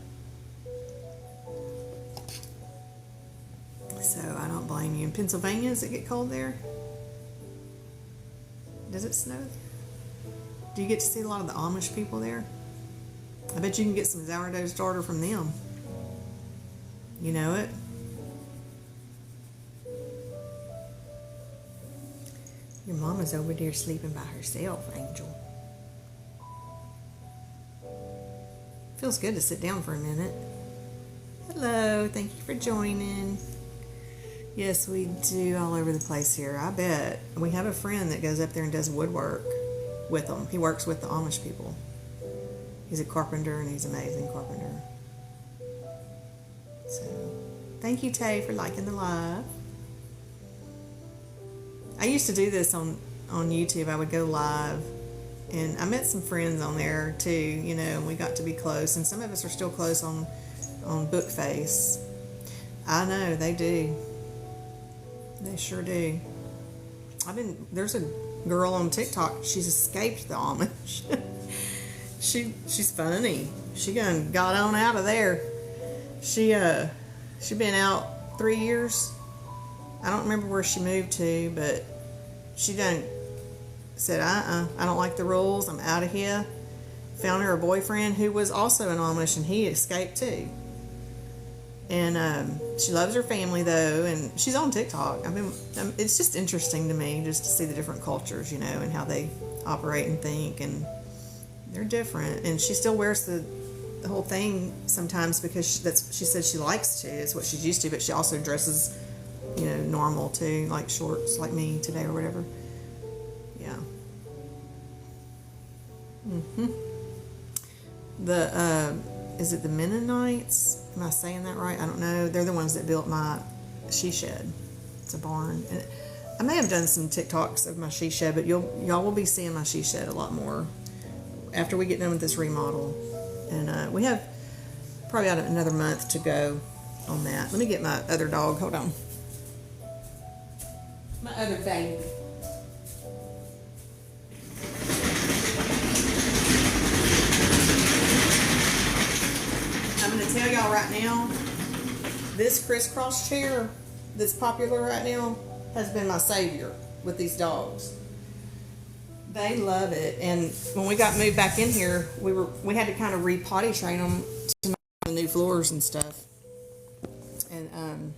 So I don't blame you. In Pennsylvania, does it get cold there? Does it snow? Do you get to see a lot of the Amish people there? I bet you can get some sourdough starter from them. You know it? Your mama's over there sleeping by herself, Angel. Feels good to sit down for a minute. Hello, thank you for joining. Yes, we do all over the place here, I bet. We have a friend that goes up there and does woodwork with them. He works with the Amish people. He's a carpenter, and he's an amazing carpenter. So, thank you, Tay, for liking the live. I used to do this on on YouTube, I would go live, and I met some friends on there too, you know, and we got to be close, and some of us are still close on Bookface. I know, they do. They sure do. There's a girl on TikTok, she's escaped the Amish. She's funny. She got on out of there. She been out 3 years. I don't remember where she moved to, but she said, I don't like the rules, I'm out of here. Found her a boyfriend who was also an Amish, and he escaped too. And she loves her family though, and she's on TikTok. It's just interesting to me just to see the different cultures, you know, and how they operate and think, and they're different. And she still wears the whole thing sometimes because she said she likes to. It's what she's used to, but she also dresses, you know, normal too, like shorts, like me today or whatever. Yeah. Is it the Mennonites? Am I saying that right? I don't know. They're the ones that built my she shed. It's a barn. And I may have done some TikToks of my she shed, but y'all will be seeing my she shed a lot more after we get done with this remodel. And we have probably about another month to go on that. Let me get my other dog. Hold on. My other baby. I'm going to tell y'all right now, this crisscross chair that's popular right now has been my savior with these dogs. They love it. And when we got moved back in here, we had to kind of re-potty train them to the new floors and stuff. And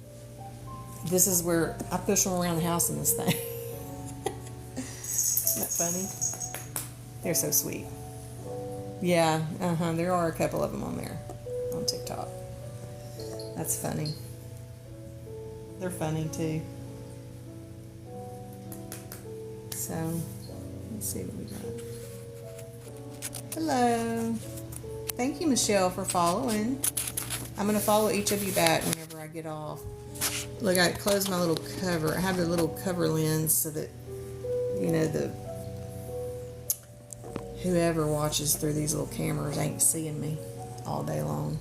this is where I push them around the house in this thing. Isn't that funny? They're so sweet. Yeah, there are a couple of them on there on TikTok. That's funny. They're funny too. So let's see what we got. Hello. Thank you, Michelle, for following. I'm going to follow each of you back whenever I get off. Look, I closed my little cover. I have the little cover lens so that, you know, whoever watches through these little cameras ain't seeing me all day long.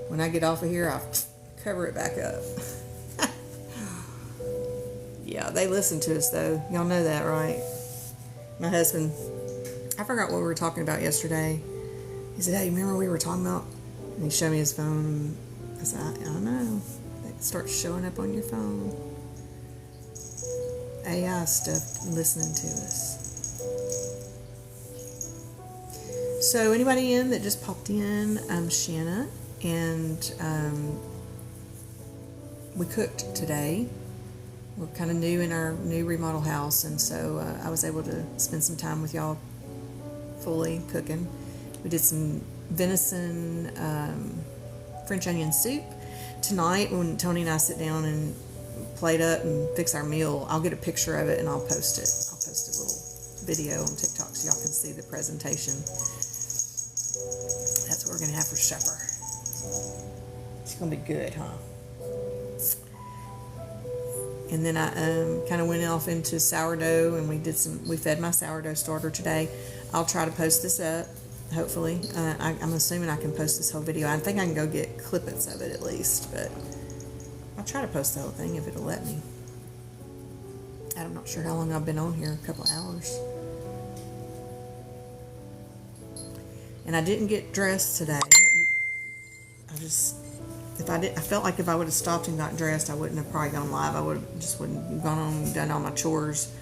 When I get off of here, I cover it back up. Yeah, they listen to us though. Y'all know that, right? My husband, I forgot what we were talking about yesterday. He said, hey, remember we were talking about? And he showed me his phone. I said, I know. It starts showing up on your phone. AI stuff listening to us. So anybody in that just popped in, I'm Shanna, and we cooked today. We're kind of new in our new remodel house, and so I was able to spend some time with y'all fully cooking. We did some venison French onion soup. Tonight, when Tony and I sit down and plate up and fix our meal, I'll get a picture of it and I'll post it. I'll post a little video on TikTok so y'all can see the presentation. That's what we're going to have for supper. It's going to be good, huh? And then I kind of went off into sourdough, and we fed my sourdough starter today. I'll try to post this up, hopefully. I'm assuming I can post this whole video. I think I can go get clippets of it at least, but I'll try to post the whole thing if it'll let me. I'm not sure how long I've been on here, a couple hours. And I didn't get dressed today. I felt like if I would have stopped and got dressed, I wouldn't have probably gone live. I wouldn't have gone on and done all my chores.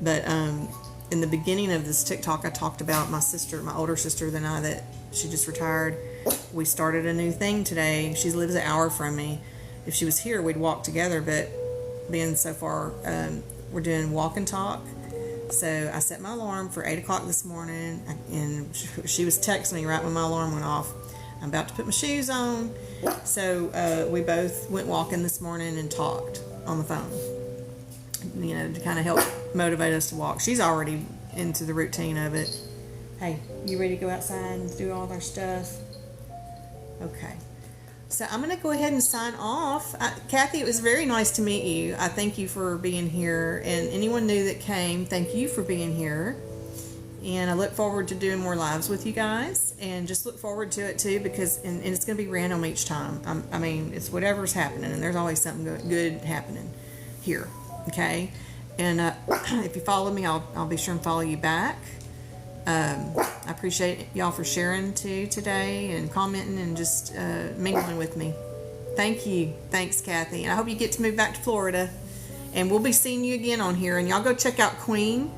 But in the beginning of this TikTok, I talked about my older sister than I, that she just retired. We started a new thing today. She lives an hour from me. If she was here, we'd walk together, but being so far, we're doing walk and talk. So I set my alarm for 8 o'clock this morning, and she was texting me right when my alarm went off. I'm about to put my shoes on. So we both went walking this morning and talked on the phone, you know, to kind of help motivate us to walk. She's already into the routine of it. Hey, you ready to go outside and do all of our stuff? Okay. So I'm going to go ahead and sign off. Kathy, it was very nice to meet you. I thank you for being here. And anyone new that came, thank you for being here. And I look forward to doing more lives with you guys. And just look forward to it too, because and it's going to be random each time. I mean, it's whatever's happening. And there's always something good happening here. Okay? And if you follow me, I'll be sure and follow you back. I appreciate y'all for sharing too today and commenting and just mingling with me. Thank you. Thanks, Kathy. And I hope you get to move back to Florida. And we'll be seeing you again on here. And y'all go check out Queen.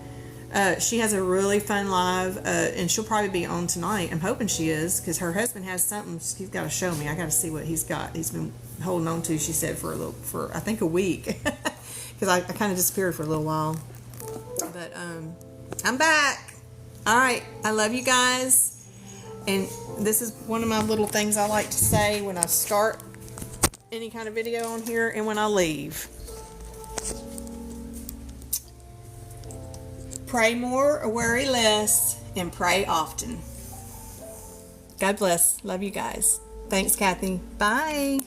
She has a really fun live, and she'll probably be on tonight. I'm hoping she is, because her husband has something he's got to show me. I got to see what he's got. He's been holding on to, she said, for I think a week, because I kind of disappeared for a little while. But I'm back. All right, I love you guys, and this is one of my little things I like to say when I start any kind of video on here and when I leave. Pray more or worry less, and pray often. God bless. Love you guys. Thanks, Kathy. Bye.